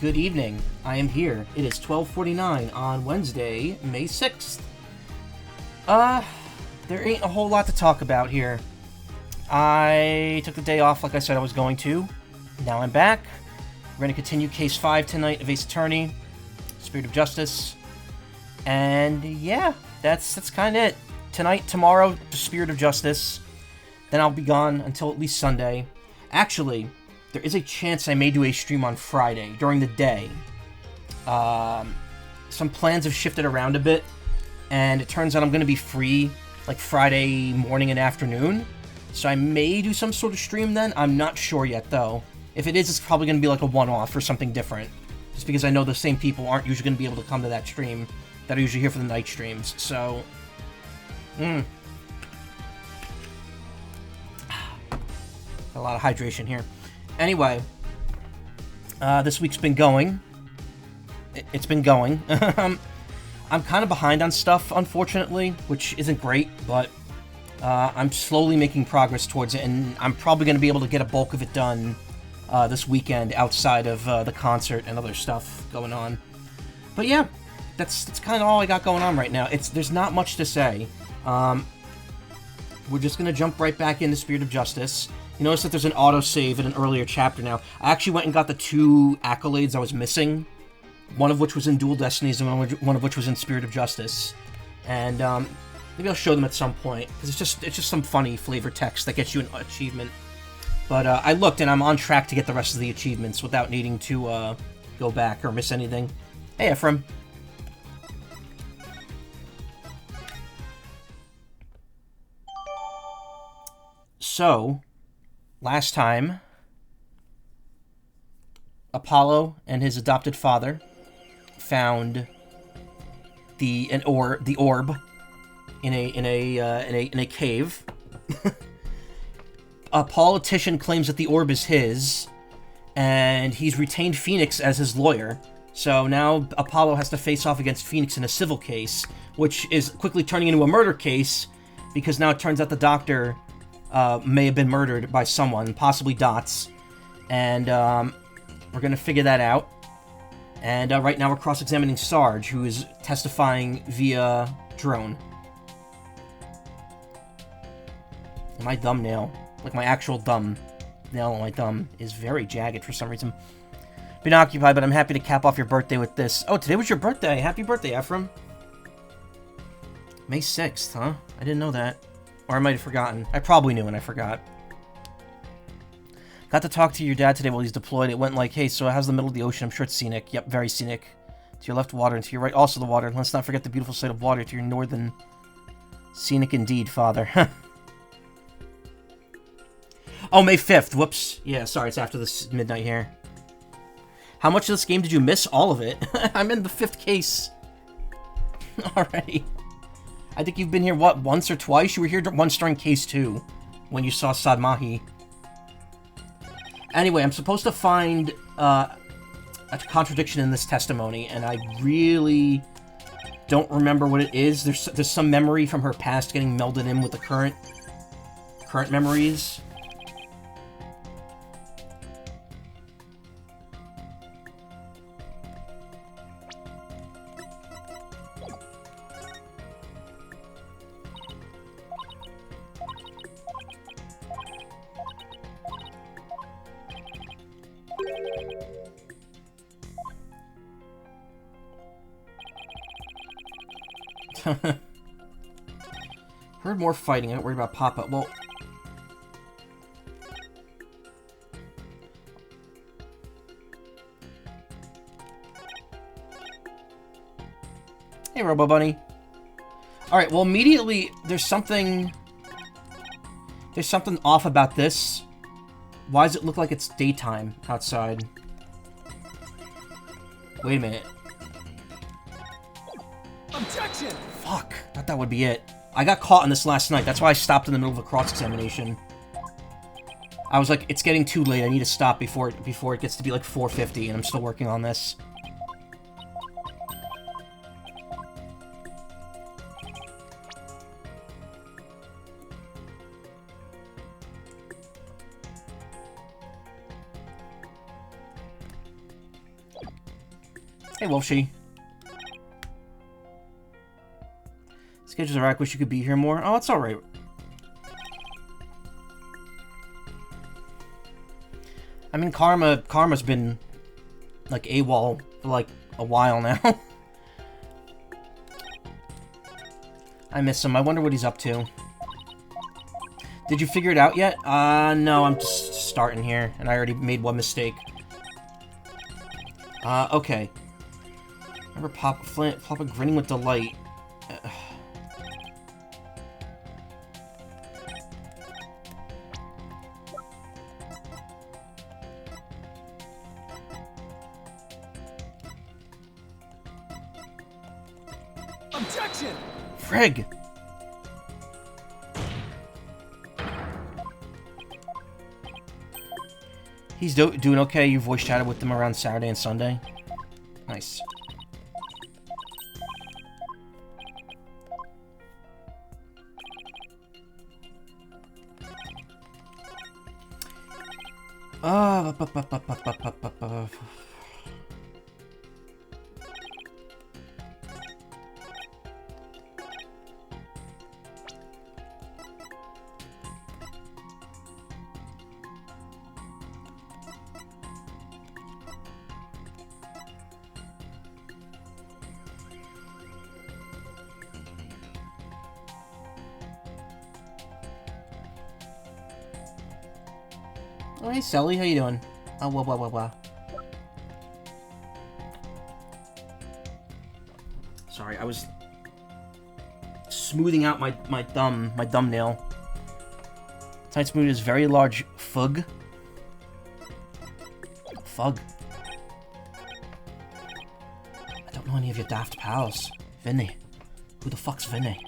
Good evening. I am here. It is 12:49 on Wednesday, May 6th. There ain't a whole lot to talk about here. I took the day off like I said I was going to. Now I'm back. We're going to continue Case 5 tonight of Ace Attorney, Spirit of Justice. And yeah, that's kind of it. Tonight, tomorrow, the Spirit of Justice. Then I'll be gone until at least Sunday. Actually, there is a chance I may do a stream on Friday during the day. Some plans have shifted around a bit, and it turns out I'm going to be free like Friday morning and afternoon. So I may do some sort of stream then. I'm not sure yet, though. If it is, it's probably going to be like a one-off or something different. Just because I know the same people aren't usually going to be able to come to that stream that are usually here for the night streams. So, a lot of hydration here. Anyway, this week's been going. It's been going. I'm kind of behind on stuff, unfortunately, which isn't great, but I'm slowly making progress towards it, and I'm probably going to be able to get a bulk of it done this weekend outside of the concert and other stuff going on. But yeah, that's kind of all I got going on right now. There's not much to say. We're just going to jump right back into Spirit of Justice. You notice that there's an autosave in an earlier chapter now. I actually went and got the 2 accolades I was missing. One of which was in Dual Destinies and one of which was in Spirit of Justice. And maybe I'll show them at some point, because it's just some funny flavor text that gets you an achievement. But I looked, and I'm on track to get the rest of the achievements without needing to go back or miss anything. Hey, Ephraim. So, last time, Apollo and his adopted father found the orb in a cave. A politician claims that the orb is his, and he's retained Phoenix as his lawyer. So now Apollo has to face off against Phoenix in a civil case, which is quickly turning into a murder case, because now it turns out the doctor may have been murdered by someone, possibly Dots, and we're gonna figure that out. And right now we're cross-examining Sarge, who is testifying via drone. And my thumbnail, like my actual thumb nail on my thumb, is very jagged for some reason. Been occupied, but I'm happy to cap off your birthday with this. Oh, today was your birthday. Happy birthday, Ephraim. May 6th, huh? I didn't know that. Or I might have forgotten. I probably knew and I forgot. Got to talk to your dad today while he's deployed. It went like, hey, so how's the middle of the ocean? I'm sure it's scenic. Yep, very scenic. To your left, water, and to your right, also the water. Let's not forget the beautiful sight of water to your northern. Scenic indeed, father. Oh, May 5th. Whoops. Yeah, sorry, it's after this midnight here. How much of this game did you miss? All of it. I'm in the 5th case already. I think you've been here, what, once or twice? You were here once during Case 2, when you saw Sadmahi. Anyway, I'm supposed to find a contradiction in this testimony, and I really don't remember what it is. There's some memory from her past getting melded in with the current memories. Heard more fighting. I don't worry about pop-up. Well, hey, Robo Bunny. Alright, well, immediately, there's something off about this. Why does it look like it's daytime outside? Wait a minute. Objection! Fuck. Thought that would be it. I got caught in this last night. That's why I stopped in the middle of a cross-examination. I was like, it's getting too late. I need to stop before it gets to be like 4:50, and I'm still working on this. Hey, Wolfie. Schedules are. I wish you could be here more. Oh, it's alright. I mean, Karma's been, like, AWOL for, like, a while now. I miss him. I wonder what he's up to. Did you figure it out yet? No, I'm just starting here, and I already made one mistake. Okay. Remember Papa grinning with delight. Objection! Frig! He's doing okay. You voice chatted with him around Saturday and Sunday. Nice. Oh, hey, Sally, how you doing? Oh, blah. Sorry, I was smoothing out my thumbnail. Tight smooth is very large fug. Fug. I don't know any of your daft pals. Vinny. Who the fuck's Vinny?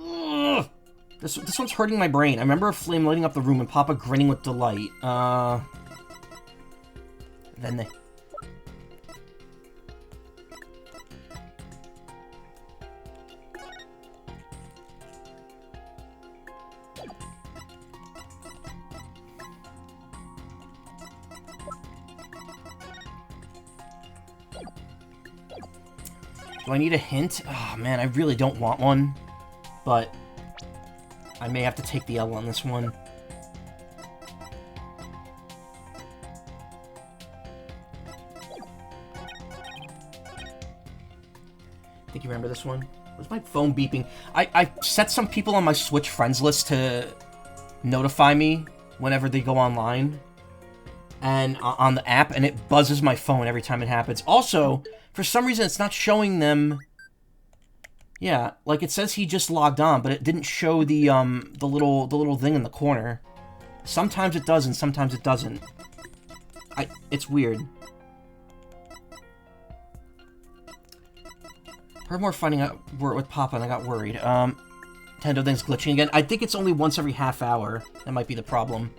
Ugh. This one's hurting my brain. I remember a flame lighting up the room and Papa grinning with delight. Vinny. Do I need a hint? Oh, man, I really don't want one. But I may have to take the L on this one. Think you remember this one? Was my phone beeping? I set some people on my Switch friends list to notify me whenever they go online and on the app, and it buzzes my phone every time it happens. Also, for some reason, it's not showing them. Yeah, like it says he just logged on, but it didn't show the little thing in the corner. Sometimes it does, and sometimes it doesn't. It's weird. Heard more finding out with Papa, and I got worried. Nintendo thing's glitching again. I think it's only once every half hour. That might be the problem.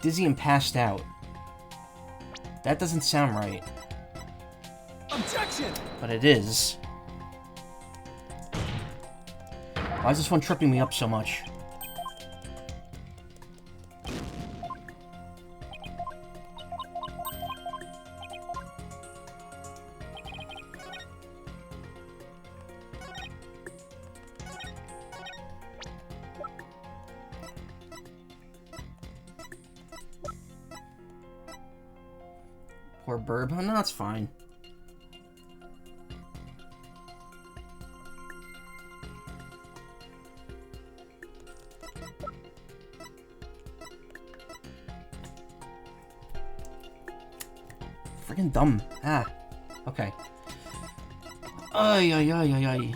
Dizzy and passed out. That doesn't sound right. Objection! But it is. Why is this one tripping me up so much? Poor Burb. Oh, no, it's fine. Freaking dumb. Ah. Okay. Ay.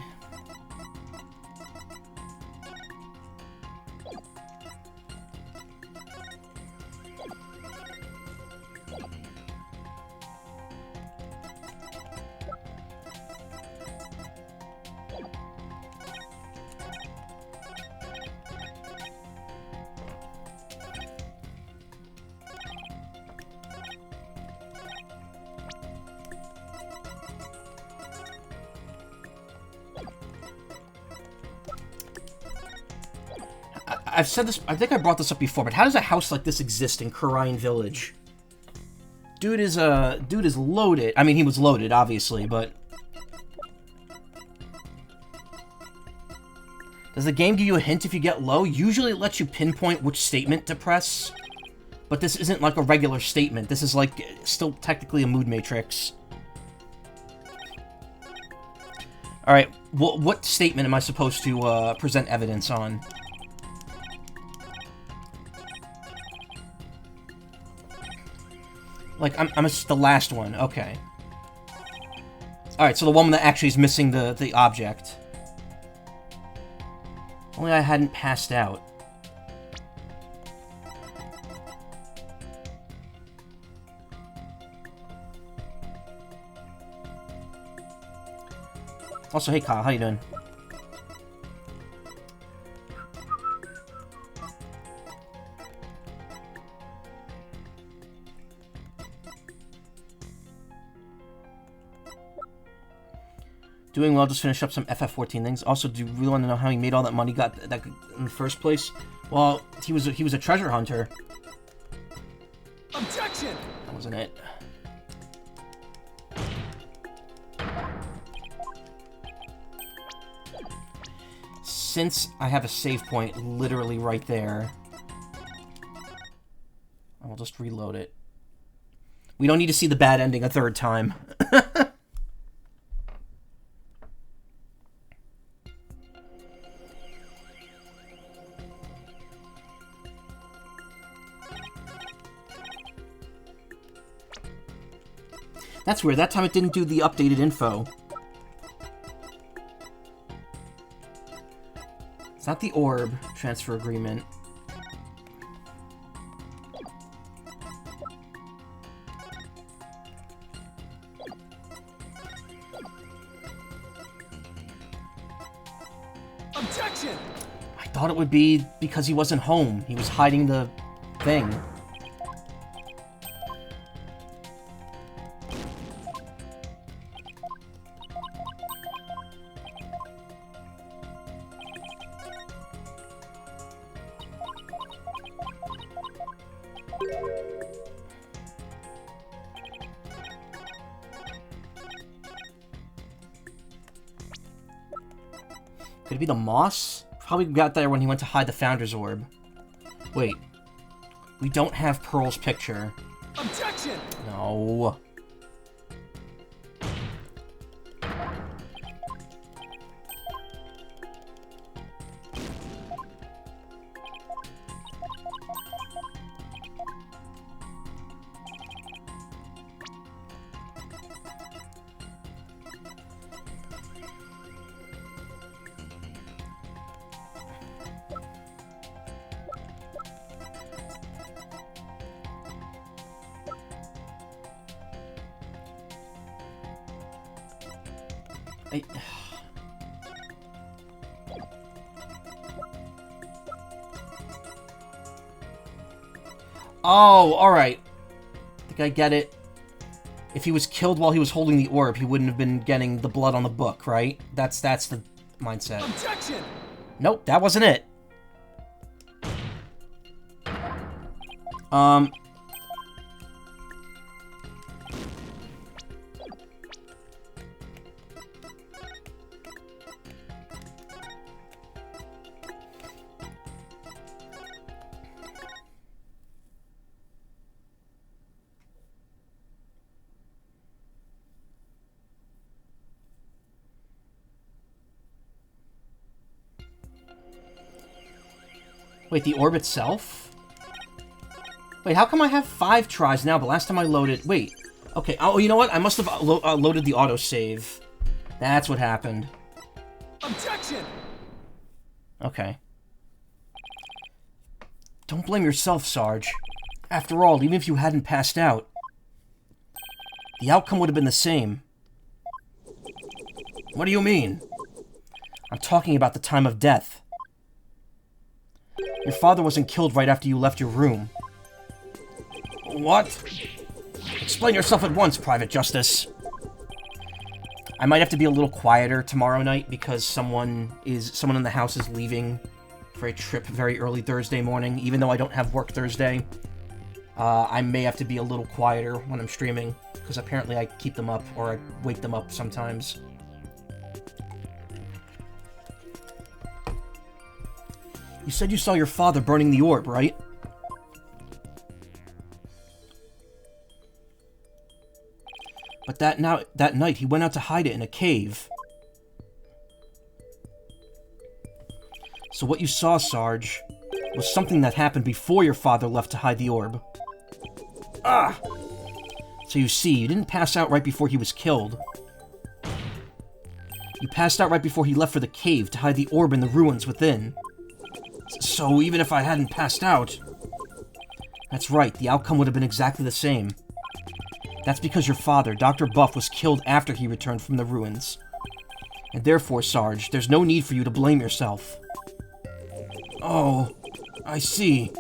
I've said this, I think I brought this up before, but how does a house like this exist in Khura'in Village? Dude is loaded. I mean, he was loaded, obviously, but... Does the game give you a hint if you get low? Usually it lets you pinpoint which statement to press. But this isn't like a regular statement. This is like, still technically a mood matrix. Alright, what statement am I supposed to present evidence on? Like, the last one, okay. Alright, so the one that actually is missing the object. Only I hadn't passed out. Also, hey Kyle, how you doing? Doing well, just finished up some FF14 things. Also, do you really want to know how he made all that money got that in the first place? Well, he was a treasure hunter. Objection! That wasn't it. Since I have a save point literally right there, I'll just reload it. We don't need to see the bad ending a third time. That's weird. That time it didn't do the updated info. It's not the orb transfer agreement. Objection! I thought it would be because he wasn't home. He was hiding the thing. Could it be the moss? Probably got there when he went to hide the Founder's Orb. Wait. We don't have Pearl's picture. Objection! No. Oh, alright. I think I get it. If he was killed while he was holding the orb, he wouldn't have been getting the blood on the book, right? That's the mindset. Objection! Nope, that wasn't it. Wait, the orb itself? Wait, how come I have 5 tries now, but last time I loaded... Wait. Okay, oh, you know what? I must have loaded the autosave. That's what happened. Objection! Okay. Don't blame yourself, Sarge. After all, even if you hadn't passed out, the outcome would have been the same. What do you mean? I'm talking about the time of death. Your father wasn't killed right after you left your room. What? Explain yourself at once, Private Justice. I might have to be a little quieter tomorrow night because someone in the house is leaving for a trip very early Thursday morning, even though I don't have work Thursday. I may have to be a little quieter when I'm streaming, because apparently I keep them up, or I wake them up sometimes. You said you saw your father burning the orb, right? But that night he went out to hide it in a cave. So what you saw, Sarge, was something that happened before your father left to hide the orb. Ah! So you see, you didn't pass out right before he was killed. You passed out right before he left for the cave to hide the orb in the ruins within. So even if I hadn't passed out... That's right, the outcome would have been exactly the same. That's because your father, Dr. Buff, was killed after he returned from the ruins. And therefore, Sarge, there's no need for you to blame yourself. Oh, I see.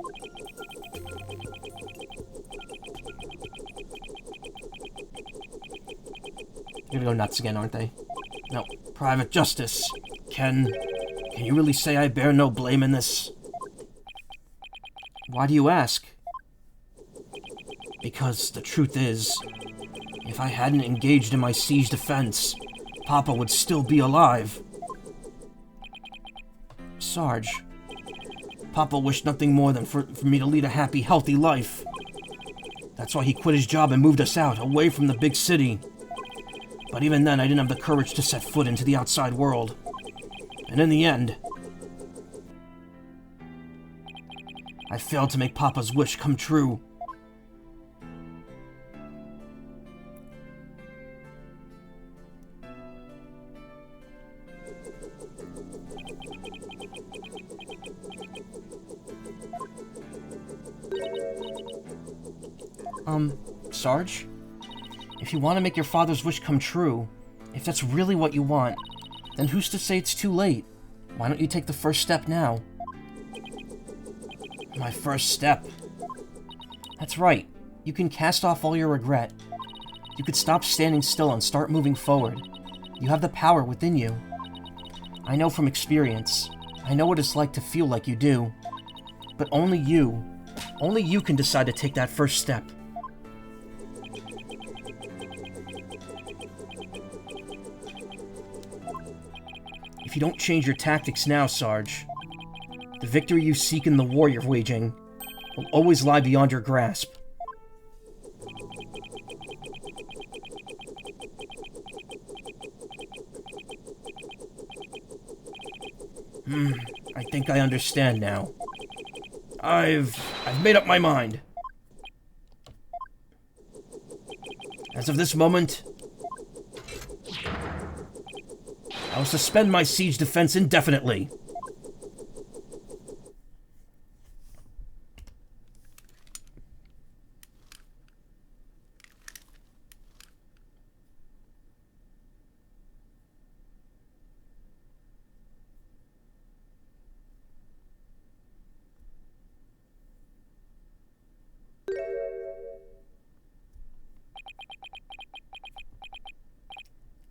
They're gonna go nuts again, aren't they? No, Private Justice. Can you really say I bear no blame in this? Why do you ask? Because the truth is, if I hadn't engaged in my siege defense, Papa would still be alive. Sarge, Papa wished nothing more than for me to lead a happy, healthy life. That's why he quit his job and moved us out, away from the big city. But even then, I didn't have the courage to set foot into the outside world. And in the end, I failed to make Papa's wish come true. Sarge? If you want to make your father's wish come true, if that's really what you want, then who's to say it's too late? Why don't you take the first step now? My first step? That's right. You can cast off all your regret. You could stop standing still and start moving forward. You have the power within you. I know from experience. I know what it's like to feel like you do. But only you can decide to take that first step. If you don't change your tactics now, Sarge, the victory you seek in the war you're waging will always lie beyond your grasp. I think I understand now. I've made up my mind. As of this moment, I'll suspend my siege defense indefinitely.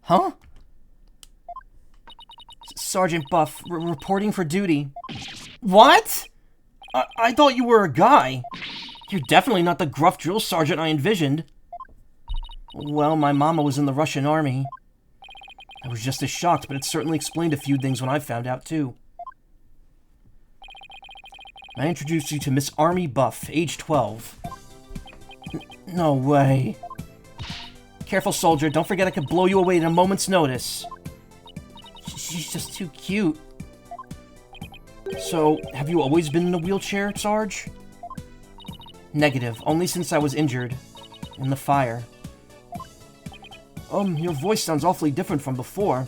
Huh? Sergeant Buff, reporting for duty. What? I thought you were a guy. You're definitely not the gruff drill sergeant I envisioned. Well, my mama was in the Russian army. I was just as shocked, but it certainly explained a few things when I found out, too. I introduced you to Miss Army Buff, age 12. No way. Careful, soldier. Don't forget I could blow you away at a moment's notice. She's just too cute. So, have you always been in a wheelchair, Sarge? Negative. Only since I was injured. In the fire. Your voice sounds awfully different from before.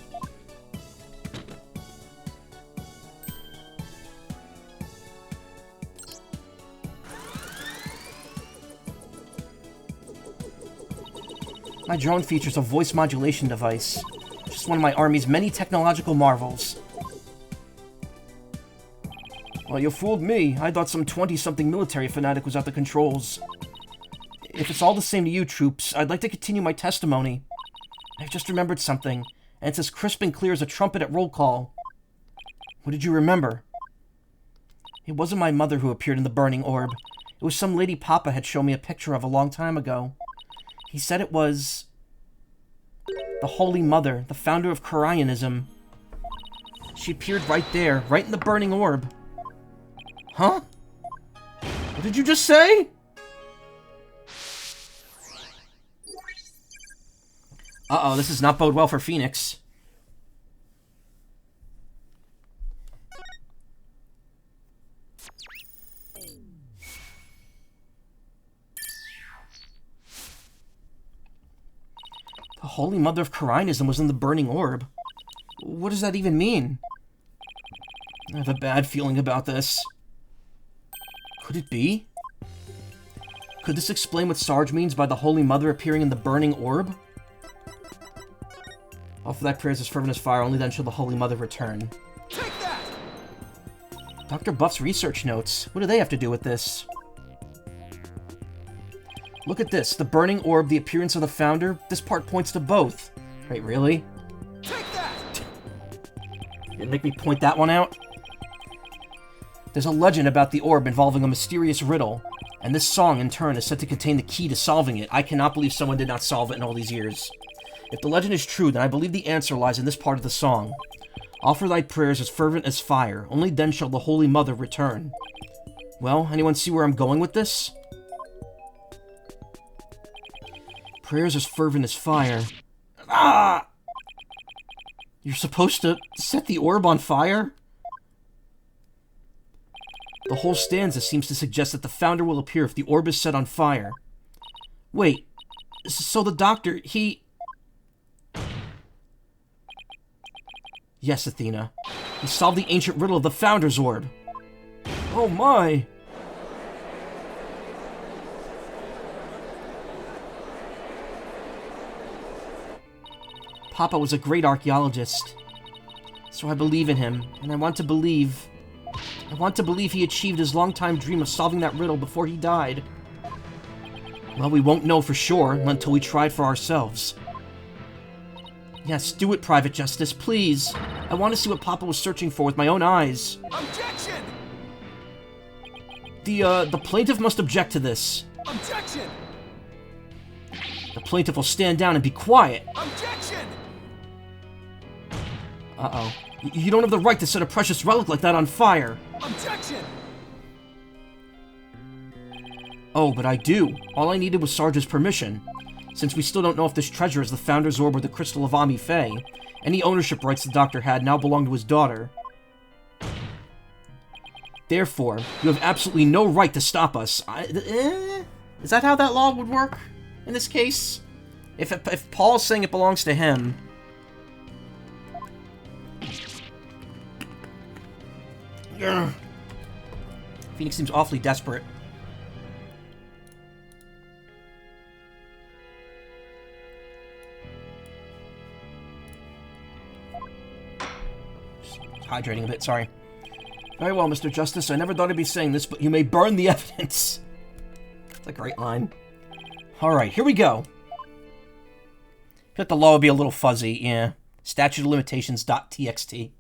My drone features a voice modulation device. Just one of my army's many technological marvels. Well, you fooled me. I thought some 20-something military fanatic was at the controls. If it's all the same to you, troops, I'd like to continue my testimony. I've just remembered something, and it's as crisp and clear as a trumpet at roll call. What did you remember? It wasn't my mother who appeared in the burning orb. It was some lady Papa had shown me a picture of a long time ago. He said it was the Holy Mother, the founder of Koreanism. She appeared right there, right in the burning orb. Huh? What did you just say? Uh-oh, this does not bode well for Phoenix. The Holy Mother of Koreanism was in the burning orb. What does that even mean? I have a bad feeling about this. Could it be? Could this explain what Sarge means by the Holy Mother appearing in the burning orb? Offer thy prayers as fervent as fire, only then shall the Holy Mother return. Take that! Dr. Buff's research notes. What do they have to do with this? Look at this. The burning orb, the appearance of the founder. This part points to both. Wait, really? Take that! Didn't make me point that one out? There's a legend about the orb involving a mysterious riddle, and this song, in turn, is said to contain the key to solving it. I cannot believe someone did not solve it in all these years. If the legend is true, then I believe the answer lies in this part of the song. Offer thy prayers as fervent as fire, only then shall the Holy Mother return. Well, anyone see where I'm going with this? Prayers as fervent as fire. Ah! You're supposed to set the orb on fire? The whole stanza seems to suggest that the founder will appear if the orb is set on fire. Wait, so the doctor, he... Yes, Athena. He solved the ancient riddle of the founder's orb. Oh my! Papa was a great archaeologist. So I believe in him, and I want to believe he achieved his long-time dream of solving that riddle before he died. Well, we won't know for sure until we try it for ourselves. Yes, do it, Private Justice, please. I want to see what Papa was searching for with my own eyes. Objection! The plaintiff must object to this. Objection! The plaintiff will stand down and be quiet. Objection! Uh-oh. You don't have the right to set a precious relic like that on fire. Objection! Oh, but I do. All I needed was Sarge's permission. Since we still don't know if this treasure is the Founder's Orb or the Crystal of Ami Faye, any ownership rights the Doctor had now belong to his daughter. Therefore, you have absolutely no right to stop us. Is that how that law would work in this case? If Paul's saying it belongs to him... Ugh. Phoenix seems awfully desperate. Just hydrating a bit, sorry. Very well, Mr. Justice. I never thought I'd be saying this, but you may burn the evidence. That's a great line. Alright, here we go. I thought the law would be a little fuzzy, yeah. Statute of Limitations.txt.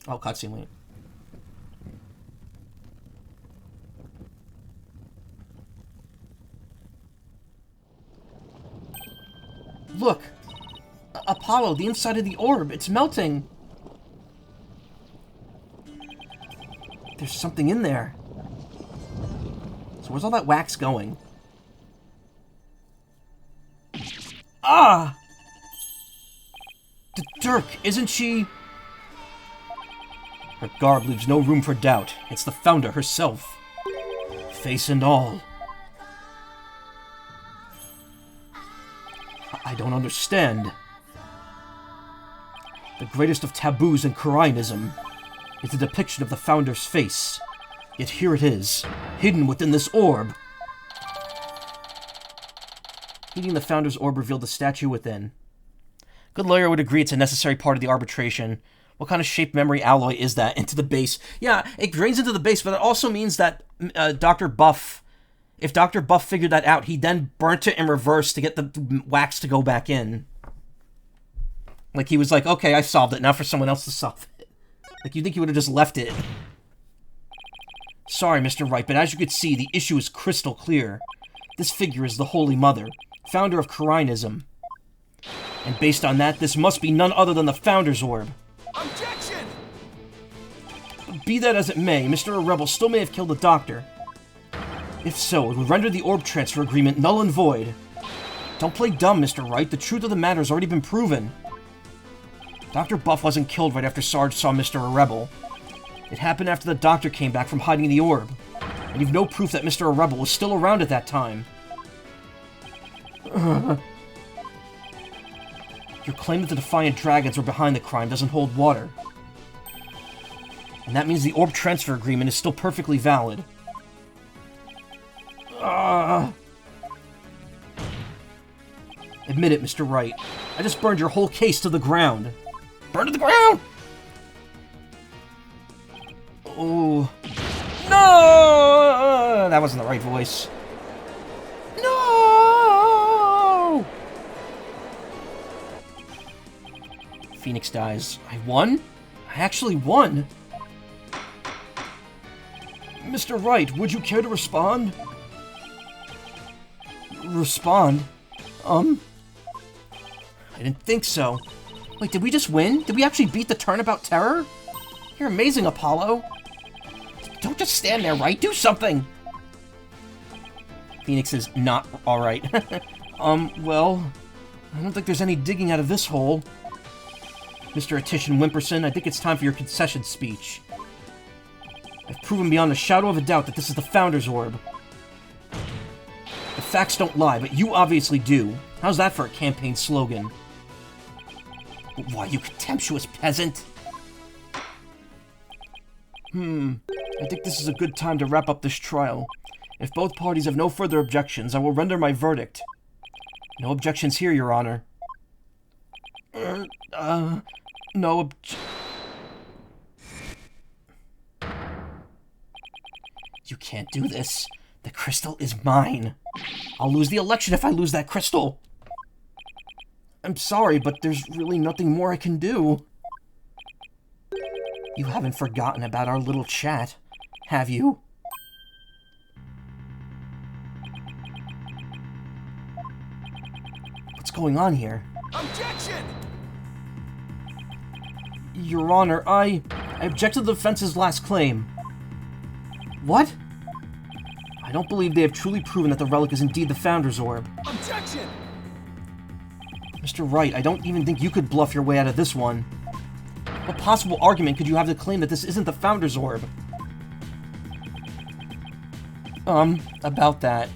Oh, cutscene, wait. Look! Apollo, the inside of the orb, it's melting! There's something in there. So where's all that wax going? Ah! Dirk, isn't she... Her garb leaves no room for doubt. It's the Founder herself. Face and all. I don't understand. The greatest of taboos in Koreanism is the depiction of the Founder's face. Yet here it is, hidden within this orb. Heating the Founder's orb revealed the statue within. Good lawyer would agree it's a necessary part of the arbitration. What kind of shape memory alloy is that into the base? Yeah, it drains into the base, but it also means that Dr. Buff, if Dr. Buff figured that out, he then burnt it in reverse to get the wax to go back in. Like, he was like, okay, I solved it, now for someone else to solve it. Like, you'd think you would have just left it. Sorry, Mr. Wright, but as you could see, the issue is crystal clear. This figure is the Holy Mother, founder of Kharinism. And based on that, this must be none other than the Founder's Orb. Objection! Be that as it may, Mr. Rebel still may have killed the Doctor. If so, it would render the orb transfer agreement null and void. Don't play dumb, Mr. Wright. The truth of the matter has already been proven. Dr. Buff wasn't killed right after Sarge saw Mr. Rebel. It happened after the Doctor came back from hiding the orb. And you've no proof that Mr. Rebel was still around at that time. Your claim that the Defiant Dragons were behind the crime doesn't hold water. And that means the orb transfer agreement is still perfectly valid. Admit it, Mr. Wright. I just burned your whole case to the ground. Burned to the ground! Oh. No! That wasn't the right voice. No! Phoenix dies. I won? I actually won. Mr. Wright, would you care to respond? Respond? I didn't think so. Wait, did we just win? Did we actually beat the Turnabout Terror? You're amazing, Apollo. Don't just stand there, Wright. Do something! Phoenix is not alright. Well, I don't think there's any digging out of this hole. Mr. Attition Wimperson, I think it's time for your concession speech. I've proven beyond a shadow of a doubt that this is the Founder's Orb. The facts don't lie, but you obviously do. How's that for a campaign slogan? Why, you contemptuous peasant! I think this is a good time to wrap up this trial. If both parties have no further objections, I will render my verdict. No objections here, Your Honor. No You can't do this. The crystal is mine. I'll lose the election if I lose that crystal. I'm sorry, but there's really nothing more I can do. You haven't forgotten about our little chat, have you? What's going on here? Objection! Your Honor, I object to the defense's last claim. What? I don't believe they have truly proven that the relic is indeed the Founder's Orb. Objection! Mr. Wright, I don't even think you could bluff your way out of this one. What possible argument could you have to claim that this isn't the Founder's Orb? About that.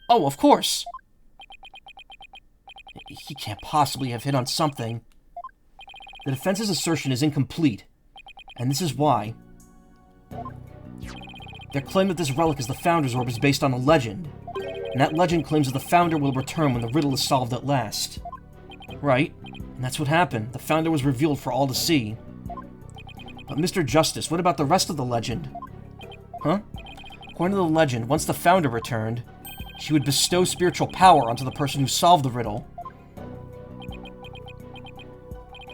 Oh, of course! He can't possibly have hit on something. The defense's assertion is incomplete, and this is why. Their claim that this relic is the Founder's Orb is based on a legend, and that legend claims that the Founder will return when the riddle is solved at last. Right, and that's what happened. The Founder was revealed for all to see. But Mr. Justice, what about the rest of the legend? Huh? According to the legend, once the Founder returned, she would bestow spiritual power onto the person who solved the riddle.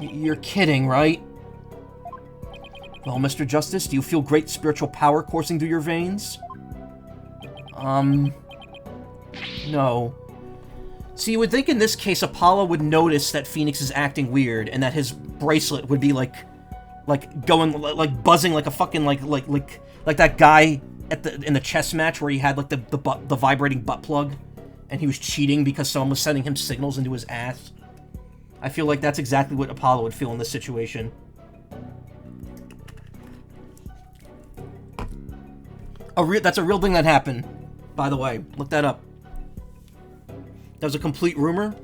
You're kidding, right? Well, Mr. Justice, do you feel great spiritual power coursing through your veins? No. See, you would think in this case Apollo would notice that Phoenix is acting weird, and that his bracelet would be like going, like buzzing like a fucking, like that guy in the chess match where he had like the vibrating butt plug, and he was cheating because someone was sending him signals into his ass. I feel like that's exactly what Apollo would feel in this situation. That's a real thing that happened, by the way. Look that up. That was a complete rumor.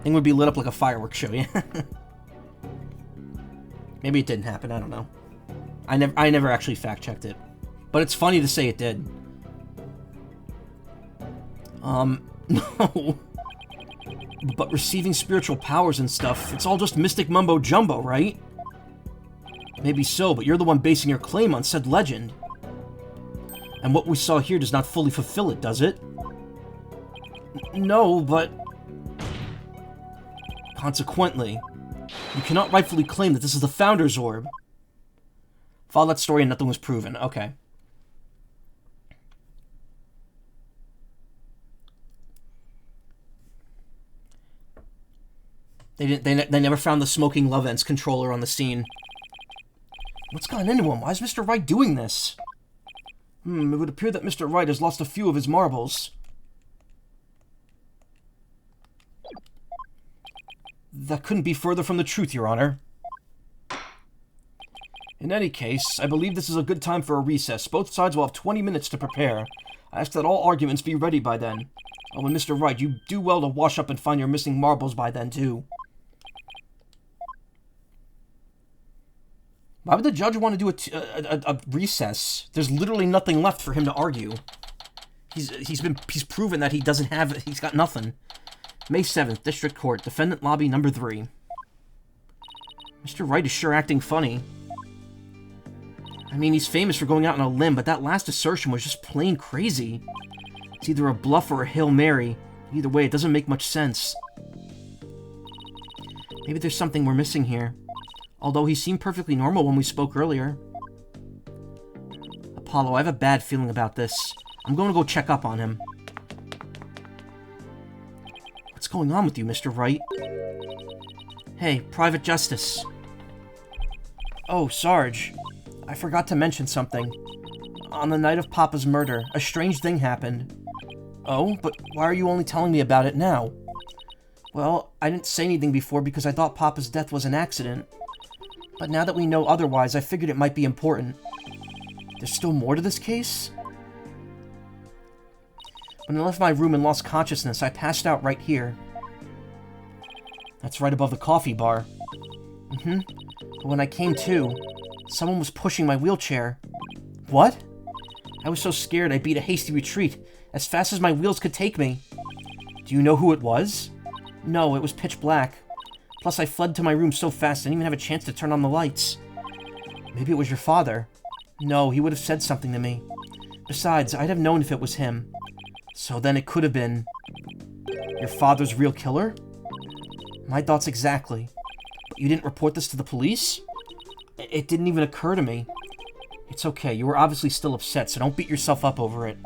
Thing would be lit up like a fireworks show, yeah. Maybe it didn't happen, I don't know. I never actually fact-checked it. But it's funny to say it did. No. But receiving spiritual powers and stuff, it's all just mystic mumbo-jumbo, right? Maybe so, but you're the one basing your claim on said legend. And what we saw here does not fully fulfill it, does it? No, but... Consequently, you cannot rightfully claim that this is the Founder's Orb. Follow that story and nothing was proven. Okay. They never found the smoking love ends controller on the scene. What's gotten into him? Why is Mr. Wright doing this? It would appear that Mr. Wright has lost a few of his marbles. That couldn't be further from the truth, Your Honor. In any case, I believe this is a good time for a recess. Both sides will have 20 minutes to prepare. I ask that all arguments be ready by then. Oh, and Mr. Wright, you do well to wash up and find your missing marbles by then, too. Why would the judge want to do a recess? There's literally nothing left for him to argue. He's proven that he's got nothing. May 7th, District Court, Defendant Lobby number 3. Mr. Wright is sure acting funny. I mean, he's famous for going out on a limb, but that last assertion was just plain crazy. It's either a bluff or a Hail Mary. Either way, it doesn't make much sense. Maybe there's something we're missing here. Although he seemed perfectly normal when we spoke earlier. Apollo, I have a bad feeling about this. I'm going to go check up on him. What's going on with you, Mr. Wright? Hey, Private Justice. Oh, Sarge. I forgot to mention something. On the night of Papa's murder, a strange thing happened. Oh, but why are you only telling me about it now? Well, I didn't say anything before because I thought Papa's death was an accident. But now that we know otherwise, I figured it might be important. There's still more to this case? When I left my room and lost consciousness, I passed out right here. That's right above the coffee bar. But when I came to, someone was pushing my wheelchair. What? I was so scared I beat a hasty retreat, as fast as my wheels could take me. Do you know who it was? No, it was pitch black. Plus, I fled to my room so fast I didn't even have a chance to turn on the lights. Maybe it was your father. No, he would have said something to me. Besides, I'd have known if it was him. So then it could have been... your father's real killer? My thoughts exactly. But you didn't report this to the police? It didn't even occur to me. It's okay, you were obviously still upset, so don't beat yourself up over it.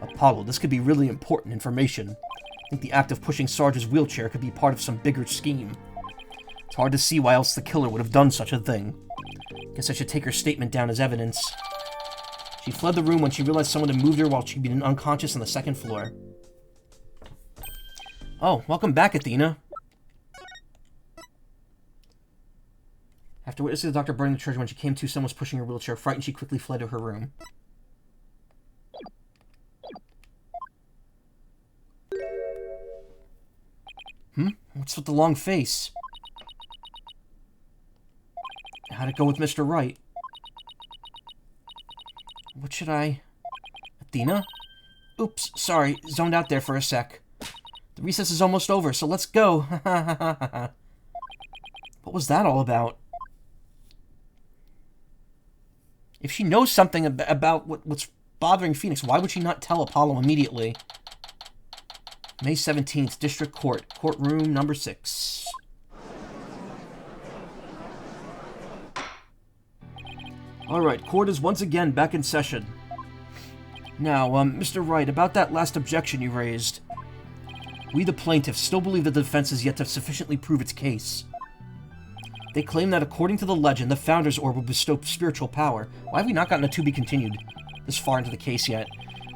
Apollo, this could be really important information. I think the act of pushing Sarge's wheelchair could be part of some bigger scheme. It's hard to see why else the killer would have done such a thing. Guess I should take her statement down as evidence. She fled the room when she realized someone had moved her while she'd been unconscious on the second floor. Oh, welcome back, Athena. After witnessing the doctor burning the church when she came to, someone was pushing her wheelchair. Frightened, she quickly fled to her room. What's with the long face? How'd it go with Mr. Wright? What should I... Athena? Oops, sorry, zoned out there for a sec. The recess is almost over, so let's go. What was that all about? If she knows something about what's bothering Phoenix, why would she not tell Apollo immediately? May 17th, District Court, courtroom number 6. Alright, court is once again back in session. Now, Mr. Wright, about that last objection you raised. We, the plaintiffs, still believe that the defense has yet to sufficiently prove its case. They claim that according to the legend, the Founder's Orb will bestow spiritual power. Why have we not gotten a to be continued this far into the case yet?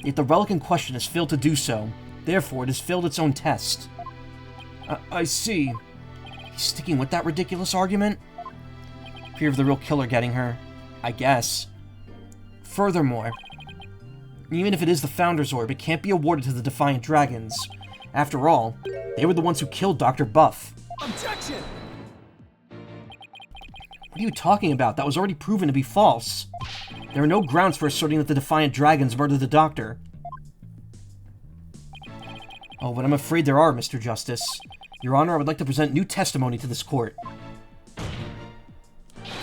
Yet the relic in question has failed to do so. Therefore, it has failed its own test. I see. He's sticking with that ridiculous argument? Fear of the real killer getting her. I guess. Furthermore, even if it is the Founder's Orb, it can't be awarded to the Defiant Dragons. After all, they were the ones who killed Dr. Buff. Objection! What are you talking about? That was already proven to be false. There are no grounds for asserting that the Defiant Dragons murdered the Doctor. Oh, but I'm afraid there are, Mr. Justice. Your Honor, I would like to present new testimony to this court.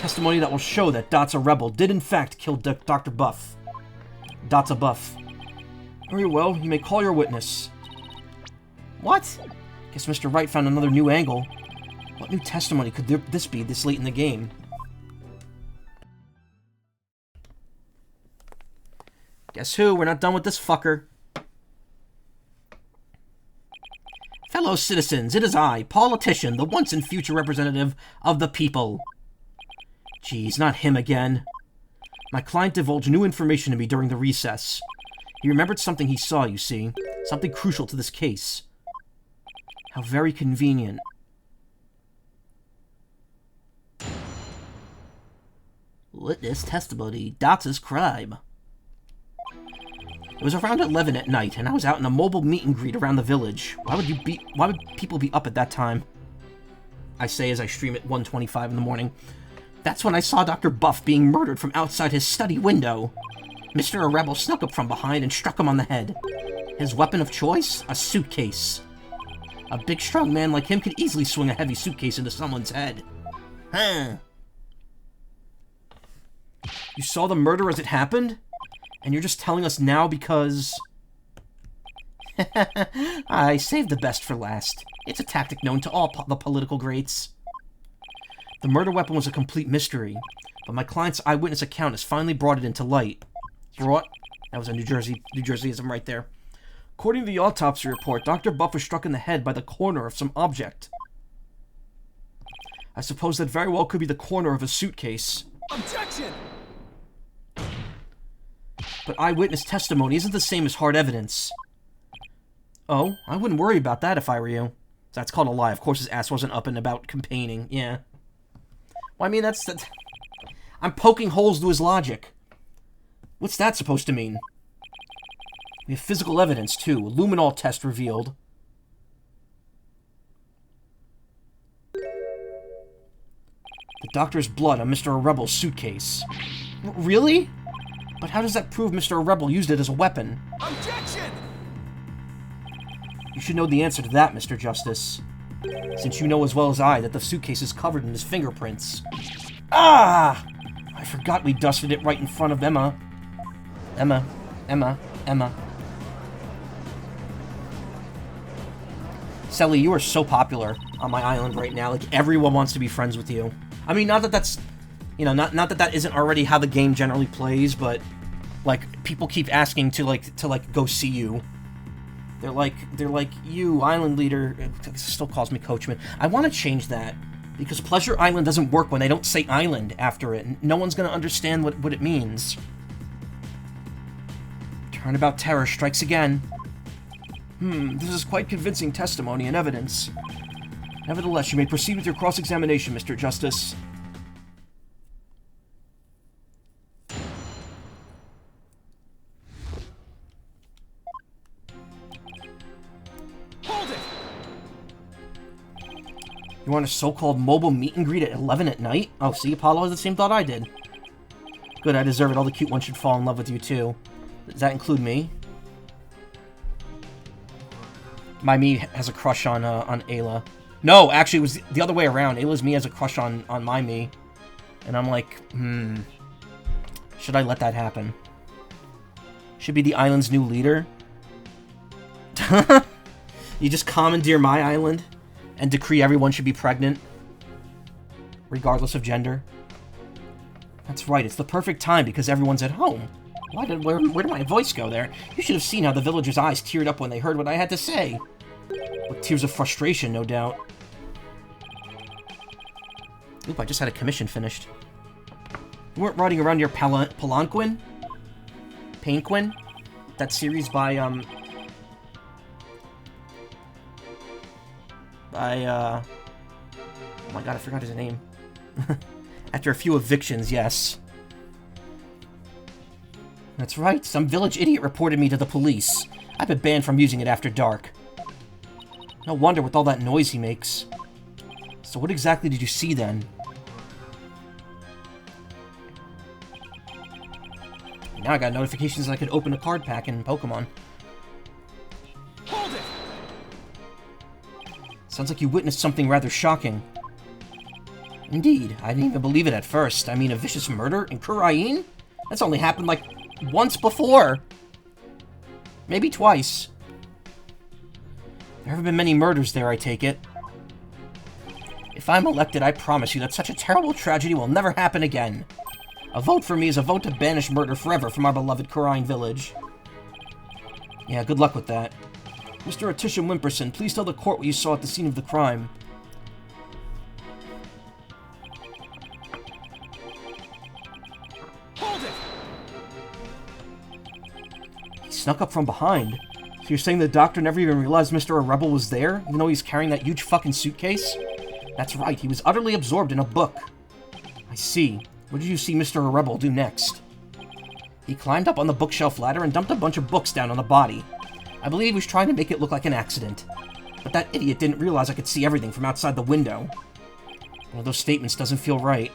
Testimony that will show that Dot's a rebel did in fact kill Dr. Buff. Dot's a buff. Very well, you may call your witness. What? Guess Mr. Wright found another new angle. What new testimony could this be this late in the game? Guess who? We're not done with this fucker. Fellow citizens, it is I, politician, the once and future representative of the people. Geez, not him again. My client divulged new information to me during the recess. He remembered something he saw, you see. Something crucial to this case. How very convenient. Witness testimony dots his crime. It was around 11 at night, and I was out in a mobile meet and greet around the village. Why would people be up at that time? I say as I stream at 1:25 in the morning. That's when I saw Dr. Buff being murdered from outside his study window. Mr. Rebel snuck up from behind and struck him on the head. His weapon of choice? A suitcase. A big, strong man like him could easily swing a heavy suitcase into someone's head. Huh. You saw the murder as it happened? And you're just telling us now because... I saved the best for last. It's a tactic known to all the political greats. The murder weapon was a complete mystery, but my client's eyewitness account has finally brought it into light. Brought? That was a New Jerseyism right there. According to the autopsy report, Dr. Buff was struck in the head by the corner of some object. I suppose that very well could be the corner of a suitcase. Objection! But eyewitness testimony isn't the same as hard evidence. Oh, I wouldn't worry about that if I were you. That's called a lie. Of course his ass wasn't up and about campaigning. Yeah. Well, I mean, that's... I'm poking holes to his logic. What's that supposed to mean? We have physical evidence, too. A luminol test revealed. The doctor's blood on Mr. Rebel's suitcase. Really? But how does that prove Mr. Rebel used it as a weapon? Objection! You should know the answer to that, Mr. Justice. Since you know as well as I that the suitcase is covered in his fingerprints. Ah! I forgot we dusted it right in front of Emma. Emma. Selly, you are so popular on my island right now. Like, everyone wants to be friends with you. I mean, not that that's... You know, not that that isn't already how the game generally plays, but... Like, people keep asking to go see you. They're like, you, Island Leader... It still calls me Coachman. I want to change that. Because Pleasure Island doesn't work when they don't say Island after it. No one's going to understand what it means. Turnabout terror strikes again. This is quite convincing testimony and evidence. Nevertheless, you may proceed with your cross-examination, Mr. Justice. Hold it! You want a so-called mobile meet and greet at 11 at night? Oh, see, Apollo has the same thought I did. Good, I deserve it. All the cute ones should fall in love with you, too. Does that include me? My me has a crush on Ayla. No, actually, it was the other way around. Ayla's me has a crush on my me. And I'm like, should I let that happen? Should be the island's new leader? You just commandeer my island and decree everyone should be pregnant, regardless of gender? That's right, it's the perfect time because everyone's at home. Where did my voice go there? You should have seen how the villagers' eyes teared up when they heard what I had to say. With tears of frustration, no doubt. Oop, I just had a commission finished. You weren't riding around your Palanquin? Painquin? That series by, oh my god, I forgot his name. After a few evictions, yes. That's right, some village idiot reported me to the police. I've been banned from using it after dark. No wonder with all that noise he makes. So what exactly did you see then? Now I got notifications that I could open a card pack in Pokemon. Hold it! Sounds like you witnessed something rather shocking. Indeed, I didn't even believe it at first. I mean, a vicious murder in Kurain? That's only happened like once before. Maybe twice. There haven't been many murders there, I take it. If I'm elected, I promise you that such a terrible tragedy will never happen again. A vote for me is a vote to banish murder forever from our beloved Corrine village. Yeah, good luck with that. Mr. Atisha Wimperson, please tell the court what you saw at the scene of the crime. Hold it! He snuck up from behind. So you're saying the doctor never even realized Mr. Rebel was there, even though he's carrying that huge fucking suitcase? That's right, he was utterly absorbed in a book. I see. What did you see Mr. Rebel do next? He climbed up on the bookshelf ladder and dumped a bunch of books down on the body. I believe he was trying to make it look like an accident. But that idiot didn't realize I could see everything from outside the window. One of those statements doesn't feel right.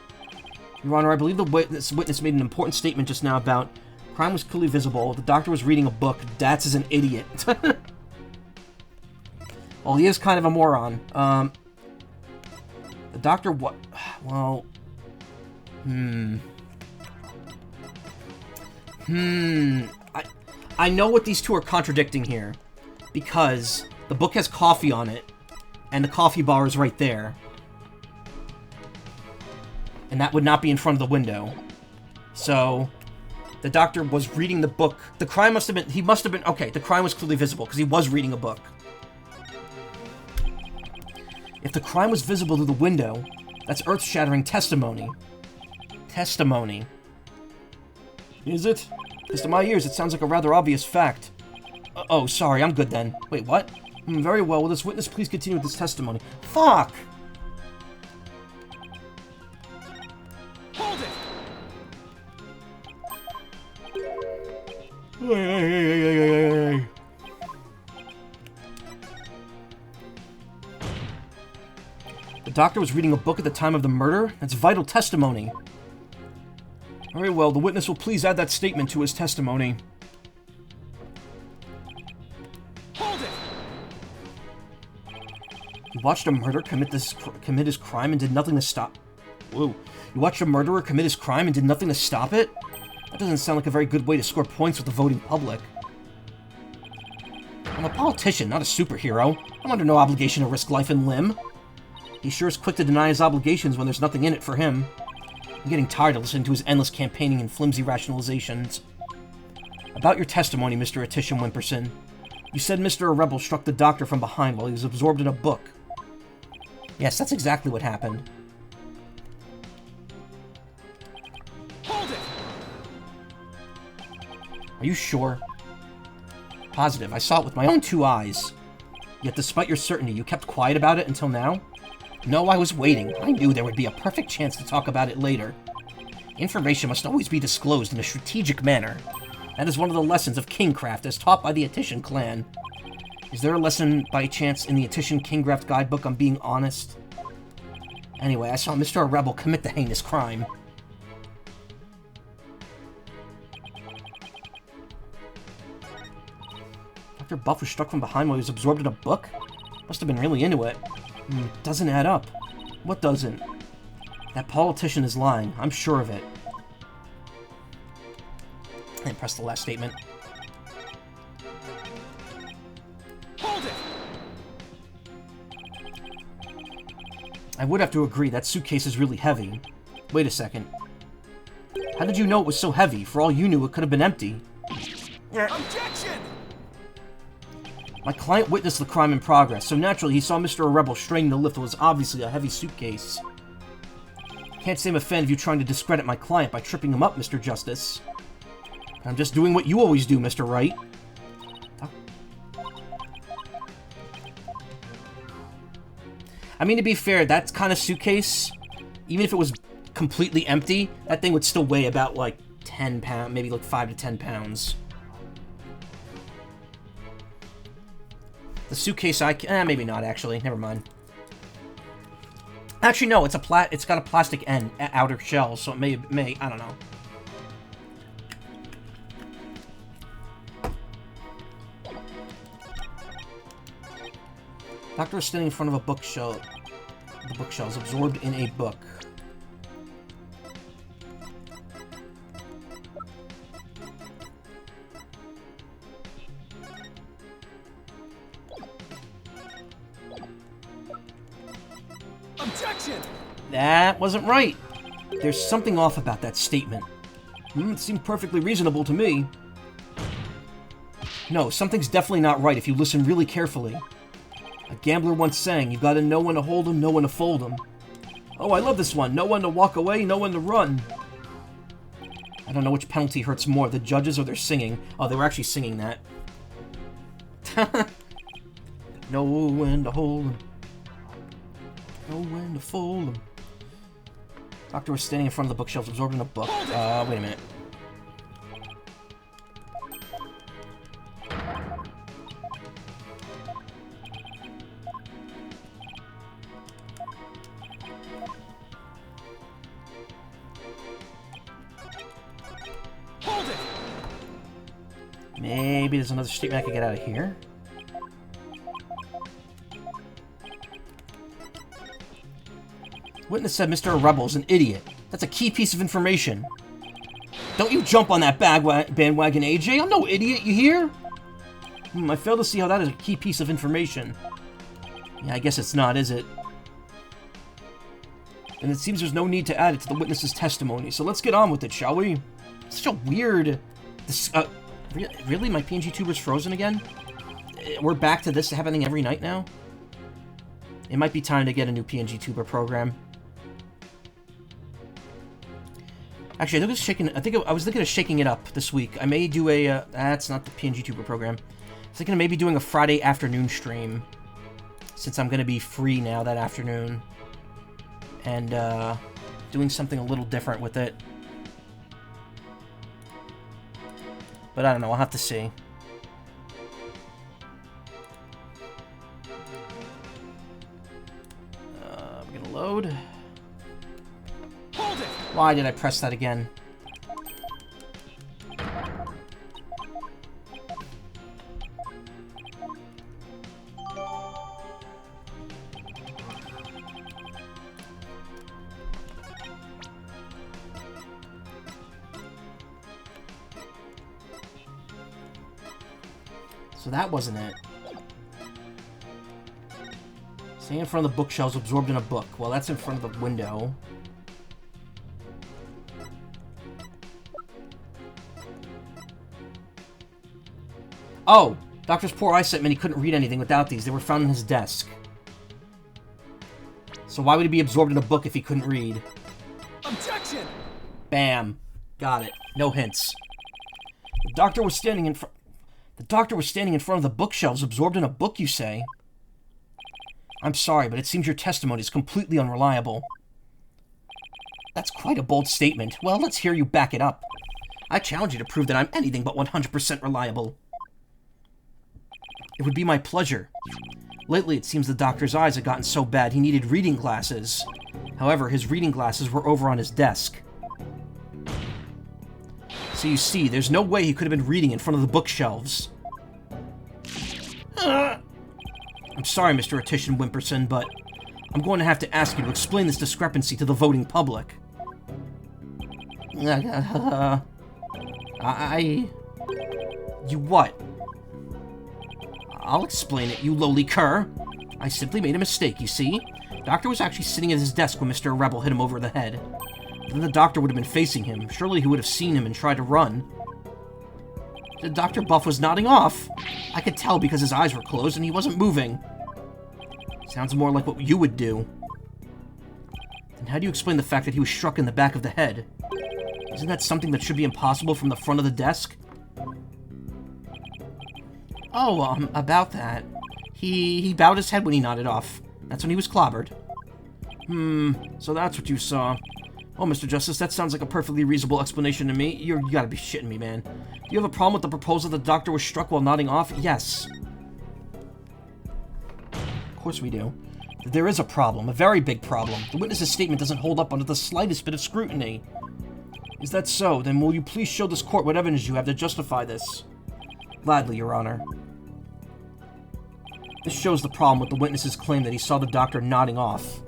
Your Honor, I believe the witness made an important statement just now about crime was clearly visible, the doctor was reading a book, Dats is an idiot. Well, he is kind of a moron. The doctor what? Well... I know what these two are contradicting here. Because the book has coffee on it, and the coffee bar is right there. And that would not be in front of the window. So, the doctor was reading the book. The crime must have been... He must have been... Okay, the crime was clearly visible, because he was reading a book. If the crime was visible through the window, that's earth-shattering testimony. Testimony. Is it? Because to my ears, it sounds like a rather obvious fact. Oh, sorry, I'm good then. Wait, what? Very well, will this witness please continue with this testimony? Fuck! Hold it! Hey. The doctor was reading a book at the time of the murder? That's vital testimony. Very well, the witness will please add that statement to his testimony. Hold it! You watched a murderer commit his crime and did nothing to stop... Whoa. You watched a murderer commit his crime and did nothing to stop it? That doesn't sound like a very good way to score points with the voting public. I'm a politician, not a superhero. I'm under no obligation to risk life and limb. He sure is quick to deny his obligations when there's nothing in it for him. I'm getting tired of listening to his endless campaigning and flimsy rationalizations. About your testimony, Mr. Atisha Wimperson. You said Mr. Rebel struck the doctor from behind while he was absorbed in a book. Yes, that's exactly what happened. Hold it! Are you sure? Positive. I saw it with my own 2 eyes. Yet despite your certainty, you kept quiet about it until now? No, I was waiting. I knew there would be a perfect chance to talk about it later. Information must always be disclosed in a strategic manner. That is one of the lessons of kingcraft as taught by the Atishan clan. Is there a lesson, by chance, in the Atishan Kingcraft guidebook on being honest? Anyway, I saw Mr. Rebel commit the heinous crime. Dr. Buff was struck from behind while he was absorbed in a book? Must have been really into it. Doesn't add up. What doesn't? That politician is lying. I'm sure of it. And press the last statement. Hold it! I would have to agree, that suitcase is really heavy. Wait a second. How did you know it was so heavy? For all you knew, it could have been empty. Objection! My client witnessed the crime in progress, so naturally he saw Mr. Rebel straining the lift that was obviously a heavy suitcase. Can't say I'm a fan of you trying to discredit my client by tripping him up, Mr. Justice. I'm just doing what you always do, Mr. Wright. I mean, to be fair, that kind of suitcase, even if it was completely empty, that thing would still weigh about, like, 10 pounds, maybe like 5 to 10 pounds. The suitcase maybe not, actually. Never mind. Actually, no, it's got a plastic end, outer shell, so it may, I don't know. Doctor is standing in front of a bookshelf. The bookshelves, absorbed in a book. Objection! That wasn't right. There's something off about that statement. It seemed perfectly reasonable to me. No, something's definitely not right if you listen really carefully. A gambler once sang, you've got to know when to hold 'em, know when to fold 'em. Oh, I love this one. Know when to walk away, know when to run. I don't know which penalty hurts more, the judges or their singing. Oh, they were actually singing that. Know when to hold 'em. Know when to fold 'em. Doctor was standing in front of the bookshelves, absorbing a book. Wait a minute. Hold it! Maybe there's another statement I could get out of here. Witness said Mr. Rebel's an idiot. That's a key piece of information. Don't you jump on that bandwagon, AJ. I'm no idiot, you hear? I fail to see how that is a key piece of information. Yeah, I guess it's not, is it? And it seems there's no need to add it to the witness's testimony, so let's get on with it, shall we? It's such a weird... really? My PNG tuber's frozen again? We're back to this happening every night now? It might be time to get a new PNG tuber program. Actually, I was thinking of shaking it up this week. I may do a... that's not the PNG tuber program. I was thinking of maybe doing a Friday afternoon stream, since I'm going to be free now that afternoon. And, doing something a little different with it. But I don't know, I'll have to see. I'm gonna load. Hold it! Why did I press that again? So that wasn't it. Staying in front of the bookshelves, absorbed in a book. Well, that's in front of the window. Oh! Doctor's poor eyesight meant he couldn't read anything without these. They were found in his desk. So why would he be absorbed in a book if he couldn't read? Objection! Bam. Got it. No hints. The doctor was standing in front of the bookshelves, absorbed in a book, you say? I'm sorry, but it seems your testimony is completely unreliable. That's quite a bold statement. Well, let's hear you back it up. I challenge you to prove that I'm anything but 100% reliable. It would be my pleasure. Lately, it seems the doctor's eyes had gotten so bad he needed reading glasses. However, his reading glasses were over on his desk. So you see, there's no way he could have been reading in front of the bookshelves. I'm sorry, Mr. Attition Wimperson, but I'm going to have to ask you to explain this discrepancy to the voting public. You what? I'll explain it, you lowly cur. I simply made a mistake, you see? Doctor was actually sitting at his desk when Mr. Rebel hit him over the head. Then the doctor would have been facing him. Surely he would have seen him and tried to run. Dr. Buff was nodding off. I could tell because his eyes were closed and he wasn't moving. Sounds more like what you would do. Then how do you explain the fact that he was struck in the back of the head? Isn't that something that should be impossible from the front of the desk? Oh, about that. He bowed his head when he nodded off. That's when he was clobbered. So that's what you saw. Oh, Mr. Justice, that sounds like a perfectly reasonable explanation to me. You gotta be shitting me, man. Do you have a problem with the proposal that the doctor was struck while nodding off? Yes. Of course we do. There is a problem, a very big problem. The witness's statement doesn't hold up under the slightest bit of scrutiny. Is that so? Then will you please show this court what evidence you have to justify this? Gladly, Your Honor. This shows the problem with the witness's claim that he saw the doctor nodding off.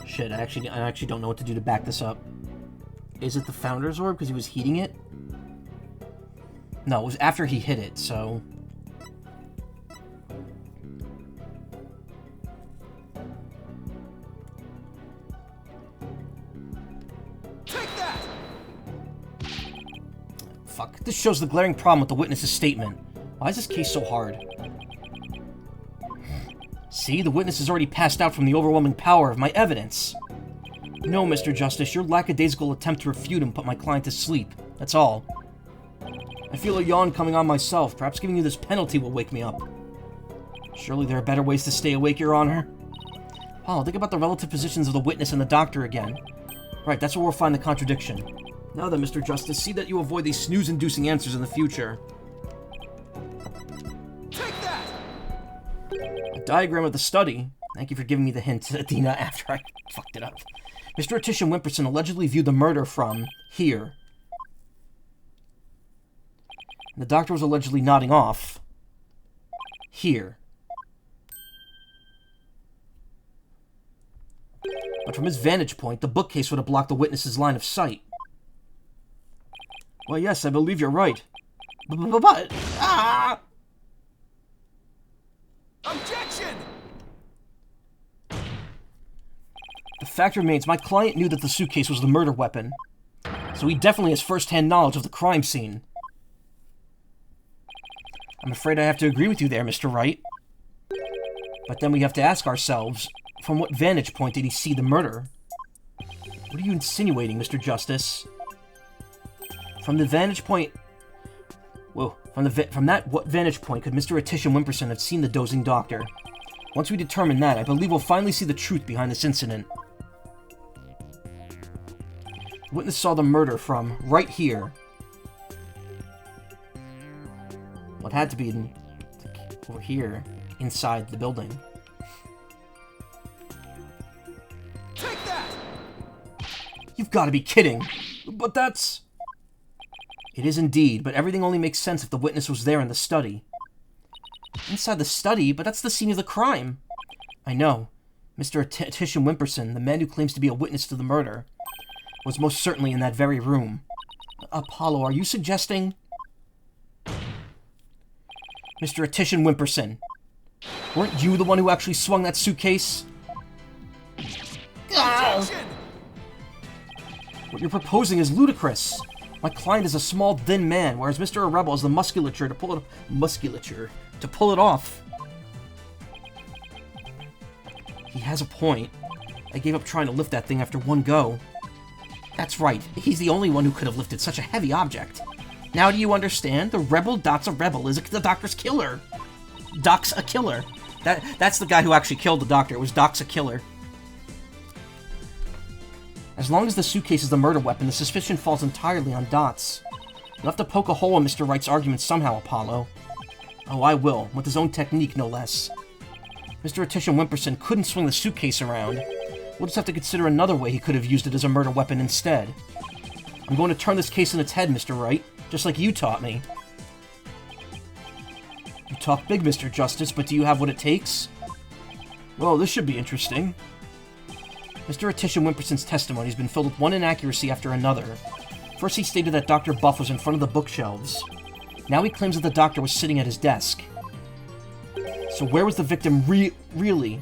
Shit, I actually don't know what to do to back this up. Is it the Founder's Orb because he was heating it? No, it was after he hit it, so... Take that! Fuck. This shows the glaring problem with the witness's statement. Why is this case so hard? See, the witness has already passed out from the overwhelming power of my evidence. No, Mr. Justice, your lackadaisical attempt to refute him put my client to sleep. That's all. I feel a yawn coming on myself. Perhaps giving you this penalty will wake me up. Surely there are better ways to stay awake, Your Honor. Paul, think about the relative positions of the witness and the doctor again. Right, that's where we'll find the contradiction. Now then, Mr. Justice, see that you avoid these snooze-inducing answers in the future. Take that! A diagram of the study. Thank you for giving me the hint, Athena, after I fucked it up. Mr. Attition Wimperson allegedly viewed the murder from here. The doctor was allegedly nodding off here. But from his vantage point, the bookcase would have blocked the witness's line of sight. Well, yes, I believe you're right. But... Ah! Objection! The fact remains, my client knew that the suitcase was the murder weapon. So he definitely has first-hand knowledge of the crime scene. I'm afraid I have to agree with you there, Mr. Wright. But then we have to ask ourselves, from what vantage point did he see the murder? What are you insinuating, Mr. Justice? From the vantage point... Whoa. From what vantage point could Mr. Attition Wimperson have seen the dozing doctor? Once we determine that, I believe we'll finally see the truth behind this incident. The witness saw the murder from right here. What had to be over here, inside the building. Take that! You've got to be kidding! But that's... It is indeed, but everything only makes sense if the witness was there in the study. Inside the study? But that's the scene of the crime. I know. Mr. Attition Wimperson, the man who claims to be a witness to the murder, was most certainly in that very room. Apollo, are you suggesting... Mr. Attition Wimperson, weren't you the one who actually swung that suitcase? Objection! What you're proposing is ludicrous. My client is a small, thin man, whereas Mr. Rebel has the musculature to pull it off. He has a point. I gave up trying to lift that thing after one go. That's right. He's the only one who could have lifted such a heavy object. Now do you understand? The rebel Doc's a rebel is the doctor's killer. Doc's a killer. That's the guy who actually killed the doctor. It was Doc's a killer. As long as the suitcase is the murder weapon, the suspicion falls entirely on Dots. You'll have to poke a hole in Mr. Wright's argument somehow, Apollo. Oh, I will, with his own technique, no less. Mr. Attition Wimperson couldn't swing the suitcase around. We'll just have to consider another way he could have used it as a murder weapon instead. I'm going to turn this case on its head, Mr. Wright, just like you taught me. You talk big, Mr. Justice, but do you have what it takes? Well, this should be interesting. Mr. Attition Wimperson's testimony has been filled with one inaccuracy after another. First he stated that Dr. Buff was in front of the bookshelves. Now he claims that the doctor was sitting at his desk. So where was the victim really?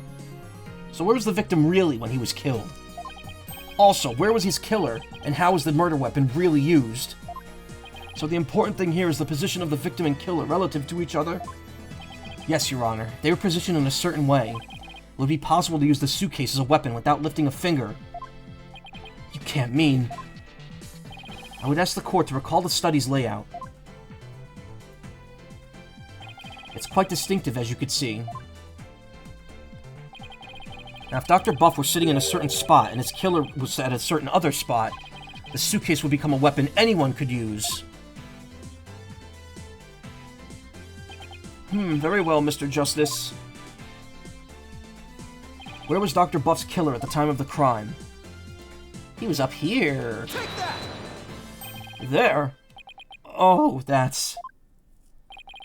So where was the victim really when he was killed? Also, where was his killer, and how was the murder weapon really used? So the important thing here is the position of the victim and killer relative to each other? Yes, Your Honor. They were positioned in a certain way. Would it be possible to use the suitcase as a weapon without lifting a finger? You can't mean... I would ask the court to recall the study's layout. It's quite distinctive, as you could see. Now, if Dr. Buff were sitting in a certain spot and his killer was at a certain other spot, the suitcase would become a weapon anyone could use. Very well, Mr. Justice. Where was Dr. Buff's killer at the time of the crime? He was up here. Take that! There? Oh, that's...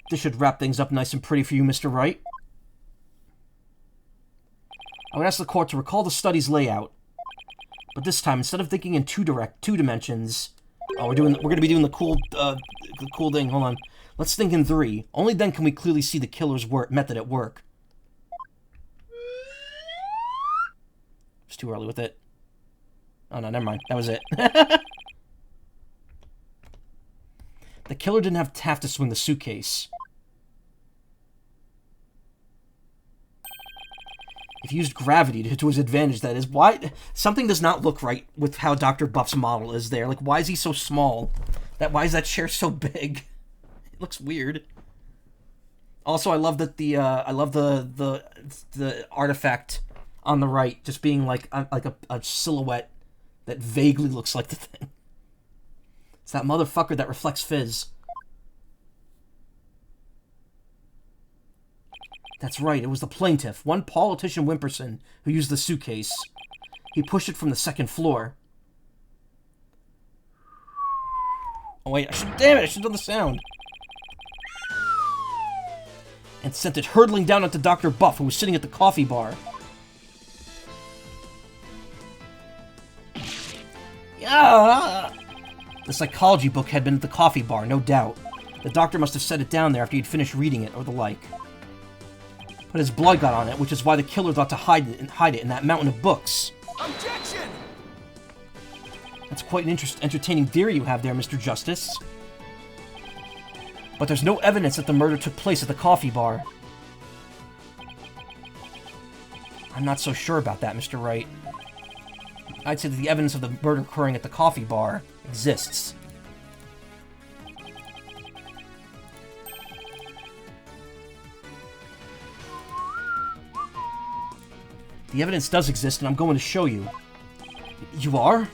This should wrap things up nice and pretty for you, Mr. Wright. I would ask the court to recall the study's layout. But this time, instead of thinking in two dimensions... Oh, we're gonna be doing the cool thing. Hold on. Let's think in 3. Only then can we clearly see the killer's method at work. It's too early with it. Oh, no, never mind. That was it. The killer didn't have to swing the suitcase. If he used gravity to his advantage, that is. Why? Something does not look right with how Dr. Buff's model is there. Like, why is he so small? Why is that chair so big? It looks weird. Also, I love that the artifact on the right just being like a silhouette that vaguely looks like the thing. It's that motherfucker that reflects fizz. That's right, it was the plaintiff, one politician Wimperson, who used the suitcase. He pushed it from the 2nd floor. Oh wait, damn it, I should have done the sound. And sent it hurtling down onto Dr. Buff, who was sitting at the coffee bar. Yeah. The psychology book had been at the coffee bar, no doubt. The doctor must have set it down there after he'd finished reading it, or the like. But his blood got on it, which is why the killer thought to hide it in that mountain of books. Objection! That's quite an entertaining theory you have there, Mr. Justice. But there's no evidence that the murder took place at the coffee bar. I'm not so sure about that, Mr. Wright. I'd say that the evidence of the murder occurring at the coffee bar exists. The evidence does exist, and I'm going to show you. You are?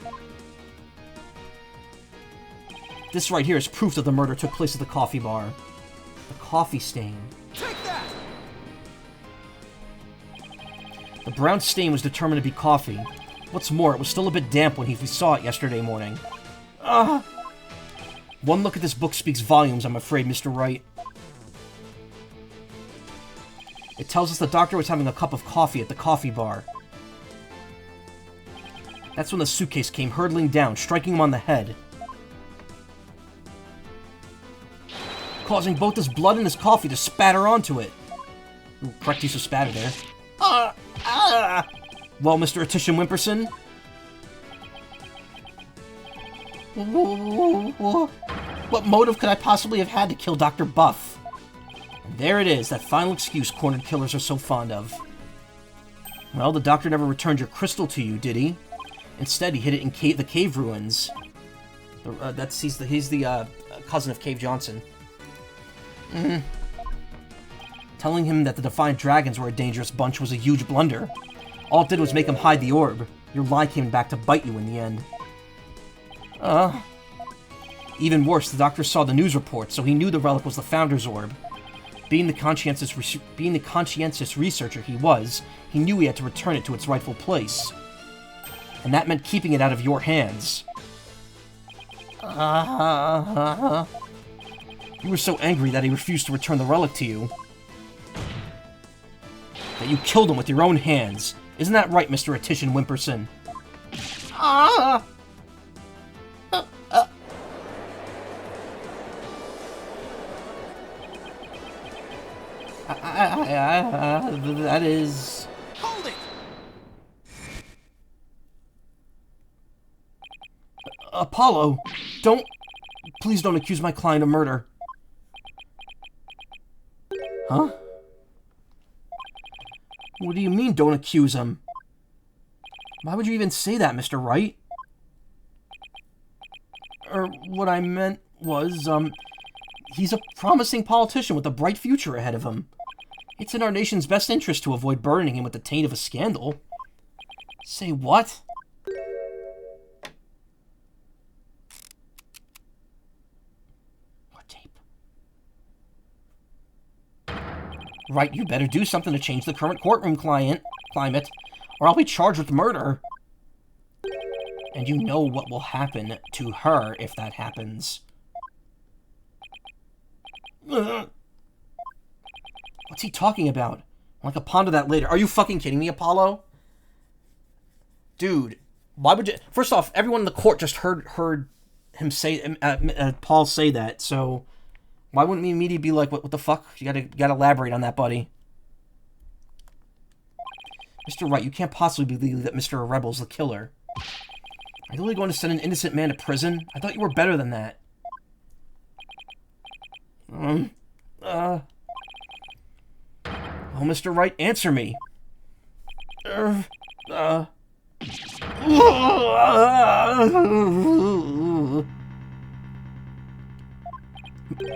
This right here is proof that the murder took place at the coffee bar. The coffee stain. Take that! The brown stain was determined to be coffee. What's more, it was still a bit damp when we saw it yesterday morning. One look at this book speaks volumes, I'm afraid, Mr. Wright. It tells us the doctor was having a cup of coffee at the coffee bar. That's when the suitcase came hurtling down, striking him on the head. Causing both his blood and his coffee to spatter onto it. Ooh, correct use of spatter there. Well, Mr. Attition Wimperson? What motive could I possibly have had to kill Dr. Buff? And there it is, that final excuse cornered killers are so fond of. Well, the doctor never returned your crystal to you, did he? Instead, he hid it in the cave ruins. He's the cousin of Cave Johnson. Telling him that the Defiant Dragons were a dangerous bunch was a huge blunder. All it did was make him hide the orb. Your lie came back to bite you in the end. Even worse, the doctor saw the news report, so he knew the relic was the Founder's orb. Being the conscientious researcher he was, he knew he had to return it to its rightful place. And that meant keeping it out of your hands. You were so angry that he refused to return the relic to you. That you killed him with your own hands. Isn't that right, Mr. Attition Wimperson? That is... Hold it! Apollo, please don't accuse my client of murder. Huh? What do you mean, don't accuse him? Why would you even say that, Mr. Wright? What I meant was, he's a promising politician with a bright future ahead of him. It's in our nation's best interest to avoid burdening him with the taint of a scandal. Say what? What tape? Right, you better do something to change the current courtroom climate, or I'll be charged with murder. And you know what will happen to her if that happens. What's he talking about? I'll ponder that later. Are you fucking kidding me, Apollo? Dude, why would you... First off, everyone in the court just heard him say... Paul say that, so... Why wouldn't me immediately be like, what the fuck? You gotta elaborate on that, buddy. Mr. Wright, you can't possibly believe that Mr. Rebel's the killer. Are you really going to send an innocent man to prison? I thought you were better than that. Oh, Mr. Wright, answer me.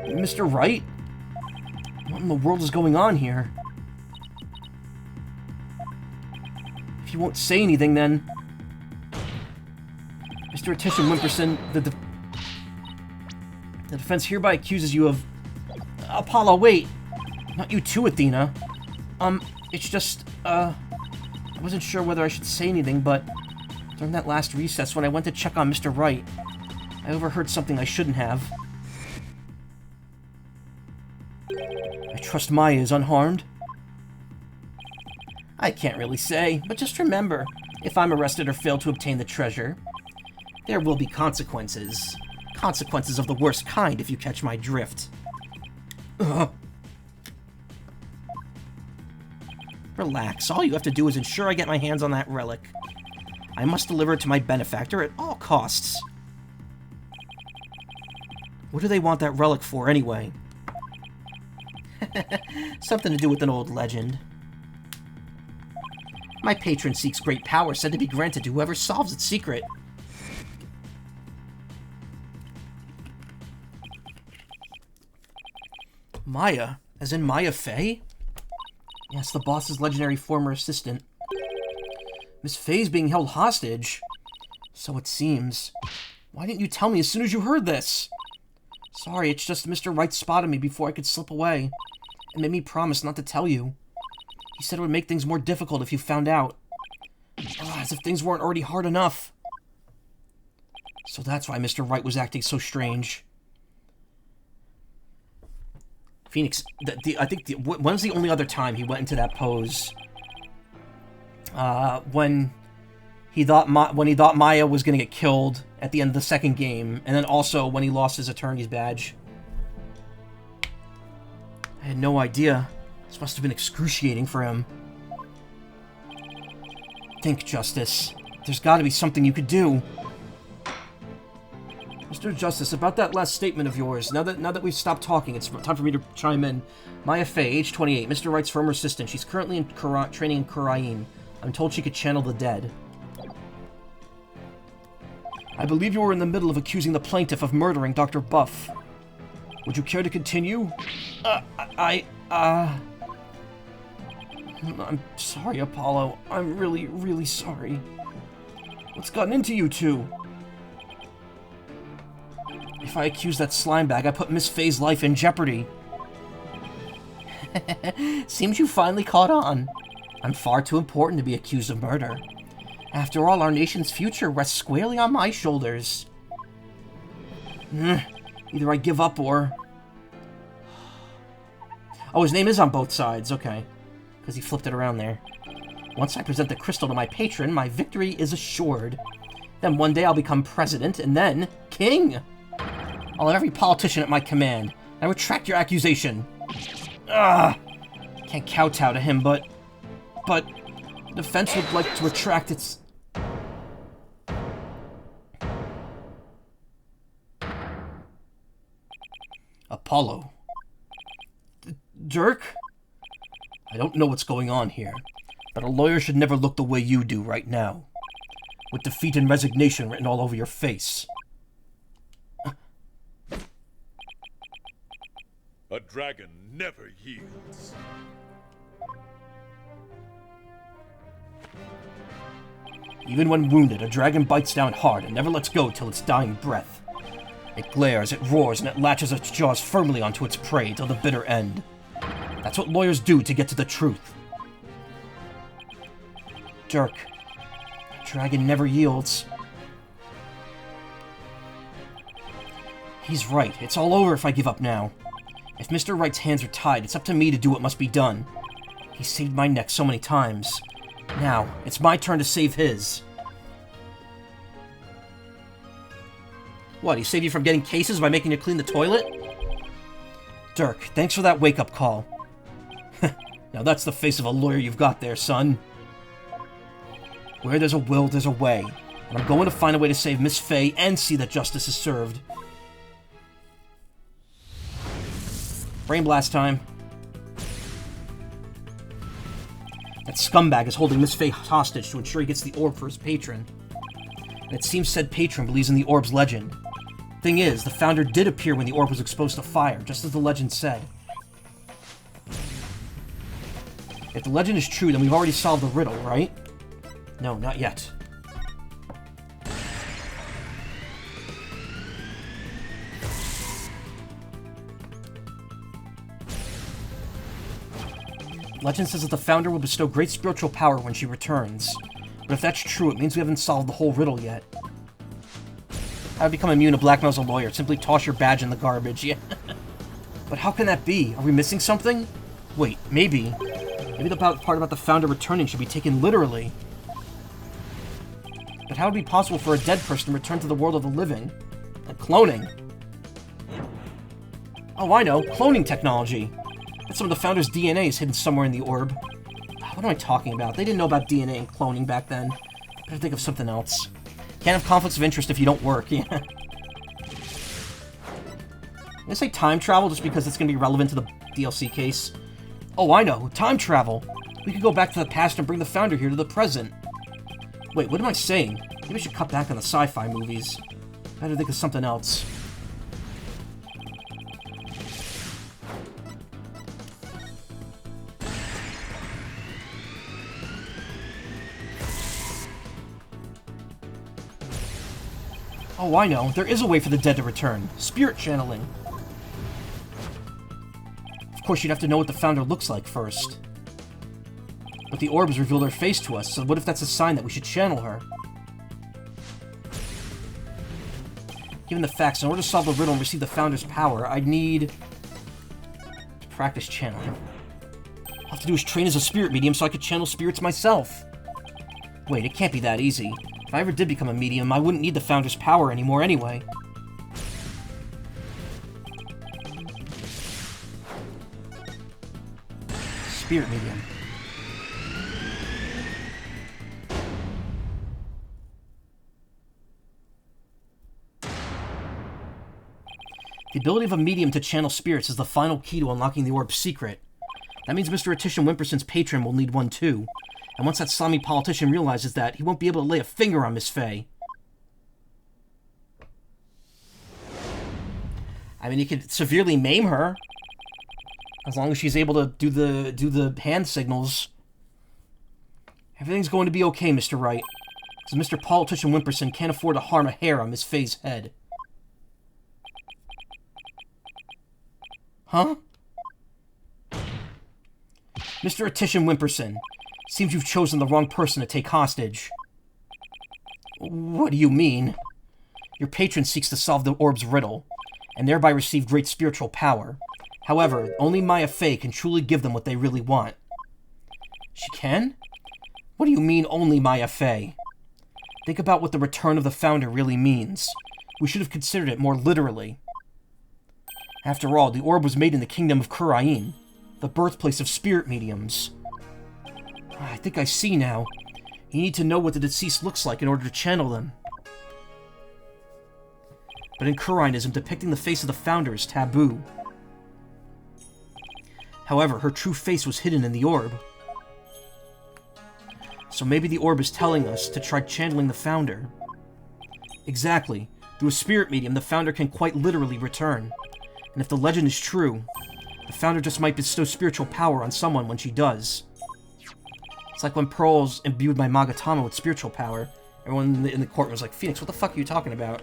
Mr. Wright? What in the world is going on here? If you won't say anything, then... Mr. Attention Wimperson, the defense hereby accuses you of... Apollo, wait! Not you too, Athena. It's just, I wasn't sure whether I should say anything, but... During that last recess, when I went to check on Mr. Wright, I overheard something I shouldn't have. I trust Maya is unharmed. I can't really say, but just remember, if I'm arrested or fail to obtain the treasure, there will be consequences. Consequences of the worst kind, if you catch my drift. Ugh. Relax, all you have to do is ensure I get my hands on that relic. I must deliver it to my benefactor at all costs. What do they want that relic for, anyway? Something to do with an old legend. My patron seeks great power, said to be granted to whoever solves its secret. Maya? As in Maya Fey? Yes, the boss's legendary former assistant. Miss Fey's being held hostage. So it seems. Why didn't you tell me as soon as you heard this? Sorry, it's just Mr. Wright spotted me before I could slip away. And made me promise not to tell you. He said it would make things more difficult if you found out. Oh, as if things weren't already hard enough. So that's why Mr. Wright was acting so strange. Phoenix, I think when's the only other time he went into that pose? When he thought Maya was gonna get killed at the end of the second game, and then also when he lost his attorney's badge. I had no idea. This must have been excruciating for him. Think, Justice. There's got to be something you could do. Mr. Justice, about that last statement of yours, now that we've stopped talking, it's time for me to chime in. Maya Fey, age 28, Mr. Wright's former assistant. She's currently in training in Kurain. I'm told she could channel the dead. I believe you were in the middle of accusing the plaintiff of murdering Dr. Buff. Would you care to continue? I'm sorry, Apollo. I'm really, really sorry. What's gotten into you two? If I accuse that slime bag, I put Miss Fey's life in jeopardy. Seems you finally caught on. I'm far too important to be accused of murder. After all, our nation's future rests squarely on my shoulders. Either I give up or... Oh, his name is on both sides, okay. Because he flipped it around there. Once I present the crystal to my patron, my victory is assured. Then one day I'll become president, and then king! I'll have every politician at my command. I retract your accusation. Can't kowtow to him, but the defense would like to retract its... Apollo. Dirk? I don't know what's going on here, but a lawyer should never look the way you do right now. With defeat and resignation written all over your face. A dragon never yields. Even when wounded, a dragon bites down hard and never lets go till its dying breath. It glares, it roars, and it latches its jaws firmly onto its prey till the bitter end. That's what lawyers do to get to the truth. Dirk, a dragon never yields. He's right. It's all over if I give up now. If Mr. Wright's hands are tied, it's up to me to do what must be done. He saved my neck so many times. Now, it's my turn to save his. What, he saved you from getting cases by making you clean the toilet? Dirk, thanks for that wake-up call. Now that's the face of a lawyer you've got there, son. Where there's a will, there's a way. And I'm going to find a way to save Miss Fey and see that justice is served. Brain blast time. That scumbag is holding Miss Fey hostage to ensure he gets the orb for his patron. And it seems said patron believes in the orb's legend. Thing is, the founder did appear when the orb was exposed to fire, just as the legend said. If the legend is true, then we've already solved the riddle, right? No, not yet. Legend says that the founder will bestow great spiritual power when she returns. But if that's true, it means we haven't solved the whole riddle yet. How to become immune to blackmail as a lawyer? Simply toss your badge in the garbage, yeah. But how can that be? Are we missing something? Wait, maybe. Maybe the part about the founder returning should be taken literally. But how would it be possible for a dead person to return to the world of the living? Like cloning. Oh, I know. Cloning technology. That's some of the founder's DNA is hidden somewhere in the orb. What am I talking about? They didn't know about DNA and cloning back then. Better think of something else. Can't have conflicts of interest if you don't work, yeah. I'm gonna say time travel just because it's gonna be relevant to the DLC case. Oh, I know. Time travel. We could go back to the past and bring the founder here to the present. Wait, what am I saying? Maybe I should cut back on the sci-fi movies. Better think of something else. Oh, I know. There is a way for the dead to return. Spirit channeling. Of course, you'd have to know what the founder looks like first. But the orbs reveal her face to us, so what if that's a sign that we should channel her? Given the facts, in order to solve the riddle and receive the founder's power, I'd need to practice channeling. All I have to do is train as a spirit medium so I could channel spirits myself. Wait, it can't be that easy. If I ever did become a medium, I wouldn't need the founder's power anymore anyway. Spirit medium. The ability of a medium to channel spirits is the final key to unlocking the orb's secret. That means Mr. Attition Wimperson's patron will need one too. And once that slimy politician realizes that, he won't be able to lay a finger on Miss Fey. I mean, he could severely maim her. As long as she's able to do the hand signals. Everything's going to be okay, Mr. Wright. Because Mr. Politician Wimperson can't afford to harm a hair on Miss Fey's head. Huh? Mr. Attition Wimperson. Seems you've chosen the wrong person to take hostage. What do you mean? Your patron seeks to solve the orb's riddle, and thereby receive great spiritual power. However, only Maya Fey can truly give them what they really want. She can? What do you mean, only Maya Fey? Think about what the return of the founder really means. We should have considered it more literally. After all, the orb was made in the kingdom of Kurain, the birthplace of spirit mediums. I think I see now. You need to know what the deceased looks like in order to channel them. But in Kurainism, depicting the face of the founder is taboo. However, her true face was hidden in the orb. So maybe the orb is telling us to try channeling the founder. Exactly. Through a spirit medium, the founder can quite literally return. And if the legend is true, the founder just might bestow spiritual power on someone when she does. It's like when Pearl's imbued my Magatama with spiritual power. Everyone in the court was like, Phoenix, what the fuck are you talking about?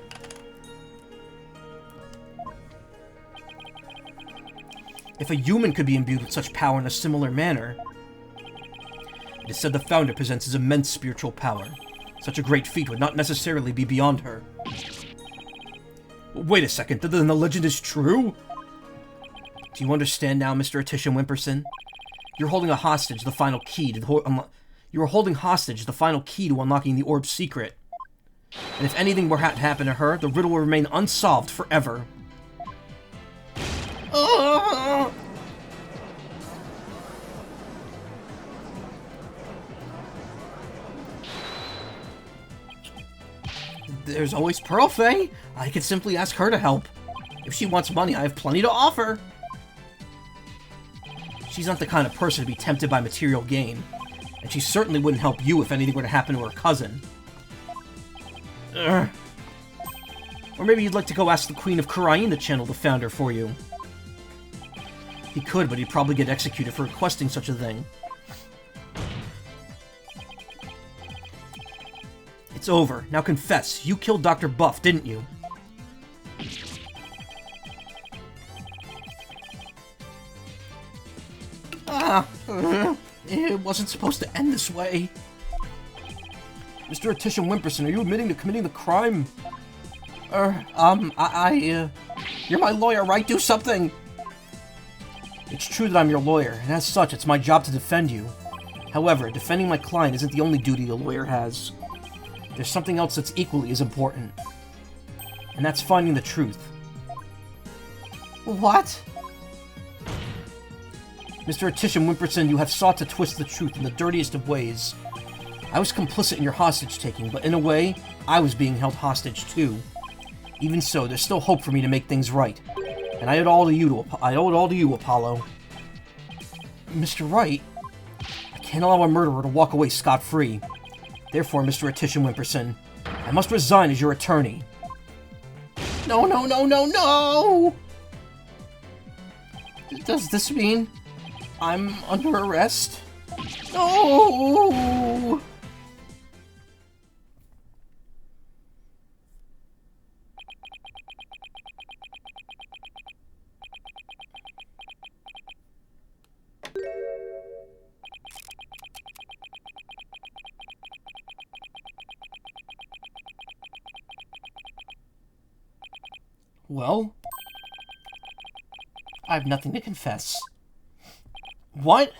If a human could be imbued with such power in a similar manner, it is said the founder possesses immense spiritual power. Such a great feat would not necessarily be beyond her. Wait a second, then the legend is true? Do you understand now, Mr. Atisha Wimperson? You're holding hostage the final key to you are holding hostage the final key to unlocking the orb's secret. And if anything were to happen to her, the riddle will remain unsolved forever. There's always Pearl Fay. I could simply ask her to help. If she wants money, I have plenty to offer. She's not the kind of person to be tempted by material gain, and she certainly wouldn't help you if anything were to happen to her cousin. Or maybe you'd like to go ask the Queen of Kurain to channel the Founder for you. He could, but he'd probably get executed for requesting such a thing. It's over. Now confess. You killed Dr. Buff, didn't you? It wasn't supposed to end this way. Mr. Atisha Wimperson, are you admitting to committing the crime? You're my lawyer, right? Do something! It's true that I'm your lawyer, and as such, it's my job to defend you. However, defending my client isn't the only duty a lawyer has. There's something else that's equally as important. And that's finding the truth. What? Mr. Atisha Wimperson, you have sought to twist the truth in the dirtiest of ways. I was complicit in your hostage-taking, but in a way, I was being held hostage too. Even so, there's still hope for me to make things right. And I owe it all to you, Apollo. Mr. Wright, I can't allow a murderer to walk away scot-free. Therefore, Mr. Atisha Wimperson, I must resign as your attorney. No, no, no, no, no! Does this mean I'm under arrest? No! Well, I have nothing to confess. What?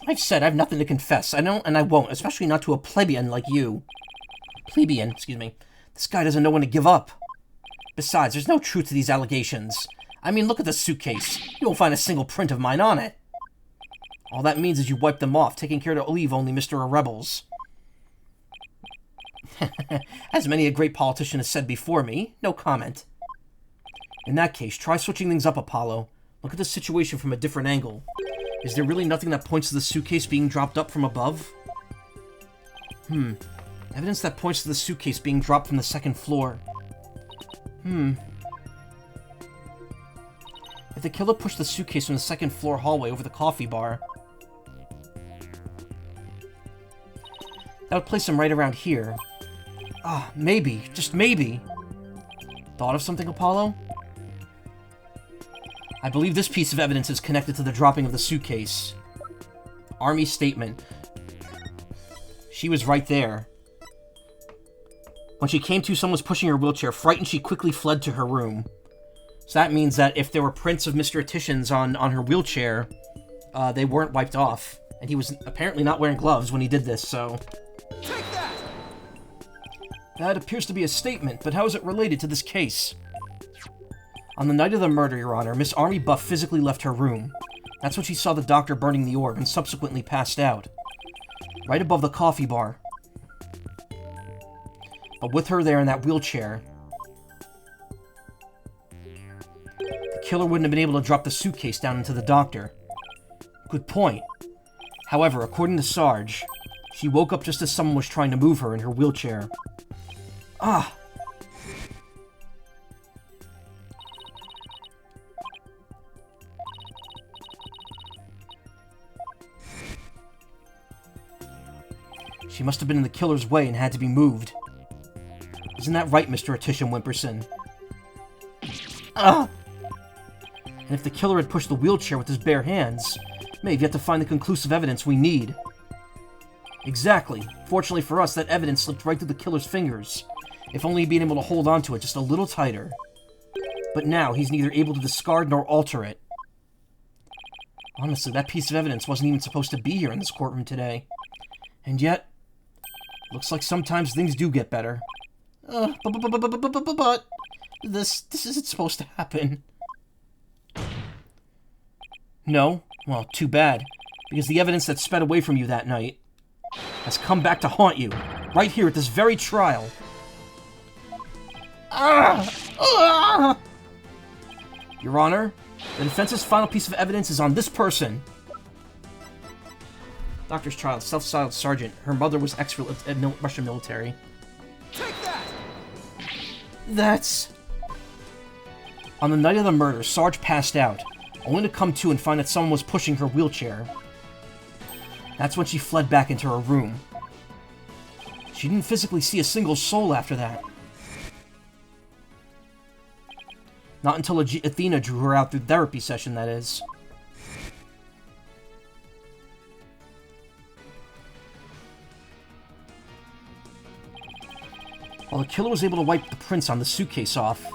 I've said I have nothing to confess. I don't, and I won't, especially not to a plebeian like you. Plebeian, excuse me. This guy doesn't know when to give up. Besides, there's no truth to these allegations. I mean, look at the suitcase. You won't find a single print of mine on it. All that means is you wiped them off, taking care to leave only Mr. Rebels. As many a great politician has said before me, no comment. In that case, try switching things up, Apollo. Look at the situation from a different angle. Is there really nothing that points to the suitcase being dropped up from above? Evidence that points to the suitcase being dropped from the second floor. If the killer pushed the suitcase from the second floor hallway over the coffee bar, that would place him right around here. Maybe. Just maybe. Thought of something, Apollo? I believe this piece of evidence is connected to the dropping of the suitcase. Army statement. She was right there. When she came to, someone was pushing her wheelchair. Frightened, she quickly fled to her room. So that means that if there were prints of Mr. Atishan's on her wheelchair, they weren't wiped off. And he was apparently not wearing gloves when he did this, so... Take that! That appears to be a statement, but how is it related to this case? On the night of the murder, Your Honor, Miss Army Buff physically left her room. That's when she saw the doctor burning the orb and subsequently passed out. Right above the coffee bar. But with her there in that wheelchair, the killer wouldn't have been able to drop the suitcase down into the doctor. Good point. However, according to Sarge, she woke up just as someone was trying to move her in her wheelchair. She must have been in the killer's way and had to be moved. Isn't that right, Mr. Atisha Wimperson? And if the killer had pushed the wheelchair with his bare hands, may have yet to find the conclusive evidence we need. Exactly. Fortunately for us, that evidence slipped right through the killer's fingers. If only he'd been able to hold on to it just a little tighter. But now, he's neither able to discard nor alter it. Honestly, that piece of evidence wasn't even supposed to be here in this courtroom today. And yet, looks like sometimes things do get better. But this isn't supposed to happen. No? Well, too bad. Because the evidence that sped away from you that night has come back to haunt you. Right here at this very trial. Your Honor, the defense's final piece of evidence is on this person. Doctor's child, self-styled sergeant. Her mother was Russian military. Take that! That's... On the night of the murder, Sarge passed out, only to come to and find that someone was pushing her wheelchair. That's when she fled back into her room. She didn't physically see a single soul after that. Not until Athena drew her out through therapy session, that is. While the killer was able to wipe the prints on the suitcase off,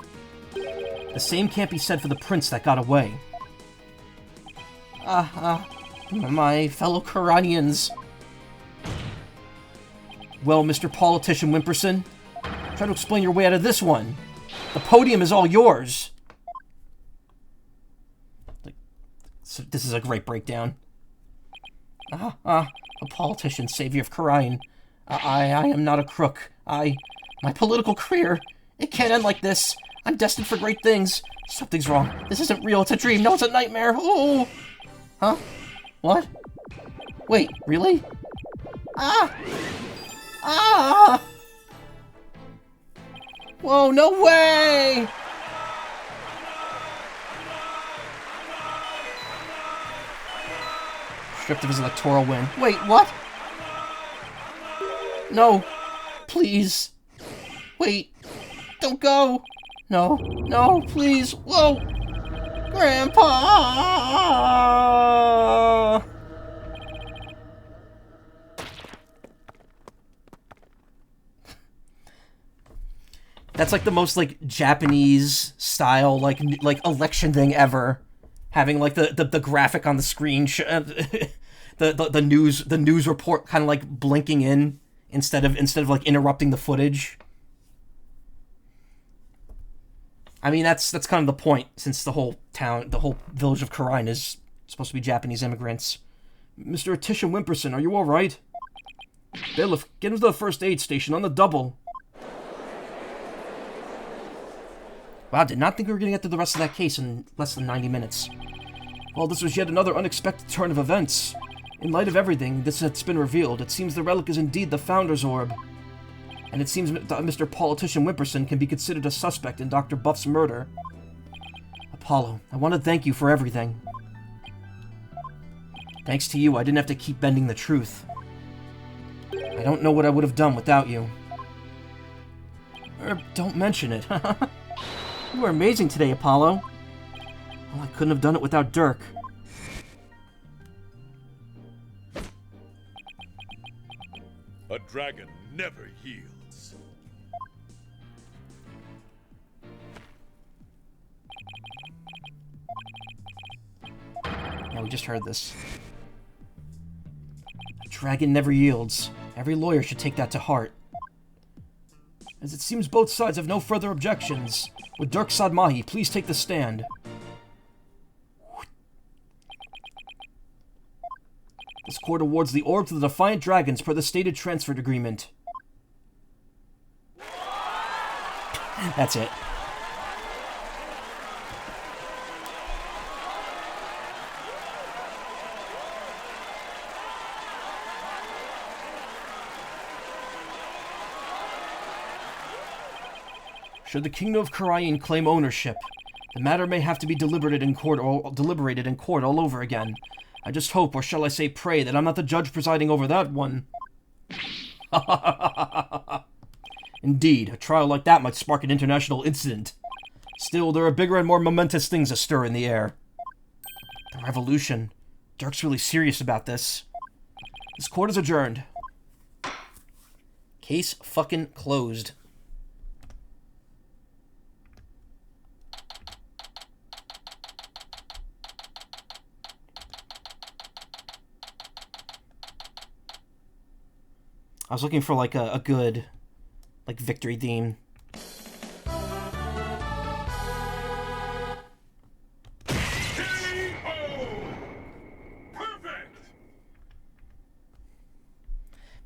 the same can't be said for the prints that got away. My fellow Khuranians. Well, Mr. Politician Wimperson, try to explain your way out of this one. The podium is all yours. So this is a great breakdown. A politician, savior of Khurain. I am not a crook. My political career, it can't end like this. I'm destined for great things. Something's wrong. This isn't real. It's a dream. No, it's a nightmare. Oh! Huh? What? Wait, really? Whoa, no way! Stripped of his electoral win. Wait, what? No. Please. Wait. Don't go. No. No, please. Whoa. Grandpa! That's like the most like Japanese style like election thing ever. Having like the graphic on the screen, the news report kind of like blinking in instead of like interrupting the footage. I mean that's kind of the point, since the whole village of Khurain is supposed to be Japanese immigrants. Mr. Atisha Wimperson, are you all right? Bailiff, get him to the first aid station on the double. Wow, did not think we were going to get through the rest of that case in less than 90 minutes. Well, this was yet another unexpected turn of events. In light of everything that's been revealed, it seems the relic is indeed the Founder's Orb. And it seems Mr. Politician Wimperson can be considered a suspect in Dr. Buff's murder. Apollo, I want to thank you for everything. Thanks to you, I didn't have to keep bending the truth. I don't know what I would have done without you. Don't mention it. You were amazing today, Apollo. Well, I couldn't have done it without Dirk. A dragon never yields. Yeah, we just heard this. A dragon never yields. Every lawyer should take that to heart. As it seems both sides have no further objections, would Dirk Sadmahi please take the stand? This court awards the orb to the Defiant Dragons per the stated transfer agreement. That's it. Should the Kingdom of Khurain claim ownership, the matter may have to be deliberated in court all over again. I just hope, or shall I say pray, that I'm not the judge presiding over that one. Indeed, a trial like that might spark an international incident. Still, there are bigger and more momentous things astir in the air. The revolution. Dirk's really serious about this. This court is adjourned. Case fucking closed. I was looking for, like, a good, like, victory theme.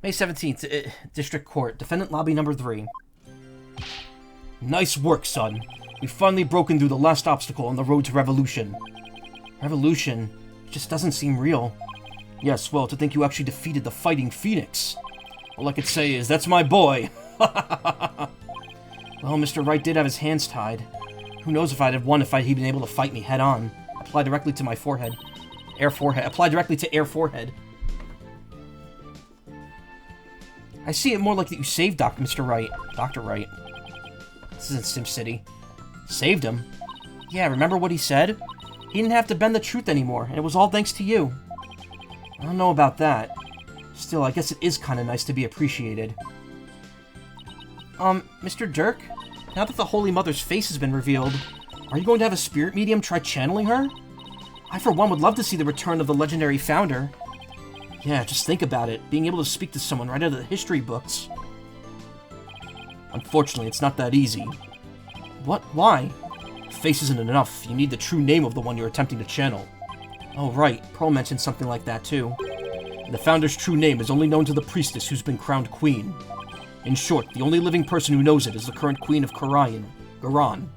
May 17th, District Court, Defendant Lobby number 3. Nice work, son. We've finally broken through the last obstacle on the road to revolution. Revolution? It just doesn't seem real. Yes, well, to think you actually defeated the Fighting Phoenix. All I could say is, that's my boy! Well, Mr. Wright did have his hands tied. Who knows if I'd have won if he'd been able to fight me head-on. Apply directly to my forehead. Air forehead. Apply directly to air forehead. I see it more like that you saved Mr. Wright. Dr. Wright. This isn't SimCity. Saved him? Yeah, remember what he said? He didn't have to bend the truth anymore, and it was all thanks to you. I don't know about that. Still, I guess it is kind of nice to be appreciated. Mr. Dirk? Now that the Holy Mother's face has been revealed, are you going to have a spirit medium try channeling her? I, for one, would love to see the return of the legendary founder. Yeah, just think about it. Being able to speak to someone right out of the history books. Unfortunately, it's not that easy. What? Why? Face isn't enough. You need the true name of the one you're attempting to channel. Oh, right. Pearl mentioned something like that, too. And the founder's true name is only known to the priestess who's been crowned queen. In short, the only living person who knows it is the current queen of Garan.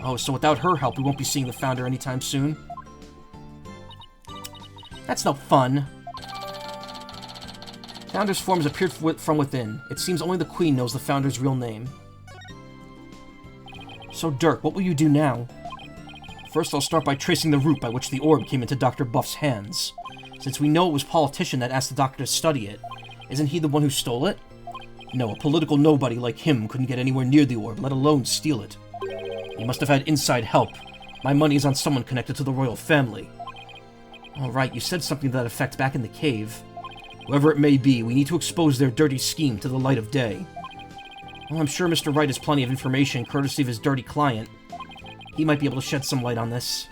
Oh, so without her help, we won't be seeing the founder anytime soon? That's no fun. Founder's forms appeared from within. It seems only the Queen knows the Founder's real name. So, Dirk, what will you do now? First, I'll start by tracing the route by which the orb came into Dr. Buff's hands. Since we know it was a politician that asked the doctor to study it, isn't he the one who stole it? No, a political nobody like him couldn't get anywhere near the orb, let alone steal it. He must have had inside help. My money is on someone connected to the royal family. Alright, you said something to that effect back in the cave. Whoever it may be, we need to expose their dirty scheme to the light of day. Well, I'm sure Mr. Wright has plenty of information, courtesy of his dirty client. He might be able to shed some light on this.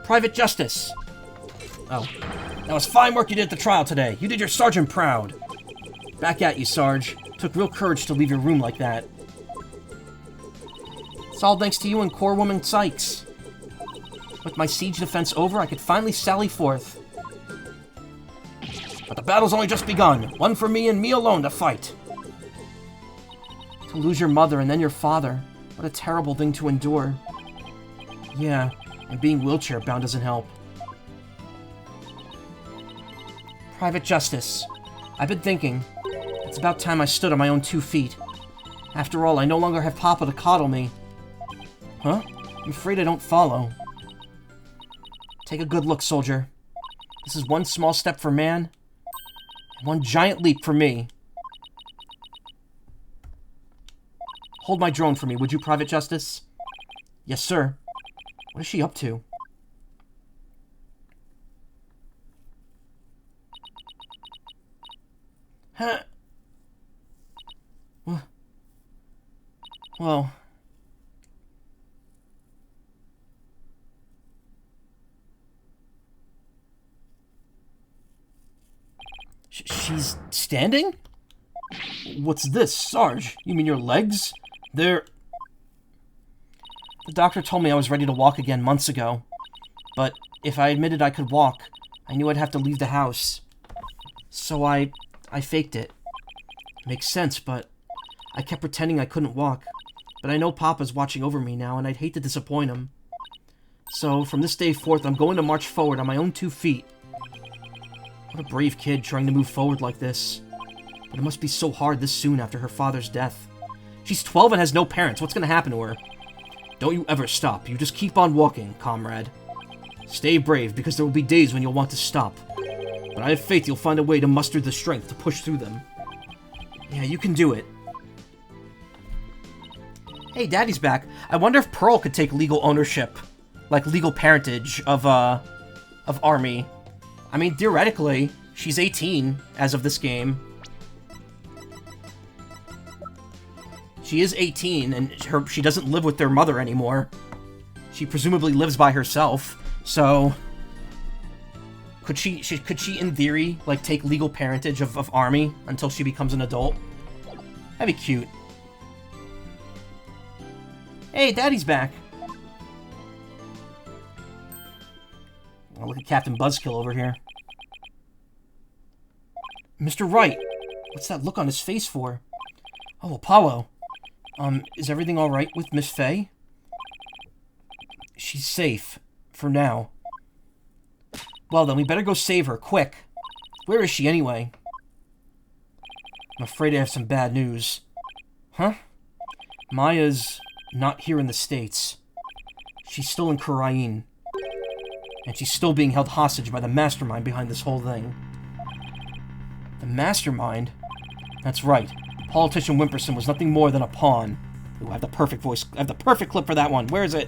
Private Justice! Oh. That was fine work you did at the trial today. You did your sergeant proud. Back at you, Sarge. Took real courage to leave your room like that. It's all thanks to you and Corps Woman Sykes. With my siege defense over, I could finally sally forth. But the battle's only just begun. One for me and me alone to fight. To lose your mother and then your father. What a terrible thing to endure. Yeah, and being wheelchair-bound doesn't help. Private Justice. I've been thinking. It's about time I stood on my own 2 feet. After all, I no longer have Papa to coddle me. Huh? I'm afraid I don't follow. Take a good look, soldier. This is one small step for man, and one giant leap for me. Hold my drone for me, would you, Private Justice? Yes, sir. What is she up to? Huh? Well... She's standing? What's this, Sarge? You mean your legs? They're... The doctor told me I was ready to walk again months ago. But if I admitted I could walk, I knew I'd have to leave the house. So I faked it. Makes sense, but I kept pretending I couldn't walk. But I know Papa's watching over me now, and I'd hate to disappoint him. So, from this day forth, I'm going to march forward on my own 2 feet. What a brave kid trying to move forward like this. But it must be so hard this soon after her father's death. She's 12 and has no parents. What's going to happen to her? Don't you ever stop. You just keep on walking, comrade. Stay brave, because there will be days when you'll want to stop. But I have faith you'll find a way to muster the strength to push through them. Yeah, you can do it. Hey, Daddy's back. I wonder if Pearl could take legal ownership, like legal parentage of Army. I mean, theoretically, she's 18 as of this game. She is 18, and she doesn't live with their mother anymore. She presumably lives by herself, so... Could she in theory, like, take legal parentage of Army until she becomes an adult? That'd be cute. Hey, Daddy's back. Oh, look at Captain Buzzkill over here. Mr. Wright, what's that look on his face for? Oh, Apollo. Is everything alright with Miss Faye? She's safe. For now. Well then, we better go save her, quick. Where is she, anyway? I'm afraid I have some bad news. Huh? Maya's not here in the States. She's still in Khura'in. And she's still being held hostage by the mastermind behind this whole thing. The mastermind? That's right. Politician Wimperson was nothing more than a pawn. Ooh, I have the perfect voice. I have the perfect clip for that one. Where is it?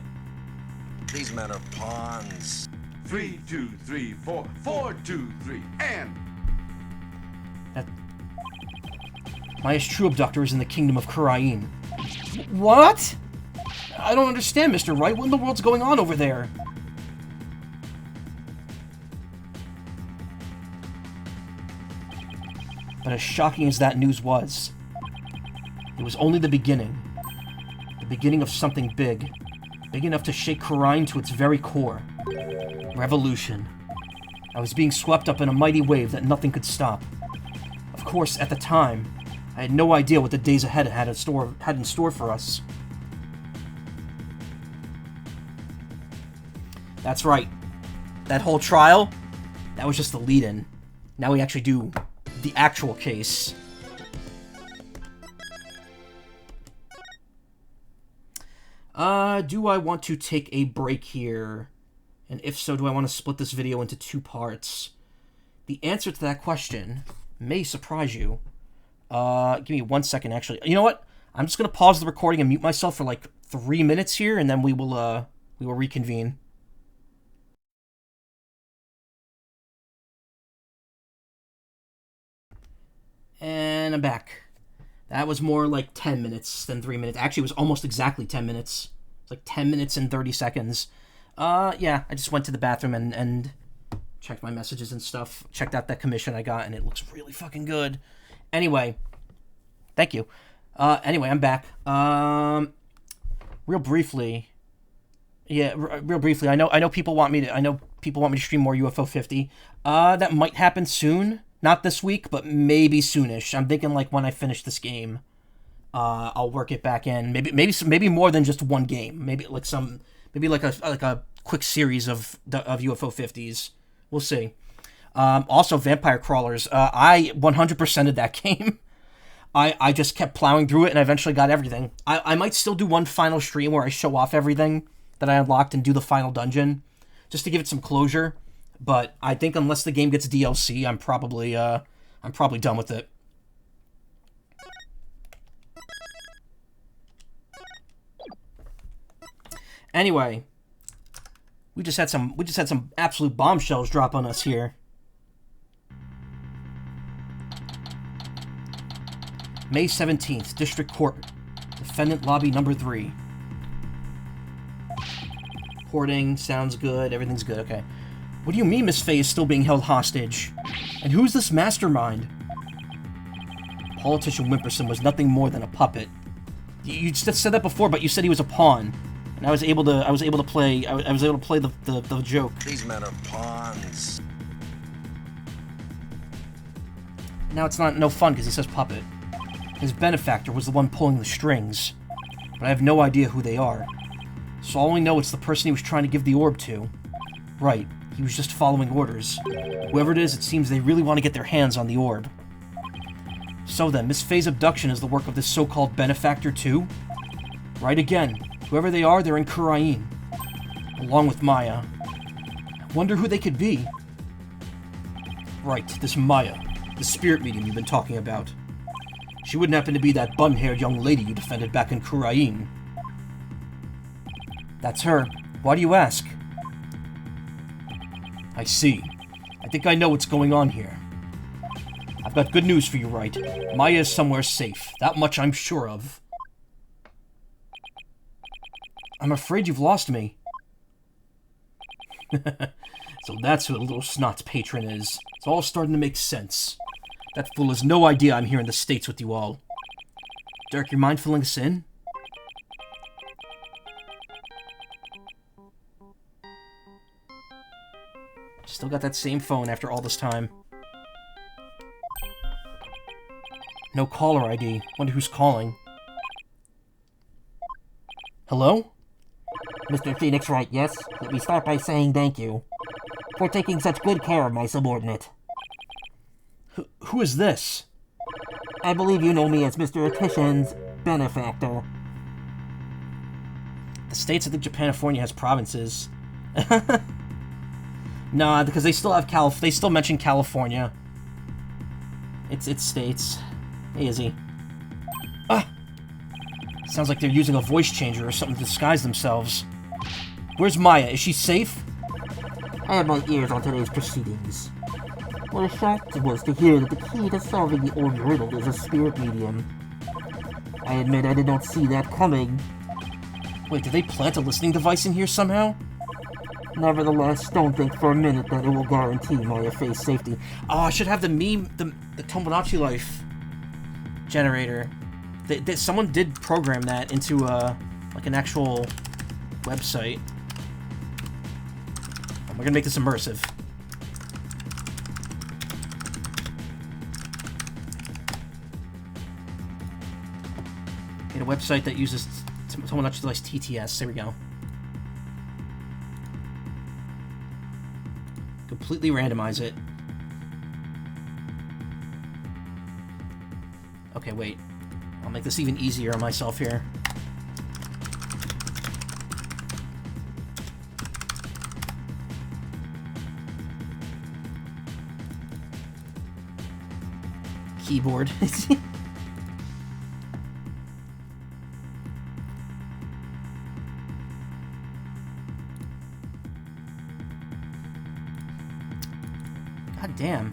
These men are pawns. 3, 2, 3, 4, 4, 2, 3, and... Maya's true abductor is in the kingdom of Khura'in. What? I don't understand, Mr. Wright. What in the world's going on over there? But as shocking as that news was, it was only the beginning. The beginning of something big. Big enough to shake Khura'in to its very core. Revolution. I was being swept up in a mighty wave that nothing could stop. Of course, at the time, I had no idea what the days ahead had in store for us. That's right. That whole trial, that was just the lead-in. Now we actually do the actual case. Do I want to take a break here? And if so, do I want to split this video into 2 parts? The answer to that question may surprise you. Give me 1 second, actually. You know what? I'm just going to pause the recording and mute myself for like 3 minutes here, and then we will reconvene. And I'm back. That was more like 10 minutes than 3 minutes. Actually, it was almost exactly 10 minutes. It's like 10 minutes and 30 seconds. Yeah, I just went to the bathroom and checked my messages and stuff. Checked out that commission I got, and it looks really fucking good. Anyway, thank you. Anyway, I'm back. Real briefly. Yeah, real briefly. I know people want me to stream more UFO 50. That might happen soon. Not this week, but maybe soonish. I'm thinking like when I finish this game, I'll work it back in. Maybe more than just one game. Maybe like a quick series of UFO 50s. We'll see. Also, Vampire Crawlers. I 100%ed that game. I just kept plowing through it, and I eventually got everything. I might still do one final stream where I show off everything that I unlocked and do the final dungeon, just to give it some closure. But I think unless the game gets DLC, I'm probably done with it. Anyway, we just had some absolute bombshells drop on us here. May 17th, District Court, Defendant Lobby Number 3. Reporting, sounds good, everything's good, okay. What do you mean Miss Faye is still being held hostage? And who's this mastermind? Politician Wimperson was nothing more than a puppet. You just said that before, but you said he was a pawn. And I was able to play the joke. These men are pawns. Now it's no fun because he says puppet. His benefactor was the one pulling the strings, but I have no idea who they are. So all we know it's the person he was trying to give the orb to. Right, he was just following orders. Whoever it is, it seems they really want to get their hands on the orb. So then, Miss Faye's abduction is the work of this so-called benefactor too? Right again. Whoever they are, they're in Khura'in, along with Maya. I wonder who they could be. Right, this Maya, the spirit medium you've been talking about. She wouldn't happen to be that bun-haired young lady you defended back in Khura'in. That's her. Why do you ask? I see. I think I know what's going on here. I've got good news for you, Wright. Maya is somewhere safe. That much I'm sure of. I'm afraid you've lost me. So that's who the little snot's patron is. It's all starting to make sense. That fool has no idea I'm here in the States with you all. Dirk, you mind filling us in? Still got that same phone after all this time. No caller ID. Wonder who's calling. Hello? Mr. Phoenix Wright, yes? Let me start by saying thank you for taking such good care of my subordinate. Who is this? I believe you know me as Mr. Attition's benefactor. The states, I think Japanifornia has provinces. Nah, because they still have they still mention California. It's states. Easy. Ah! Sounds like they're using a voice changer or something to disguise themselves. Where's Maya? Is she safe? I have my ears on today's proceedings. What a shock it was to hear that the key to solving the orb riddle is a spirit medium. I admit I did not see that coming. Wait, did they plant a listening device in here somehow? Nevertheless, don't think for a minute that it will guarantee Maya-Fae's safety. Oh, I should have the meme, the Tomodachi Life generator. Someone did program that into, like an actual website. Oh, we're gonna make this immersive. Get a website that uses Tomodachi Device TTS. There we go. Completely randomize it. Okay, wait. I'll make this even easier on myself here. Keyboard. God damn.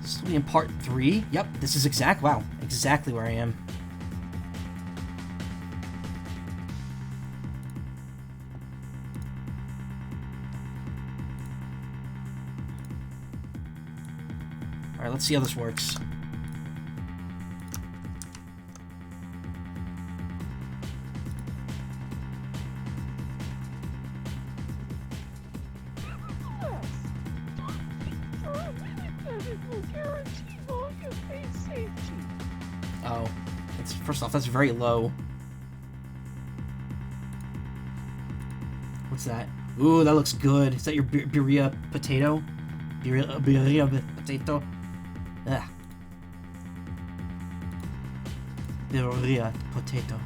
This will be in part 3. Yep, this is exactly where I am. Alright, let's see how this works. Oh, first off, that's very low. What's that? Ooh, that looks good. Is that your birria potato? Birria potato? Ugh. Birria potato.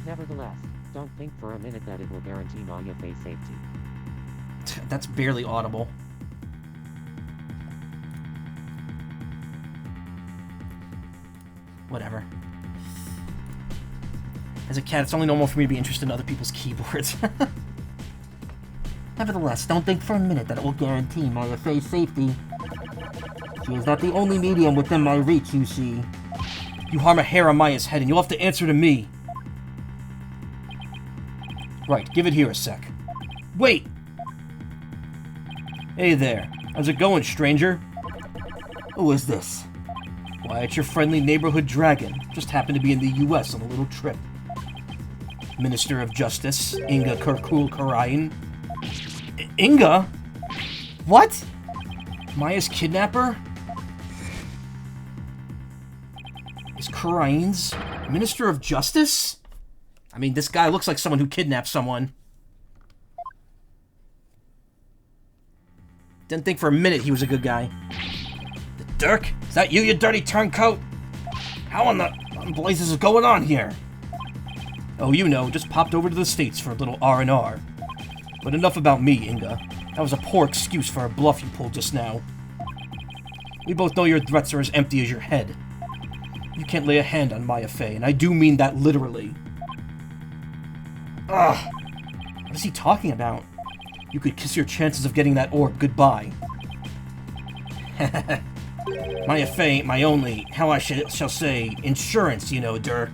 Nevertheless, don't think for a minute that it will guarantee Maya-Fae's safety. That's barely audible. Whatever. As a cat, it's only normal for me to be interested in other people's keyboards. Nevertheless, don't think for a minute that it will guarantee Maya-Fae's safety. She is not the only medium within my reach, you see. You harm a hair on Maya's head and you'll have to answer to me. Right, give it here a sec. Wait! Hey there. How's it going, stranger? Who is this? Why, it's your friendly neighborhood dragon. Just happened to be in the U.S. on a little trip. Minister of Justice, Inga Kurkul Karayan. Inga? What? Maya's kidnapper? Is Karayan's Minister of Justice? I mean, this guy looks like someone who kidnapped someone. Didn't think for a minute he was a good guy. Dirk? Is that you dirty turncoat? How on the blazes is going on here? Oh, you know, just popped over to the States for a little R&R. But enough about me, Inga. That was a poor excuse for a bluff you pulled just now. We both know your threats are as empty as your head. You can't lay a hand on Maya-Fae, and I do mean that literally. Ugh. What is he talking about? You could kiss your chances of getting that orb goodbye. My affair ain't my only, how I shall say, insurance, you know, Dirk.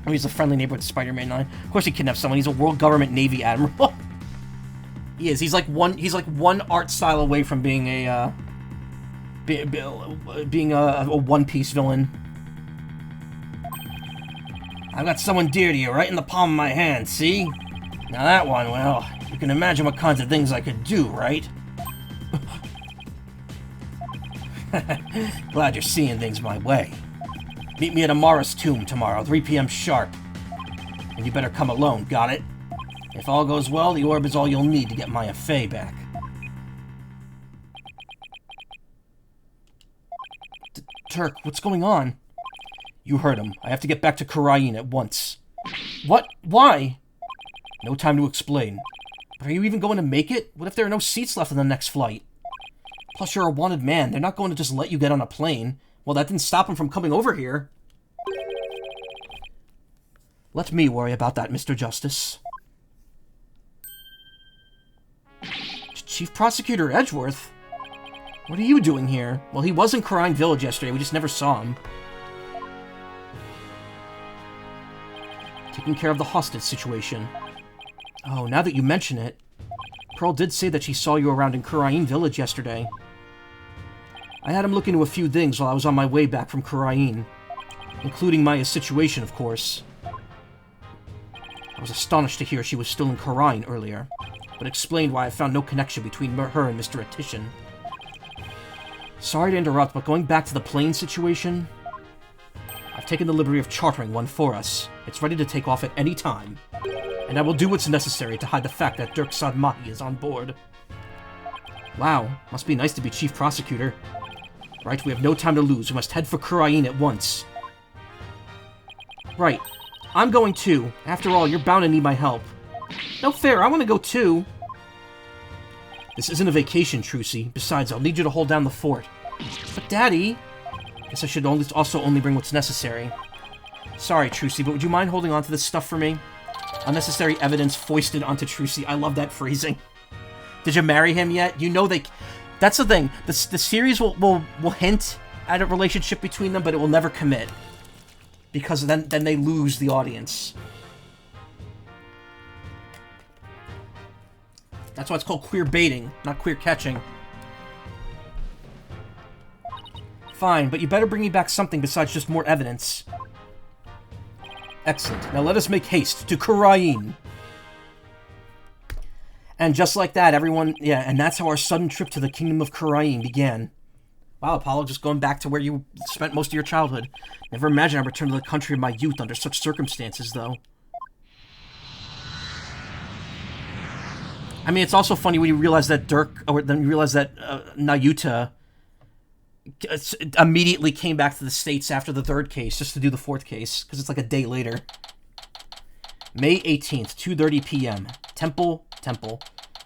Oh, he's a friendly neighbor with Spider-Man 9. Of course he kidnapped someone. He's a world government Navy admiral. He is. He's like one art style away from being a One Piece villain. I've got someone dear to you right in the palm of my hand, see? Now that one, well, you can imagine what kinds of things I could do, right? Glad you're seeing things my way. Meet me at Amara's tomb tomorrow, 3 p.m. sharp. And you better come alone, got it? If all goes well, the orb is all you'll need to get Maya Fey back. Turk, what's going on? You heard him. I have to get back to Karain at once. What? Why? No time to explain. But are you even going to make it? What if there are no seats left on the next flight? Plus, you're a wanted man. They're not going to just let you get on a plane. Well, that didn't stop him from coming over here. Let me worry about that, Mr. Justice. Chief Prosecutor Edgeworth? What are you doing here? Well, he was in Karain Village yesterday. We just never saw him. Taking care of the hostage situation. Oh, now that you mention it, Pearl did say that she saw you around in Karain Village yesterday. I had him look into a few things while I was on my way back from Karain, including Maya's situation, of course. I was astonished to hear she was still in Karain earlier, but explained why I found no connection between her and Mr. Atishan. Sorry to interrupt, but going back to the plane situation, I've taken the liberty of chartering one for us. It's ready to take off at any time, and I will do what's necessary to hide the fact that Dirk Sadmahi is on board. Wow, must be nice to be Chief Prosecutor. Right, we have no time to lose. We must head for Karain at once. Right. I'm going too. After all, you're bound to need my help. No fair, I want to go too. This isn't a vacation, Trucy. Besides, I'll need you to hold down the fort. But Daddy... Guess I should also only bring what's necessary. Sorry, Trucy, but would you mind holding on to this stuff for me? Unnecessary evidence foisted onto Trucy. I love that phrasing. Did you marry him yet? You know they... That's the thing. The series will hint at a relationship between them, but it will never commit. Because then they lose the audience. That's why it's called queer baiting, not queer catching. Fine, but you better bring me back something besides just more evidence. Excellent. Now let us make haste to Karain. And just like that, everyone... Yeah, and that's how our sudden trip to the Kingdom of Karain began. Wow, Apollo, just going back to where you spent most of your childhood. Never imagined I'd return to the country of my youth under such circumstances, though. I mean, it's also funny when you realize that then you realize that Nayuta immediately came back to the States after the third case, just to do the fourth case, because it's like a day later. May 18th, 2:30 p.m. Temple.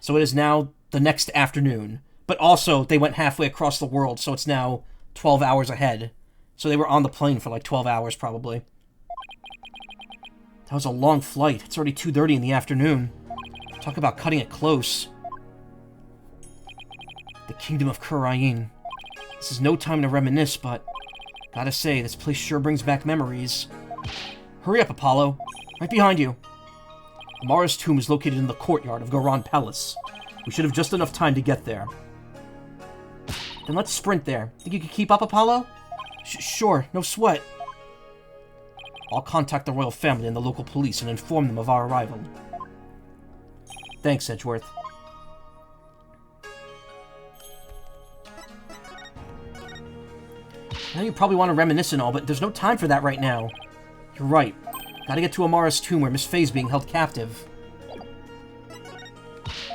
So it is now the next afternoon. But also, they went halfway across the world, so it's now 12 hours ahead. So they were on the plane for like 12 hours, probably. That was a long flight. It's already 2:30 in the afternoon. Talk about cutting it close. The Kingdom of Karain. This is no time to reminisce, but... Gotta say, this place sure brings back memories. Hurry up, Apollo. Right behind you. Amara's tomb is located in the courtyard of Garan Palace. We should have just enough time to get there. Then let's sprint there. Think you can keep up, Apollo? Sure, no sweat. I'll contact the royal family and the local police and inform them of our arrival. Thanks, Edgeworth. I know you probably want to reminisce and all, but there's no time for that right now. You're right. Gotta get to Amara's tomb where Miss Faye's being held captive.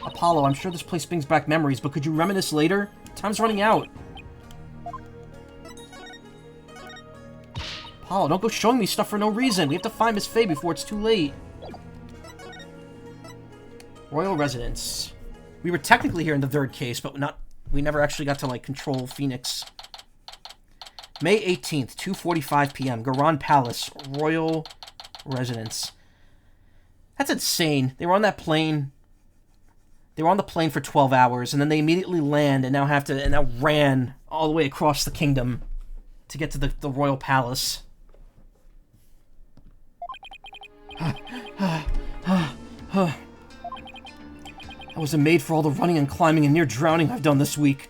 Apollo, I'm sure this place brings back memories, but could you reminisce later? Time's running out. Apollo, don't go showing me stuff for no reason. We have to find Miss Faye before it's too late. Royal Residence. We were technically here in the third case, but we never actually got to, like, control Phoenix. May 18th, 2:45 p.m. Garan Palace, Royal Residence. That's insane. They were on that plane. They were on the plane for 12 hours, and then they immediately land and now ran all the way across the kingdom to get to the royal palace. I wasn't made for all the running and climbing and near drowning I've done this week.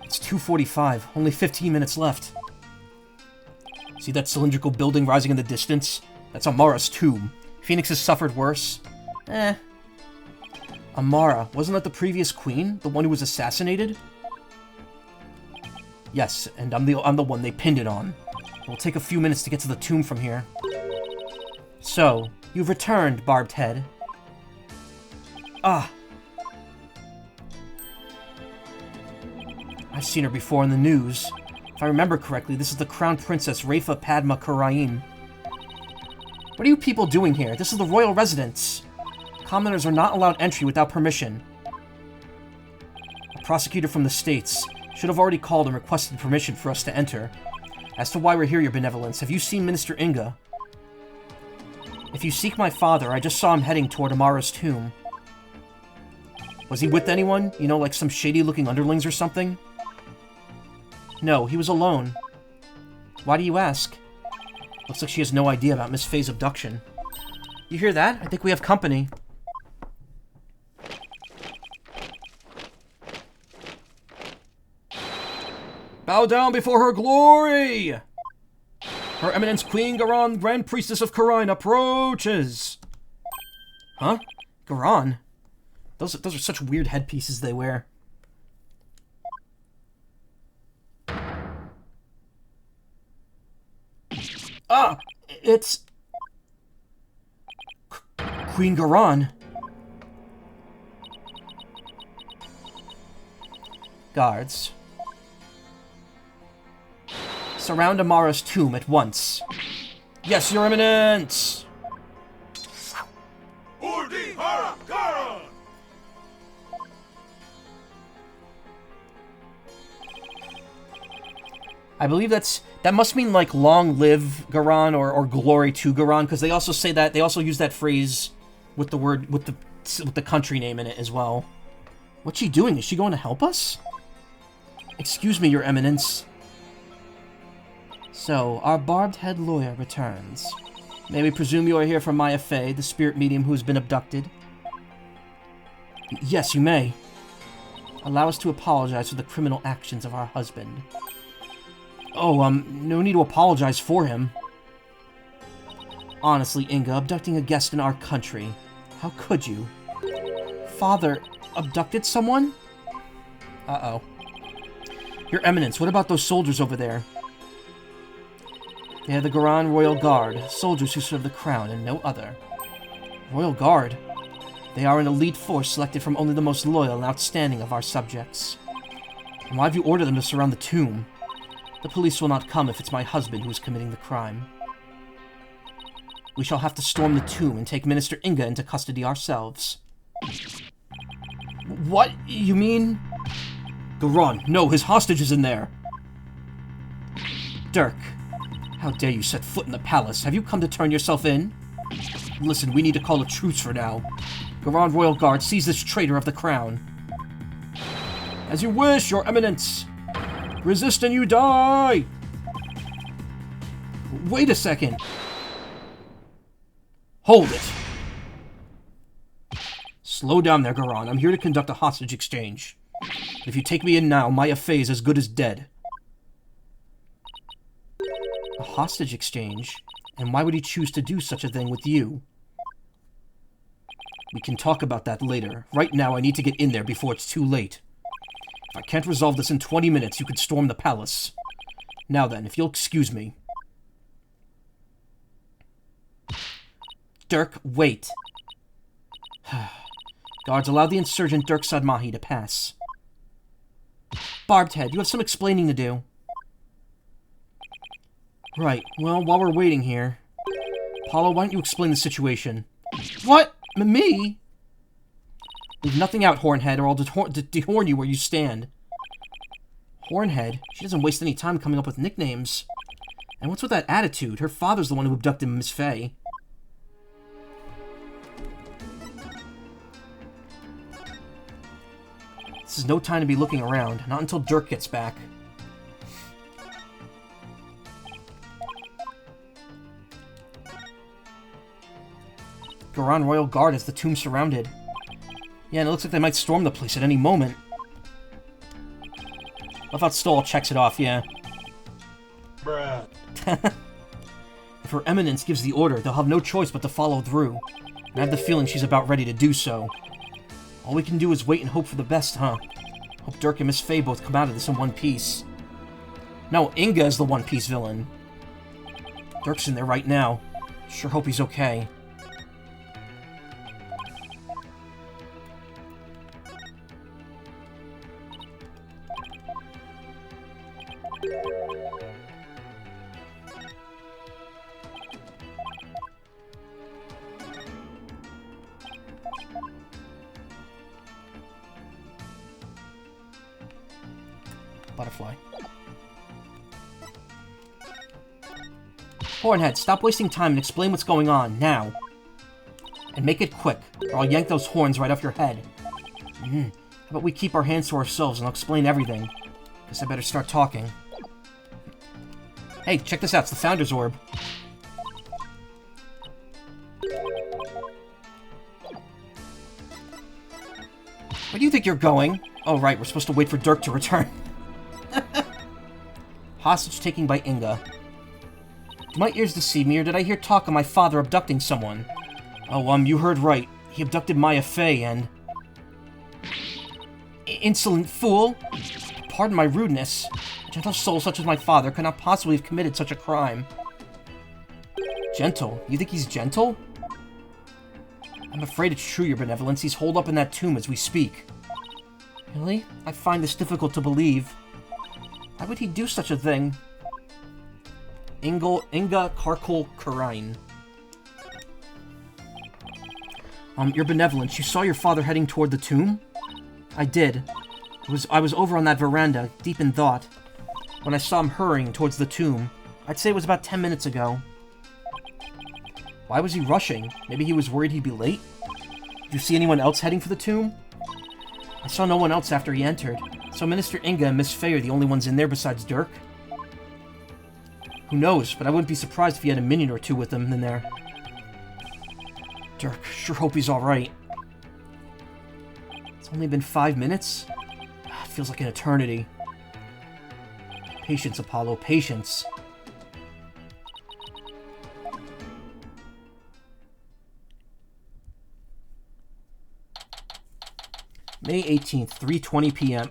It's 2:45, only 15 minutes left. See that cylindrical building rising in the distance? That's Amara's tomb. Phoenix has suffered worse. Amara, wasn't that the previous queen? The one who was assassinated? Yes, and I'm the one they pinned it on. It'll take a few minutes to get to the tomb from here. So, you've returned, Barbed Head. Ah. I've seen her before in the news. If I remember correctly, this is the Crown Princess Rafa Padma Karaim. What are you people doing here? This is the royal residence. Commoners are not allowed entry without permission. A prosecutor from the States should have already called and requested permission for us to enter. As to why we're here, Your Benevolence, have you seen Minister Inga? If you seek my father, I just saw him heading toward Amara's tomb. Was he with anyone? You know, like some shady-looking underlings or something? No, he was alone. Why do you ask? Looks like she has no idea about Miss Faye's abduction. You hear that? I think we have company. Bow down before her glory! Her Eminence Queen Garan, Grand Priestess of Karine, approaches! Huh? Garan? Those are such weird headpieces they wear. Ah! It's... Queen Garan. Guards. Surround Amara's tomb at once. Yes, Your Eminence! Urdi Hara Karan! I believe that must mean like long live Garan or glory to Garan, because they also say that they also use that phrase with the word with the country name in it as well. What's she doing? Is she going to help us? Excuse me, Your Eminence. So, our barbed head lawyer returns. May we presume you are here from Maya Fey, the spirit medium who has been abducted? Yes, you may. Allow us to apologize for the criminal actions of our husband. Oh, no need to apologize for him. Honestly, Inga, abducting a guest in our country. How could you? Father abducted someone? Uh-oh. Your Eminence, what about those soldiers over there? They are the Garan Royal Guard, soldiers who serve the Crown and no other. Royal Guard? They are an elite force selected from only the most loyal and outstanding of our subjects. And why have you ordered them to surround the tomb? The police will not come if it's my husband who is committing the crime. We shall have to storm the tomb and take Minister Inga into custody ourselves. What? You mean? Garan, no, his hostage is in there! Dirk, how dare you set foot in the palace? Have you come to turn yourself in? Listen, we need to call a truce for now. Garan Royal Guard, seize this traitor of the crown. As you wish, Your Eminence! Resist and you die! Wait a second! Hold it! Slow down there, Garan. I'm here to conduct a hostage exchange. If you take me in now, Maya Fey is as good as dead. A hostage exchange? And why would he choose to do such a thing with you? We can talk about that later. Right now, I need to get in there before it's too late. If I can't resolve this in 20 minutes, you can storm the palace. Now then, if you'll excuse me. Dirk, wait. Guards, allow the insurgent Dirk Sadmahi to pass. Barbed Head, you have some explaining to do. Right, well, while we're waiting here... Apollo, why don't you explain the situation? What? Me? Leave nothing out, Hornhead, or I'll dehorn you where you stand. Hornhead? She doesn't waste any time coming up with nicknames. And what's with that attitude? Her father's the one who abducted Miss Fey. This is no time to be looking around. Not until Dirk gets back. Garan Royal Guard has the tomb surrounded. Yeah, and it looks like they might storm the place at any moment. Love how Stoll checks it off, yeah. Bruh. If Her Eminence gives the order, they'll have no choice but to follow through. And I have the feeling she's about ready to do so. All we can do is wait and hope for the best, huh? Hope Dirk and Miss Faye both come out of this in one piece. No, Inga is the One Piece villain. Dirk's in there right now. Sure hope he's okay. Butterfly. Hornhead, stop wasting time and explain what's going on, now. And make it quick, or I'll yank those horns right off your head. How about we keep our hands to ourselves and I'll explain everything. Guess I better start talking. Hey, check this out, it's the Founder's Orb. Where do you think you're going? Oh right, we're supposed to wait for Dirk to return. Hostage taking by Inga. Do my ears deceive me, or did I hear talk of my father abducting someone? Oh, you heard right. He abducted Maya Fey and... Insolent fool! Pardon my rudeness. A gentle soul such as my father could not possibly have committed such a crime. Gentle? You think he's gentle? I'm afraid it's true, your benevolence. He's holed up in that tomb as we speak. Really? I find this difficult to believe. Why would he do such a thing? Inga Karkol Karain. Your benevolence, you saw your father heading toward the tomb? I did. I was over on that veranda, deep in thought, when I saw him hurrying towards the tomb. I'd say it was about 10 minutes ago. Why was he rushing? Maybe he was worried he'd be late? Did you see anyone else heading for the tomb? I saw no one else after he entered. So Minister Inga and Miss Faye are the only ones in there besides Dirk? Who knows, but I wouldn't be surprised if he had a minion or two with him in there. Dirk, sure hope he's alright. It's only been 5 minutes? It feels like an eternity. Patience, Apollo, patience. May 18th, 3:20 p.m.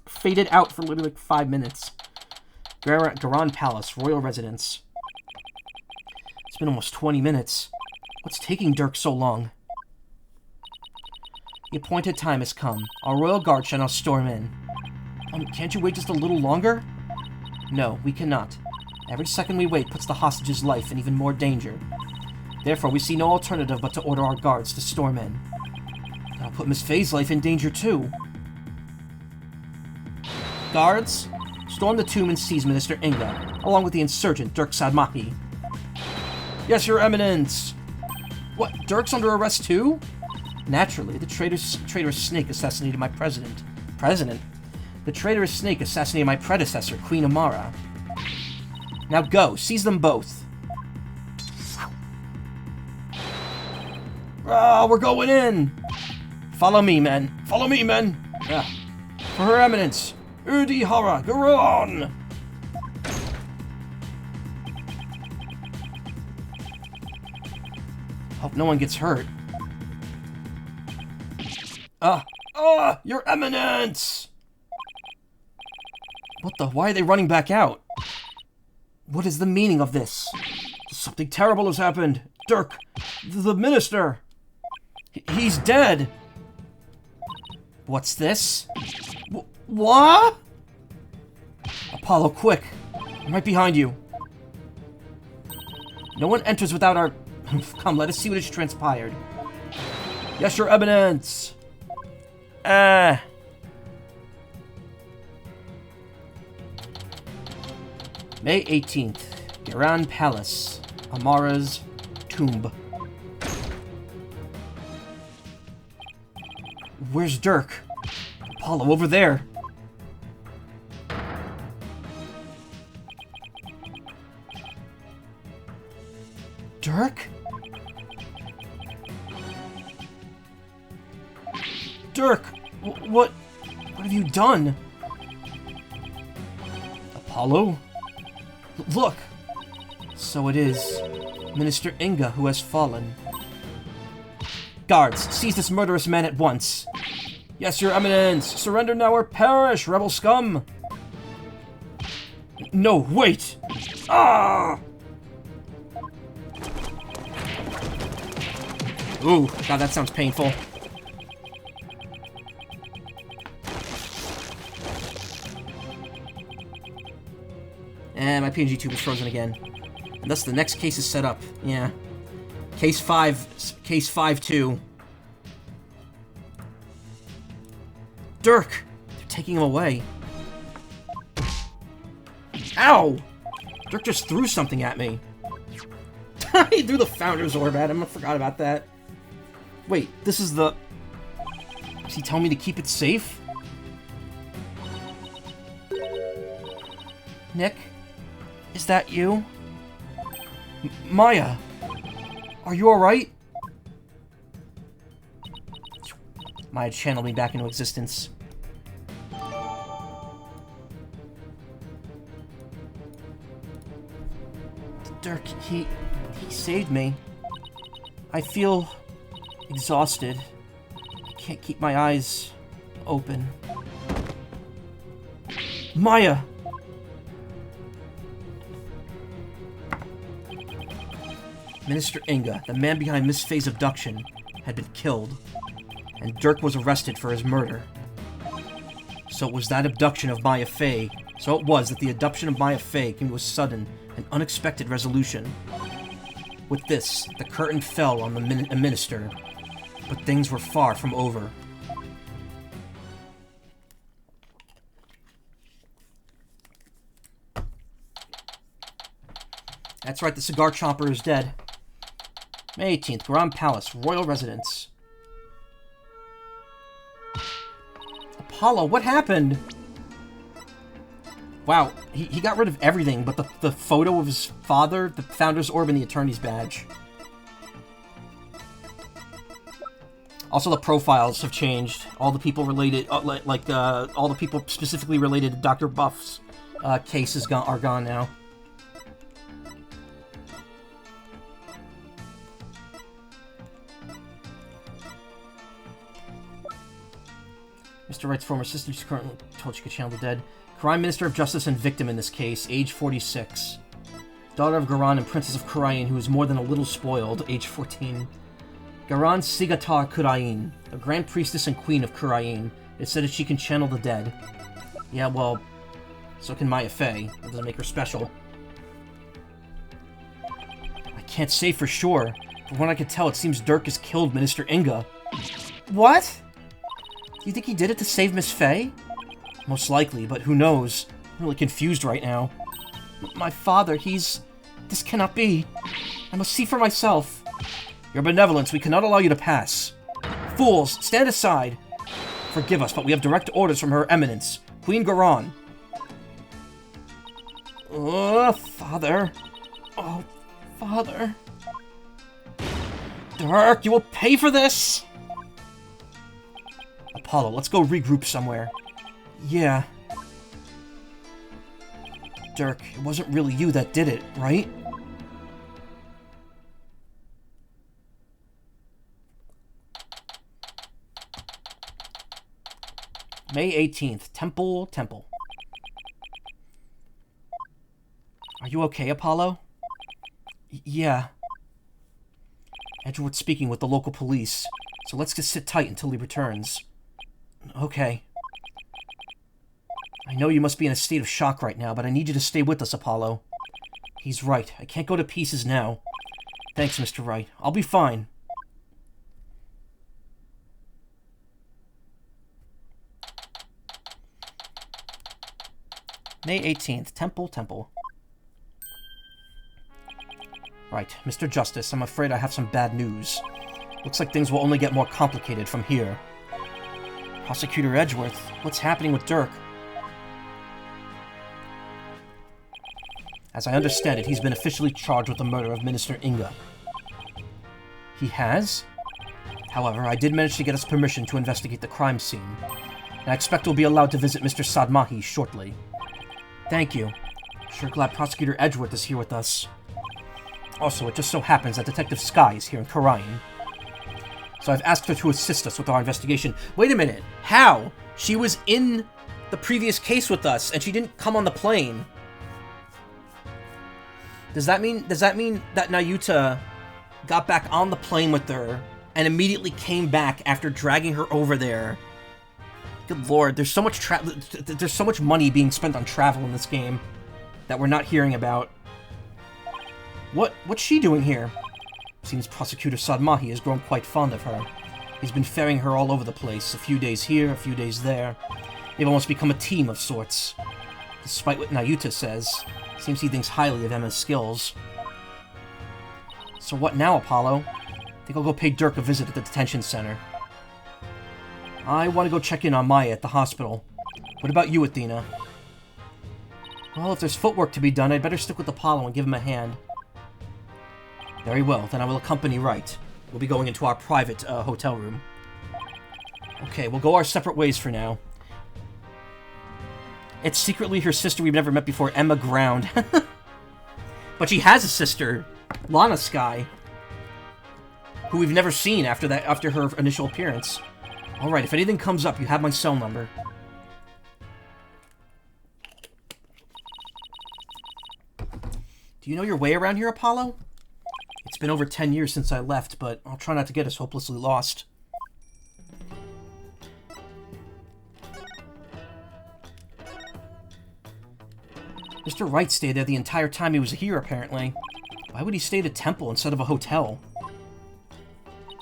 Faded out for literally like 5 minutes. Garan Palace, Royal Residence. It's been almost 20 minutes. What's taking Dirk so long? The appointed time has come. Our Royal Guard shall now storm in. Can't you wait just a little longer? No, we cannot. Every second we wait puts the hostage's life in even more danger. Therefore, we see no alternative but to order our guards to storm in. That'll put Miss Faye's life in danger, too. Guards, storm the tomb and seize Minister Inga, along with the insurgent Dirk Sadmahi. Yes, Your Eminence! What, Dirk's under arrest, too? Naturally, the traitorous snake assassinated my president. President? The traitorous snake assassinated my predecessor, Queen Amara. Now go, seize them both. Ah, we're going in! Follow me, men. Follow me, men. For Her Eminence, Udi Hara Garon! Hope no one gets hurt. Your Eminence! What the? Why are they running back out? What is the meaning of this? Something terrible has happened. Dirk, the minister. He's dead. What's this? What? Apollo, quick. I'm right behind you. No one enters without our... Come, let us see what has transpired. Yes, Your Eminence. May 18th. Garan Palace. Amara's tomb. Where's Dirk? Apollo, over there. Dirk? Dirk! What have you done? Apollo? Look! So it is Minister Inga who has fallen. Guards, seize this murderous man at once. Yes, your eminence! Surrender now or perish, rebel scum! No, wait! Ah! Ooh, God, that sounds painful. And my PNG tube is frozen again. And thus the next case is set up. Yeah. Case 5-2. Dirk! They're taking him away. Ow! Dirk just threw something at me. He threw the Founder's Orb at him. I forgot about that. Wait, this is the... Is he telling me to keep it safe? Nick? Is that you? Maya! Are you alright? Maya channeled me back into existence. Dirk, he saved me. I feel exhausted. I can't keep my eyes open. Maya! Minister Inga, the man behind Miss Faye's abduction, had been killed, and Dirk was arrested for his murder. So it was that abduction of Maya Faye. So it was that the abduction of Maya Faye came to a sudden and unexpected resolution. With this, the curtain fell on the minister, but things were far from over. That's right, the cigar chomper is dead. May 18th, Grand Palace, Royal Residence. Apollo, what happened? Wow, he got rid of everything but the photo of his father, the Founder's Orb, and the Attorney's Badge. Also, the profiles have changed. All the people related, all the people specifically related to Dr. Buff's case are gone now. Mr. Wright's former sister is currently told she could channel the dead. Crime Minister of Justice and victim in this case, age 46. Daughter of Garan and Princess of Kurain, who is more than a little spoiled, age 14. Garan Sigatar Kurain, the Grand Priestess and Queen of Kurain. It said that she can channel the dead. Yeah, well, so can Maya Faye. That doesn't make her special. I can't say for sure. From what I can tell, it seems Dirk has killed Minister Inga. What? Do you think he did it to save Miss Faye? Most likely, but who knows? I'm really confused right now. My father, This cannot be. I must see for myself. Your benevolence, we cannot allow you to pass. Fools, stand aside. Forgive us, but we have direct orders from Her Eminence, Queen Garan. Father. Oh, Father. Dirk, you will pay for this! Apollo, let's go regroup somewhere. Yeah. Dirk, it wasn't really you that did it, right? May 18th, Temple. Are you okay, Apollo? Yeah. Edgeworth's speaking with the local police, so let's just sit tight until he returns. Okay. I know you must be in a state of shock right now, but I need you to stay with us, Apollo. He's right. I can't go to pieces now. Thanks, Mr. Wright. I'll be fine. May 18th, Temple. Right, Mr. Justice, I'm afraid I have some bad news. Looks like things will only get more complicated from here. Prosecutor Edgeworth, what's happening with Dirk? As I understand it, he's been officially charged with the murder of Minister Inga. He has? However, I did manage to get us permission to investigate the crime scene, and I expect we'll be allowed to visit Mr. Sadmahi shortly. Thank you. Sure glad Prosecutor Edgeworth is here with us. Also, it just so happens that Detective Sky is here in Karayan. So I've asked her to assist us with our investigation. Wait a minute. How? She was in the previous case with us, and she didn't come on the plane. Does that mean that Nayuta got back on the plane with her and immediately came back after dragging her over there? Good lord, there's so much money being spent on travel in this game that we're not hearing about. What's she doing here? Seems Prosecutor Sadmahi has grown quite fond of her. He's been ferrying her all over the place, a few days here, a few days there. They've almost become a team of sorts. Despite what Nayuta says, seems he thinks highly of Emma's skills. So what now, Apollo? Think I'll go pay Dirk a visit at the detention center. I want to go check in on Maya at the hospital. What about you, Athena? Well, if there's footwork to be done, I'd better stick with Apollo and give him a hand. Very well, then I will accompany Wright. We'll be going into our private hotel room. Okay, we'll go our separate ways for now. It's secretly her sister we've never met before, Emma Ground. But she has a sister, Lana Sky, who we've never seen after her initial appearance. Alright, if anything comes up, you have my cell number. Do you know your way around here, Apollo? It's been over 10 years since I left, but I'll try not to get us hopelessly lost. Mr. Wright stayed there the entire time he was here, apparently. Why would he stay at a temple instead of a hotel?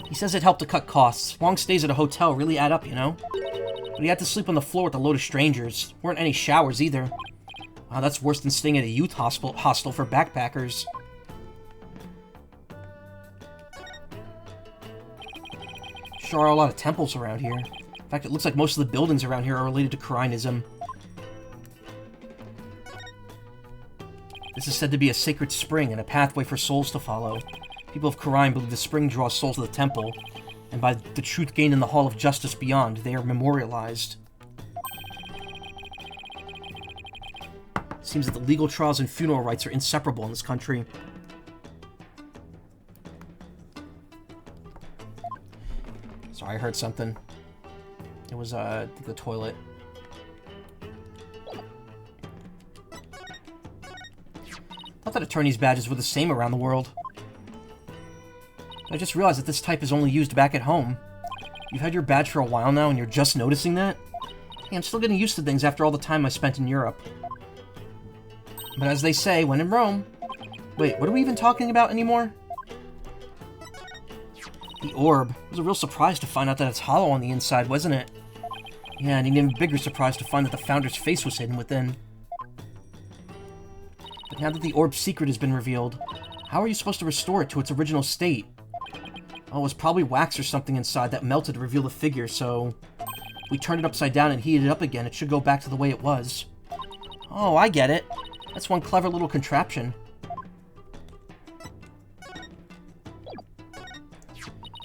He says it helped to cut costs. Long stays at a hotel really add up, you know? But he had to sleep on the floor with a load of strangers. Weren't any showers, either. Wow, that's worse than staying at a youth hostel for backpackers. Sure are a lot of temples around here. In fact, it looks like most of the buildings around here are related to Karayanism. This is said to be a sacred spring and a pathway for souls to follow. People of Karayan believe the spring draws souls to the temple, and by the truth gained in the Hall of Justice beyond, they are memorialized. Seems that the legal trials and funeral rites are inseparable in this country. Sorry, I heard something. It was, I think the toilet. Thought that attorney's badges were the same around the world. I just realized that this type is only used back at home. You've had your badge for a while now and you're just noticing that? Hey, I'm still getting used to things after all the time I spent in Europe. But as they say, when in Rome... Wait, what are we even talking about anymore? The orb. It was a real surprise to find out that it's hollow on the inside, wasn't it? Yeah, and an even bigger surprise to find that the founder's face was hidden within. But now that the orb's secret has been revealed, how are you supposed to restore it to its original state? Oh, it was probably wax or something inside that melted to reveal the figure, so... we turned it upside down and heated it up again, it should go back to the way it was. Oh, I get it. That's one clever little contraption.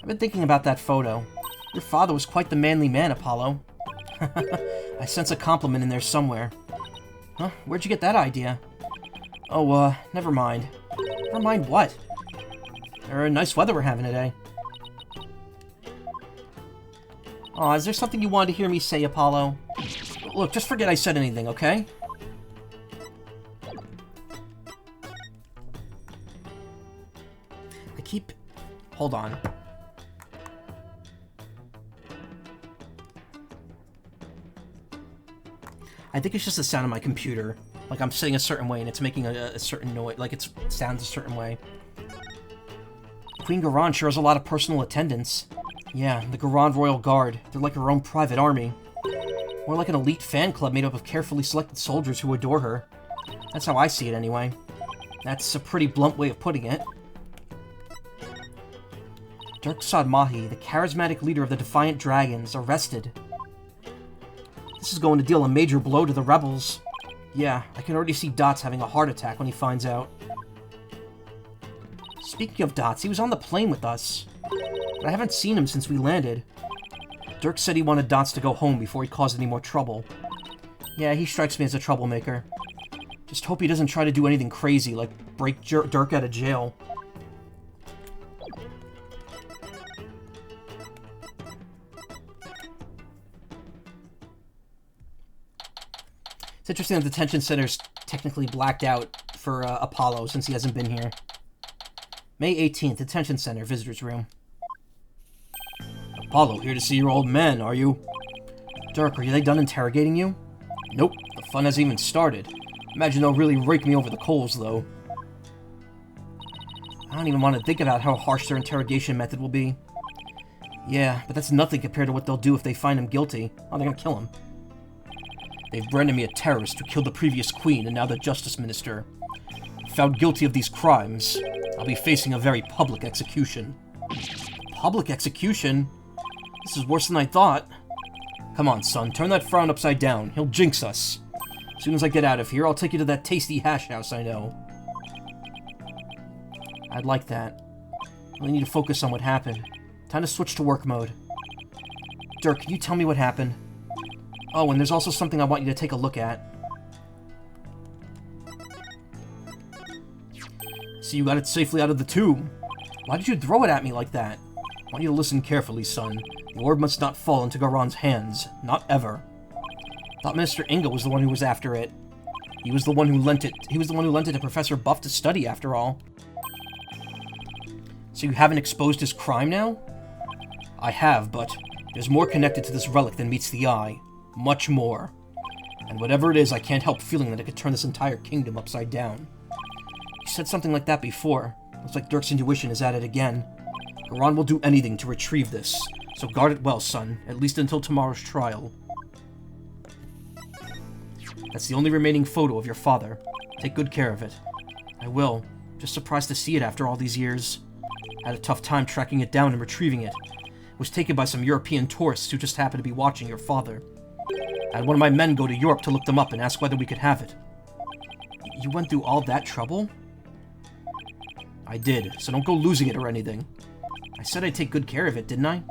I've been thinking about that photo. Your father was quite the manly man, Apollo. I sense a compliment in there somewhere. Huh? Where'd you get that idea? Oh, never mind. Never mind what? Nice weather we're having today. Aw, is there something you wanted to hear me say, Apollo? Look, just forget I said anything, okay? I keep... Hold on. I think it's just the sound of my computer. Like, I'm sitting a certain way and it's making a certain noise. Like, it sounds a certain way. Queen Garand sure has a lot of personal attendants. Yeah, the Garand Royal Guard. They're like her own private army. More like an elite fan club made up of carefully selected soldiers who adore her. That's how I see it, anyway. That's a pretty blunt way of putting it. Dirk Sadmahi, the charismatic leader of the Defiant Dragons, arrested. This is going to deal a major blow to the rebels. Yeah, I can already see Dots having a heart attack when he finds out. Speaking of Dots, he was on the plane with us. But I haven't seen him since we landed. Dirk said he wanted Dots to go home before he caused any more trouble. Yeah, he strikes me as a troublemaker. Just hope he doesn't try to do anything crazy, like break Dirk out of jail. It's interesting that the detention center's technically blacked out for Apollo since he hasn't been here. May 18th, detention center, visitor's room. Apollo, here to see your old man, are you? Dirk, are they done interrogating you? Nope, the fun hasn't even started. Imagine they'll really rake me over the coals, though. I don't even want to think about how harsh their interrogation method will be. Yeah, but that's nothing compared to what they'll do if they find him guilty. Oh, they're gonna kill him. They've branded me a terrorist who killed the previous queen and now the justice minister. Found guilty of these crimes, I'll be facing a very public execution. Public execution? This is worse than I thought. Come on, son, turn that frown upside down. He'll jinx us. As soon as I get out of here, I'll take you to that tasty hash house I know. I'd like that. I need to focus on what happened. Time to switch to work mode. Dirk, can you tell me what happened? Oh, and there's also something I want you to take a look at. So you got it safely out of the tomb. Why did you throw it at me like that? I want you to listen carefully, son. The orb must not fall into Garon's hands. Not ever. Thought Minister Inga was the one who was after it. He was the one who lent it. He was the one who lent it to Professor Buff to study, after all. So you haven't exposed his crime now? I have, but there's more connected to this relic than meets the eye. Much more. And whatever it is, I can't help feeling that it could turn this entire kingdom upside down. You said something like that before. Looks like Dirk's intuition is at it again. Garon will do anything to retrieve this, so guard it well, son, at least until tomorrow's trial. That's the only remaining photo of your father. Take good care of it. I will. Just surprised to see it after all these years. Had a tough time tracking it down and retrieving it. It was taken by some European tourists who just happened to be watching your father. I had one of my men go to Europe to look them up and ask whether we could have it. You went through all that trouble? I did, so don't go losing it or anything. I said I'd take good care of it, didn't I?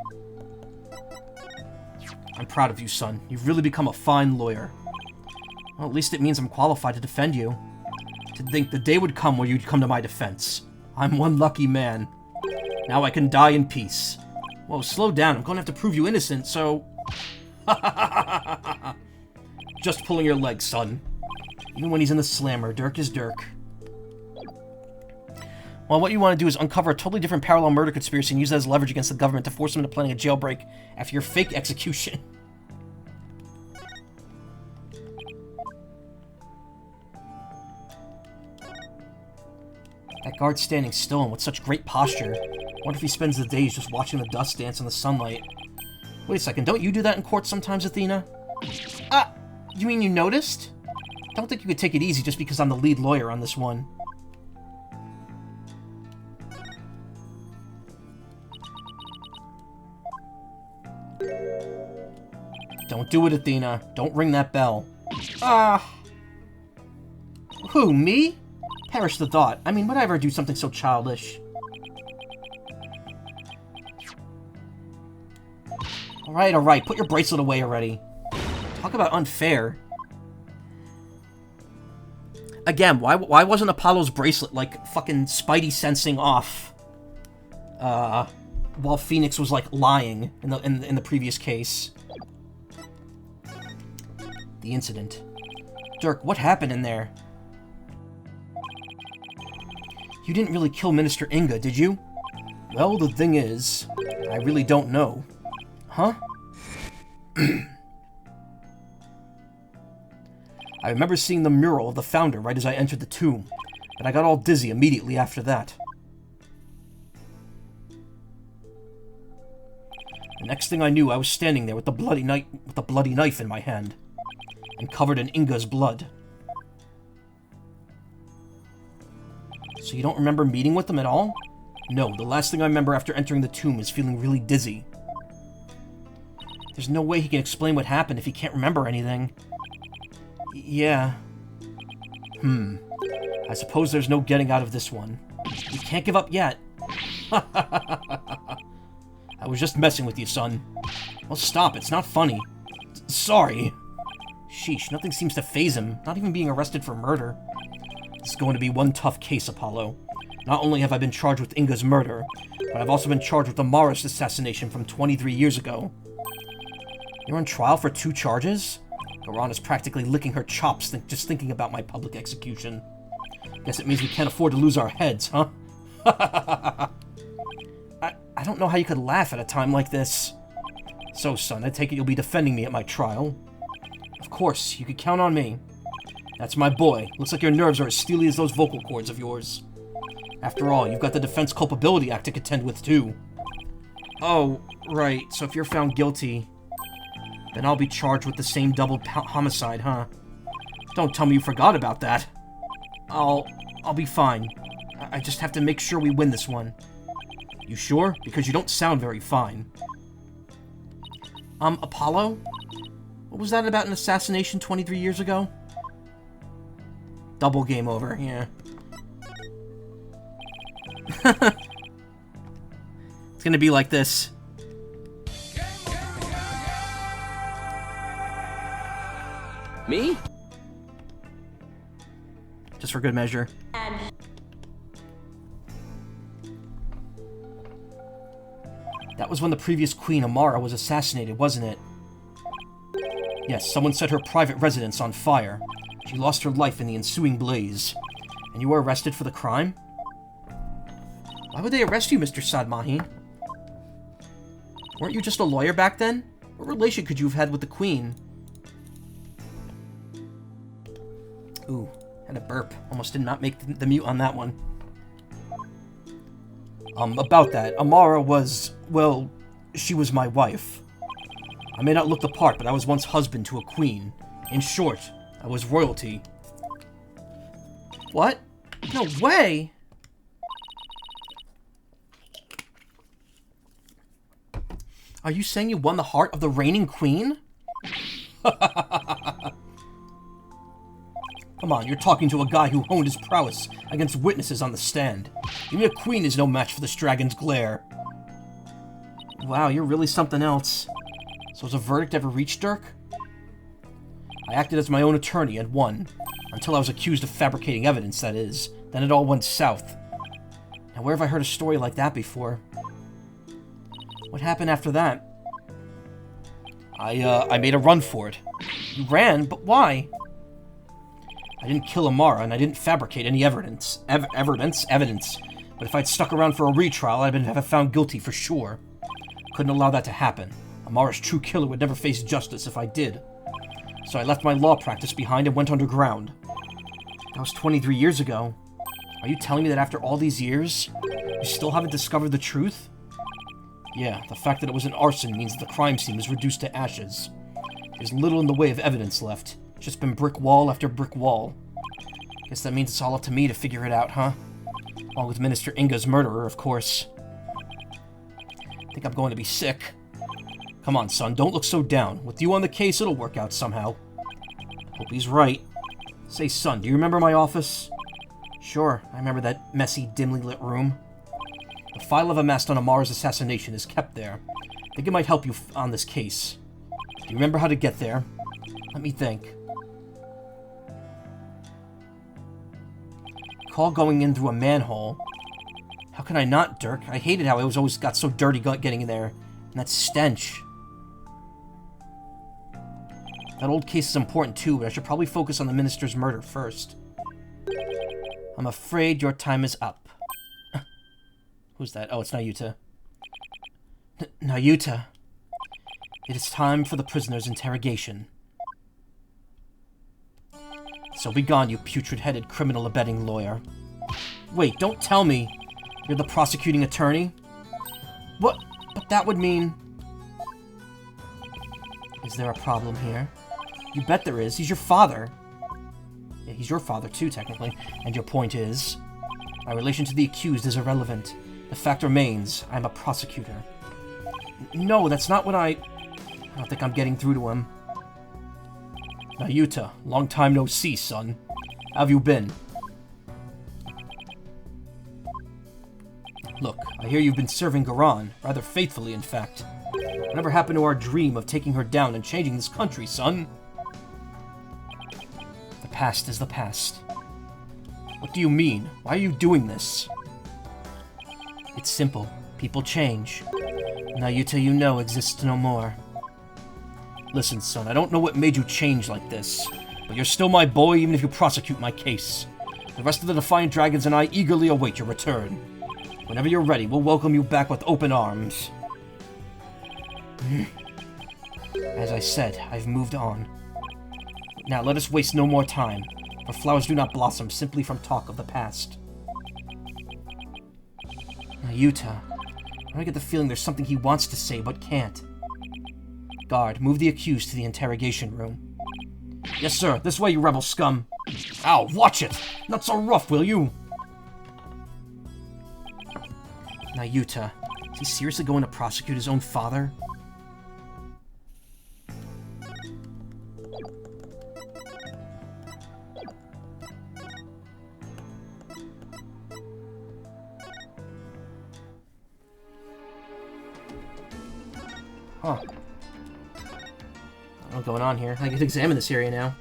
I'm proud of you, son. You've really become a fine lawyer. Well, at least it means I'm qualified to defend you. To think the day would come where you'd come to my defense. I'm one lucky man. Now I can die in peace. Whoa, slow down. I'm going to have to prove you innocent, so... Just pulling your leg, son. Even when he's in the slammer, Dirk is Dirk. Well, what you want to do is uncover a totally different parallel murder conspiracy and use that as leverage against the government to force them into planning a jailbreak after your fake execution. That guard's standing still and with such great posture. Wonder if he spends the days just watching the dust dance in the sunlight. Wait a second, don't you do that in court sometimes, Athena? Ah, you mean you noticed? Don't think you could take it easy just because I'm the lead lawyer on this one. Don't do it, Athena. Don't ring that bell. Ah. Who, me? Perish the thought. I mean, would I ever do something so childish? Alright, put your bracelet away already. Talk about unfair. Again, why wasn't Apollo's bracelet, like, fucking Spidey sensing off? While Phoenix was, like, lying in the previous case. The incident. Dirk, what happened in there? You didn't really kill Minister Inga, did you? Well, the thing is, I really don't know. Huh? I remember seeing the mural of the founder right as I entered the tomb, but I got all dizzy immediately after that. The next thing I knew, I was standing there with the bloody knife in my hand, and covered in Inga's blood. So you don't remember meeting with them at all? No, the last thing I remember after entering the tomb is feeling really dizzy. There's no way he can explain what happened if he can't remember anything. Yeah. I suppose there's no getting out of this one. You can't give up yet. I was just messing with you, son. Well, stop. It's not funny. Sorry. Sheesh, nothing seems to faze him. Not even being arrested for murder. This is going to be one tough case, Apollo. Not only have I been charged with Inga's murder, but I've also been charged with the Morris assassination from 23 years ago. You're on trial for 2 charges? Garan is practically licking her chops just thinking about my public execution. Guess it means we can't afford to lose our heads, huh? I don't know how you could laugh at a time like this. So, son, I take it you'll be defending me at my trial? Of course, you can count on me. That's my boy. Looks like your nerves are as steely as those vocal cords of yours. After all, you've got the Defense Culpability Act to contend with, too. Oh, right. So if you're found guilty, then I'll be charged with the same double homicide, huh? Don't tell me you forgot about that. I'll be fine. I just have to make sure we win this one. You sure? Because you don't sound very fine. Apollo? What was that about an assassination 23 years ago? Double game over, yeah. It's gonna be like this. Me? Just for good measure. That was when the previous queen, Amara, was assassinated, wasn't it? Yes, someone set her private residence on fire. She lost her life in the ensuing blaze. And you were arrested for the crime? Why would they arrest you, Mr. Sadmahi? Weren't you just a lawyer back then? What relation could you have had with the queen? Ooh, had a burp. Almost did not make the mute on that one. About that, Amara was, well, she was my wife. I may not look the part, but I was once husband to a queen. In short, I was royalty. What? No way! Are you saying you won the heart of the reigning queen? Come on, you're talking to a guy who honed his prowess against witnesses on the stand. Even a queen is no match for this dragon's glare. Wow, you're really something else. So has a verdict ever reached, Dirk? I acted as my own attorney and won. Until I was accused of fabricating evidence, that is. Then it all went south. Now, where have I heard a story like that before? What happened after that? I made a run for it. You ran? But why? I didn't kill Amara, and I didn't fabricate any evidence. Evidence. But if I'd stuck around for a retrial, I'd been found guilty for sure. Couldn't allow that to happen. Amara's true killer would never face justice if I did. So I left my law practice behind and went underground. That was 23 years ago. Are you telling me that after all these years, you still haven't discovered the truth? Yeah, the fact that it was an arson means the crime scene was reduced to ashes. There's little in the way of evidence left. It's just been brick wall after brick wall. Guess that means it's all up to me to figure it out, huh? Along with Minister Inga's murderer, of course. I think I'm going to be sick. Come on, son, don't look so down. With you on the case, it'll work out somehow. Hope he's right. Say, son, do you remember my office? Sure, I remember that messy, dimly lit room. The file I've amassed on Amara's assassination is kept there. I think it might help you on this case. Do you remember how to get there? Let me think. Call going in through a manhole. How can I not, Dirk? I hated how it always got so dirty getting in there. And that stench. That old case is important too, but I should probably focus on the minister's murder first. I'm afraid your time is up. Who's that? Oh, it's Nayuta. Nayuta. It is time for the prisoner's interrogation. So be gone, you putrid-headed criminal abetting lawyer. Wait, don't tell me you're the prosecuting attorney? What? But that would mean... Is there a problem here? You bet there is. He's your father. Yeah, he's your father too, technically. And your point is... My relation to the accused is irrelevant. The fact remains, I'm a prosecutor. No, that's not what I I don't think I'm getting through to him. Nayuta, long time no see, son. How have you been? Look, I hear you've been serving Garan, rather faithfully, in fact. Whatever happened to our dream of taking her down and changing this country, son? The past is the past. What do you mean? Why are you doing this? It's simple. People change. Nayuta, you know, exists no more. Listen, son, I don't know what made you change like this, but you're still my boy even if you prosecute my case. The rest of the Defiant Dragons and I eagerly await your return. Whenever you're ready, we'll welcome you back with open arms. As I said, I've moved on. Now let us waste no more time, for flowers do not blossom simply from talk of the past. Nayuta, I get the feeling there's something he wants to say but can't. Guard, move the accused to the interrogation room. Yes, sir. This way, you rebel scum. Ow, watch it! Not so rough, will you? Nayuta, is he seriously going to prosecute his own father? Huh. I don't know what's going on here. I can examine this area now.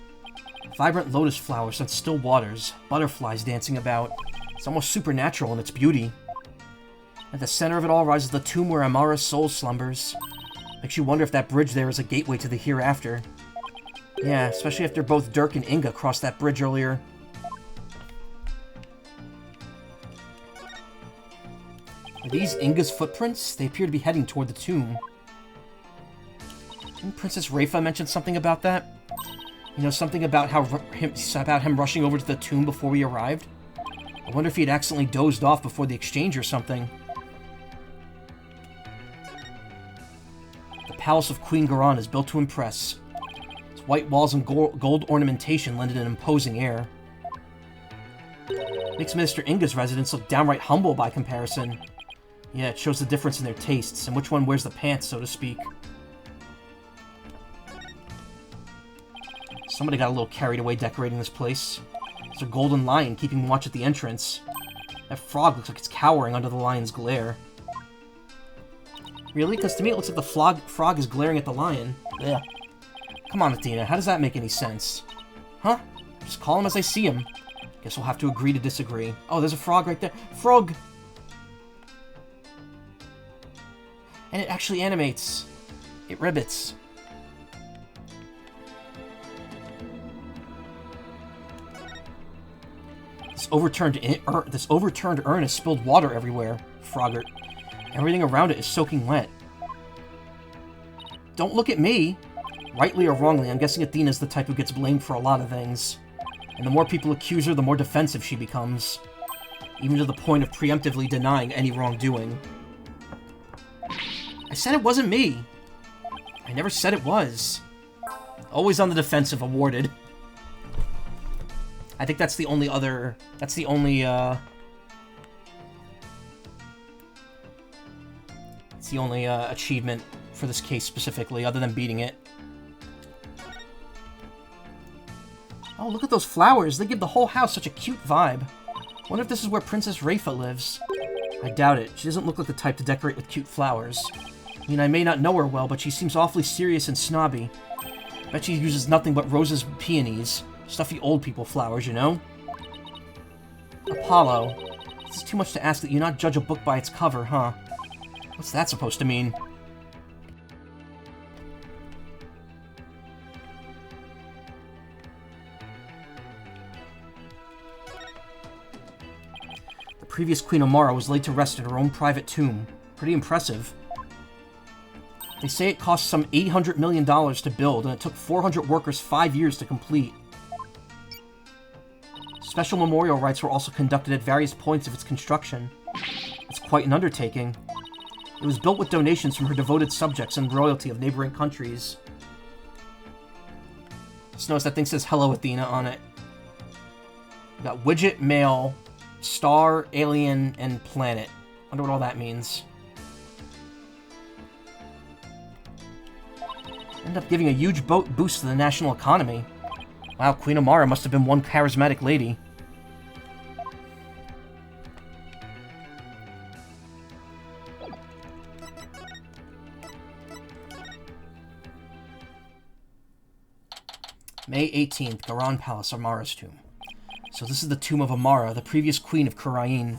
Vibrant lotus flowers on still waters, butterflies dancing about. It's almost supernatural in its beauty. At the center of it all rises the tomb where Amara's soul slumbers. Makes you wonder if that bridge there is a gateway to the hereafter. Yeah, especially after both Dirk and Inga crossed that bridge earlier. Are these Inga's footprints? They appear to be heading toward the tomb. Didn't Princess Rafa mention something about that? You know, something about him rushing over to the tomb before we arrived? I wonder if he had accidentally dozed off before the exchange or something. The Palace of Queen Garan is built to impress. Its white walls and gold ornamentation lend it an imposing air. Makes Minister Inga's residence look downright humble by comparison. Yeah, it shows the difference in their tastes, and which one wears the pants, so to speak. Somebody got a little carried away decorating this place. There's a golden lion keeping watch at the entrance. That frog looks like it's cowering under the lion's glare. Really? Because to me it looks like the frog is glaring at the lion. Yeah. Come on, Athena, how does that make any sense? Huh? Just call him as I see him. Guess we'll have to agree to disagree. Oh, there's a frog right there. Frog! And it actually animates. It ribbits. This overturned urn has spilled water everywhere, Frogert. Everything around it is soaking wet. Don't look at me! Rightly or wrongly, I'm guessing Athena's the type who gets blamed for a lot of things. And the more people accuse her, the more defensive she becomes. Even to the point of preemptively denying any wrongdoing. I said it wasn't me! I never said it was. Always on the defensive, awarded. I think that's the only other... That's the only, It's the only, achievement for this case specifically, other than beating it. Oh, look at those flowers! They give the whole house such a cute vibe. Wonder if this is where Princess Rafa lives. I doubt it. She doesn't look like the type to decorate with cute flowers. I mean, I may not know her well, but she seems awfully serious and snobby. Bet she uses nothing but roses and peonies. Stuffy old people flowers, you know? Apollo. This is too much to ask that you not judge a book by its cover, huh? What's that supposed to mean? The previous Queen Amara was laid to rest in her own private tomb. Pretty impressive. They say it cost some $800 million to build, and it took 400 workers 5 years to complete. Special memorial rites were also conducted at various points of its construction. It's quite an undertaking. It was built with donations from her devoted subjects and royalty of neighboring countries. Just notice that thing says Hello Athena on it. We got widget, male, star, alien, and planet. Wonder what all that means. Ended up giving a huge boost to the national economy. Wow, Queen Amara must have been one charismatic lady. May 18th, Garan Palace, Amara's tomb. So this is the tomb of Amara, the previous queen of Kurain.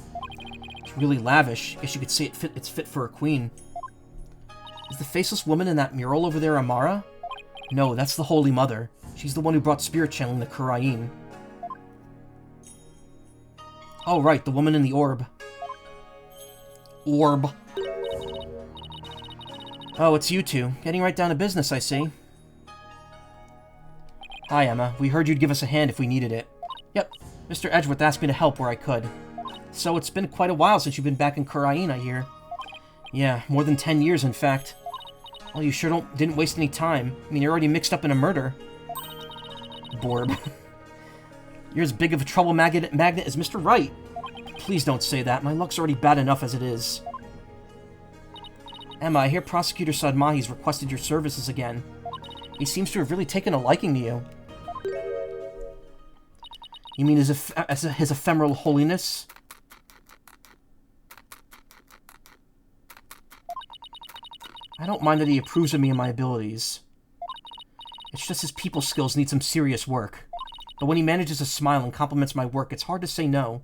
It's really lavish. Guess you could say it's fit for a queen. Is the faceless woman in that mural over there Amara? No, that's the Holy Mother. She's the one who brought spirit channeling to Kurain. Oh, right, the woman in the orb. Orb. Oh, it's you two. Getting right down to business, I see. Hi, Emma. We heard you'd give us a hand if we needed it. Yep, Mr. Edgeworth asked me to help where I could. So it's been quite a while since you've been back in Kurain, I hear. Yeah, more than 10 years, in fact. Well, you sure didn't waste any time. I mean, you're already mixed up in a murder. Borb. You're as big of a trouble magnet as Mr. Wright. Please don't say that. My luck's already bad enough as it is. Emma, I hear Prosecutor Sadmahi's requested your services again. He seems to have really taken a liking to you. You mean his ephemeral holiness? I don't mind that he approves of me and my abilities. It's just his people skills need some serious work. But when he manages to smile and compliments my work, it's hard to say no.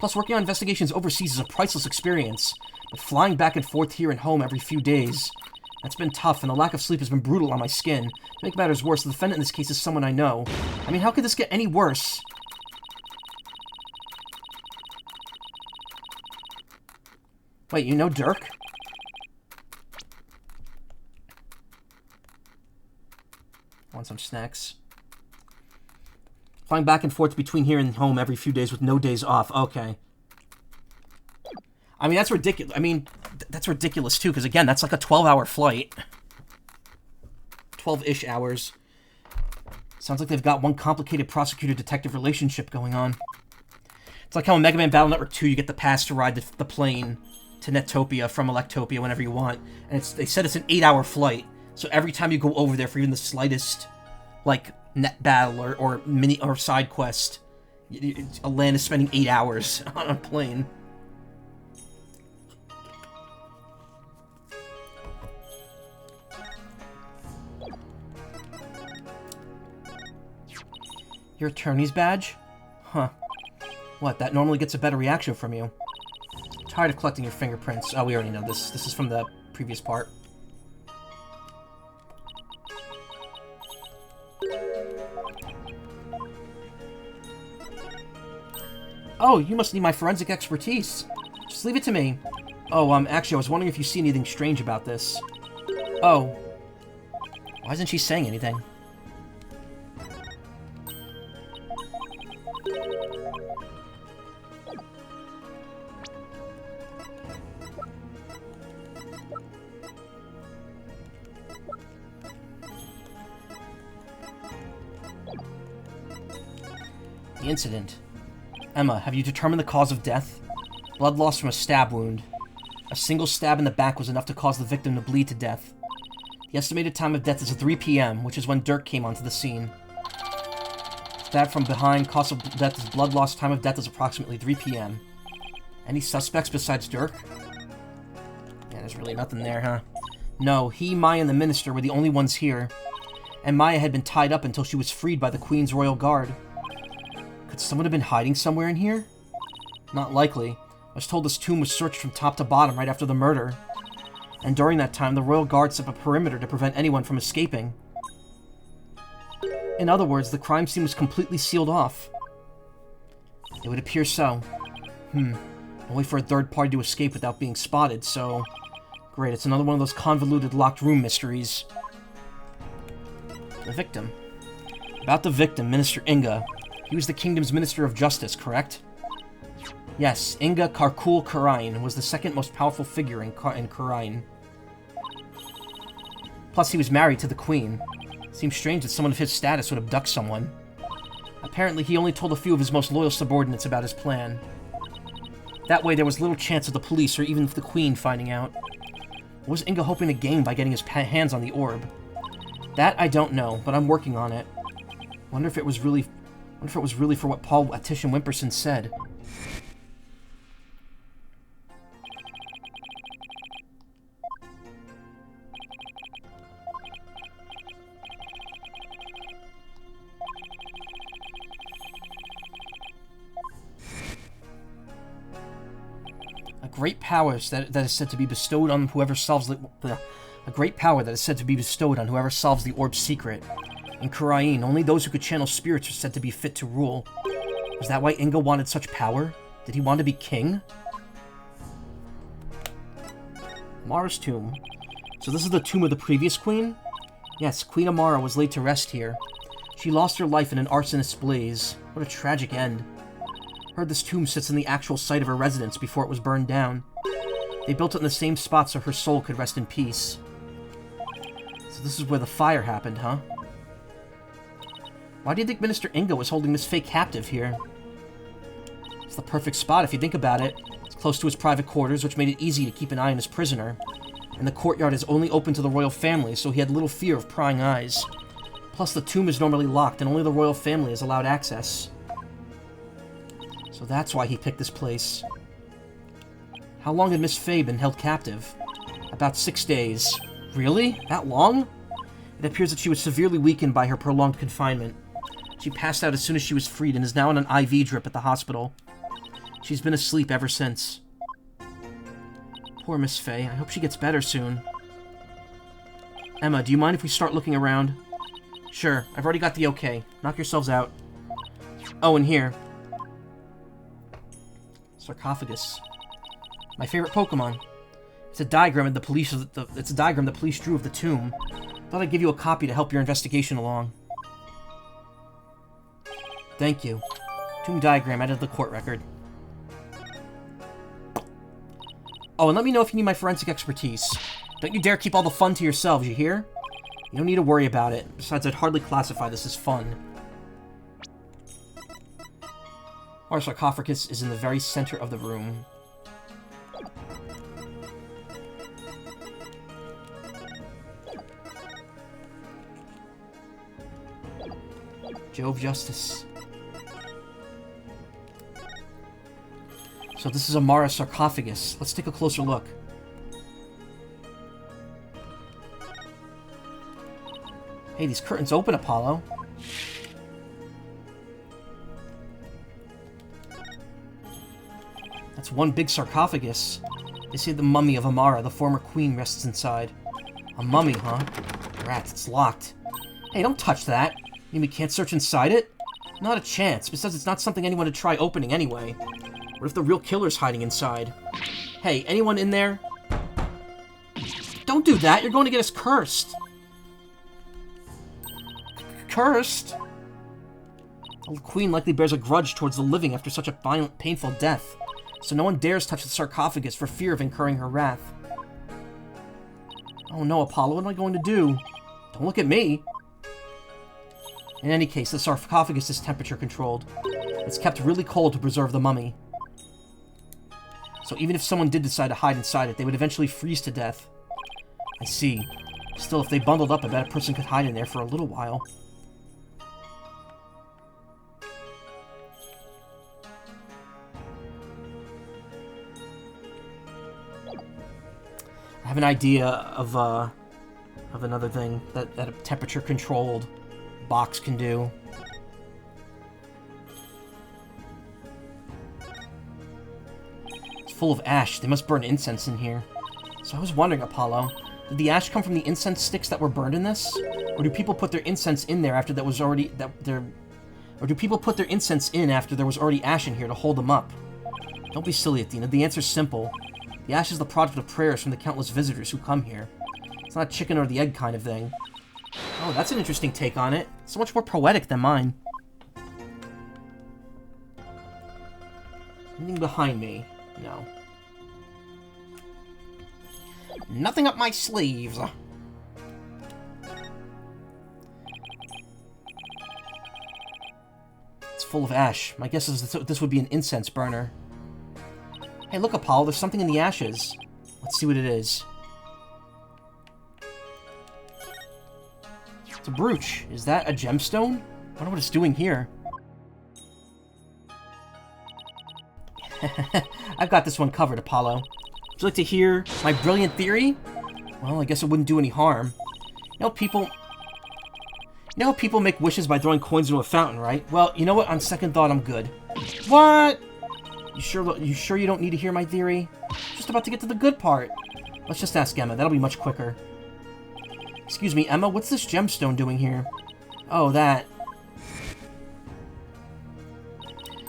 Plus, working on investigations overseas is a priceless experience. But flying back and forth here and home every few days, that's been tough, and the lack of sleep has been brutal on my skin. To make matters worse, the defendant in this case is someone I know. I mean, how could this get any worse? Wait, you know Dirk? Want some snacks? Flying back and forth between here and home every few days with no days off. Okay. I mean, that's ridiculous. I mean, that's ridiculous, too, because, again, that's like a 12-hour flight. 12-ish hours. Sounds like they've got one complicated prosecutor-detective relationship going on. It's like how in Mega Man Battle Network 2, you get the pass to ride the plane to Netopia from Electopia whenever you want. And they said it's an 8-hour flight. So every time you go over there for even the slightest, like, net battle or mini or side quest, a land is spending 8 hours on a plane. Your attorney's badge? Huh. What, that normally gets a better reaction from you. Tired of collecting your fingerprints. Oh, we already know this. This is from the previous part. Oh, you must need my forensic expertise. Just leave it to me. Oh, actually, I was wondering if you see anything strange about this. Oh. Why isn't she saying anything? The incident. Emma, have you determined the cause of death? Blood loss from a stab wound. A single stab in the back was enough to cause the victim to bleed to death. The estimated time of death is 3 p.m., which is when Dirk came onto the scene. Stab from behind, cause of death is blood loss, time of death is approximately 3 p.m. Any suspects besides Dirk? Yeah, there's really nothing there, huh? No, he, Maya, and the Minister were the only ones here. And Maya had been tied up until she was freed by the Queen's Royal Guard. Could someone have been hiding somewhere in here? Not likely. I was told this tomb was searched from top to bottom right after the murder. And during that time, the Royal Guard set up a perimeter to prevent anyone from escaping. In other words, the crime scene was completely sealed off. It would appear so. Only for a third party to escape without being spotted, so... Great, it's another one of those convoluted locked room mysteries. The victim. About the victim, Minister Inga. He was the kingdom's Minister of Justice, correct? Yes, Inga Karkul Kurain was the second most powerful figure in Kurain. Plus, he was married to the Queen. Seems strange that someone of his status would abduct someone. Apparently, he only told a few of his most loyal subordinates about his plan. That way, there was little chance of the police or even the Queen finding out. What was Inga hoping to gain by getting his hands on the orb? That I don't know, but I'm working on it. Wonder if it was really for what Paul Tish and Wimperson said. A great power that is said to be bestowed on whoever solves the a great power that is said to be bestowed on whoever solves the orb's secret. In Kurain, only those who could channel spirits are said to be fit to rule. Was that why Inga wanted such power? Did he want to be king? Amara's tomb. So this is the tomb of the previous queen? Yes, Queen Amara was laid to rest here. She lost her life in an arsonist's blaze. What a tragic end. Heard this tomb sits in the actual site of her residence before it was burned down. They built it in the same spot so her soul could rest in peace. So this is where the fire happened, huh? Why do you think Minister Inga was holding this fake captive here? It's the perfect spot if you think about it. It's close to his private quarters, which made it easy to keep an eye on his prisoner. And the courtyard is only open to the royal family, so he had little fear of prying eyes. Plus, the tomb is normally locked, and only the royal family is allowed access. So that's why he picked this place. How long had Miss Faye been held captive? About 6 days. Really? That long? It appears that she was severely weakened by her prolonged confinement. She passed out as soon as she was freed and is now on an IV drip at the hospital. She's been asleep ever since. Poor Miss Faye. I hope she gets better soon. Emma, do you mind if we start looking around? Sure. I've already got the okay. Knock yourselves out. Oh, and here. Sarcophagus. My favorite Pokemon. It's a diagram the police drew of the tomb. Thought I'd give you a copy to help your investigation along. Thank you. Tomb diagram added to the court record. Oh, and let me know if you need my forensic expertise. Don't you dare keep all the fun to yourselves, you hear? You don't need to worry about it. Besides, I'd hardly classify this as fun. Our sarcophagus is in the very center of the room. Jove Justice. So this is Amara's sarcophagus. Let's take a closer look. Hey, these curtains open, Apollo. That's one big sarcophagus. They say the mummy of Amara, the former queen, rests inside. A mummy, huh? Rats, it's locked. Hey, don't touch that. You mean we can't search inside it? Not a chance. Besides, it's not something anyone would try opening anyway. What if the real killer's hiding inside? Hey, anyone in there? Don't do that. You're going to get us cursed. Cursed? The queen likely bears a grudge towards the living after such a violent, painful death. So no one dares touch the sarcophagus for fear of incurring her wrath. Oh no, Apollo, what am I going to do? Don't look at me. In any case, the sarcophagus is temperature controlled. It's kept really cold to preserve the mummy. So even if someone did decide to hide inside it, they would eventually freeze to death. I see. Still, if they bundled up, I bet a person could hide in there for a little while. I have an idea of another thing that a temperature-controlled box can do. It's full of ash. They must burn incense in here. So I was wondering, Apollo, did the ash come from the incense sticks that were burned in this? Or do people put their incense in there after or do people put their incense in after there was already ash in here to hold them up? Don't be silly, Athena. The answer's simple. The ash is the product of prayers from the countless visitors who come here. It's not chicken or the egg kind of thing. Oh, that's an interesting take on it. So much more poetic than mine. Anything behind me? No. Nothing up my sleeves. It's full of ash. My guess is this would be an incense burner. Hey, look, Apollo, there's something in the ashes. Let's see what it is. It's a brooch. Is that a gemstone? I wonder what it's doing here. I've got this one covered, Apollo. Would you like to hear my brilliant theory? Well, I guess it wouldn't do any harm. You know how people make wishes by throwing coins into a fountain, right? Well, you know what? On second thought, I'm good. What? You sure you don't need to hear my theory? Just about to get to the good part. Let's just ask Emma. That'll be much quicker. Excuse me, Emma, what's this gemstone doing here? Oh, that.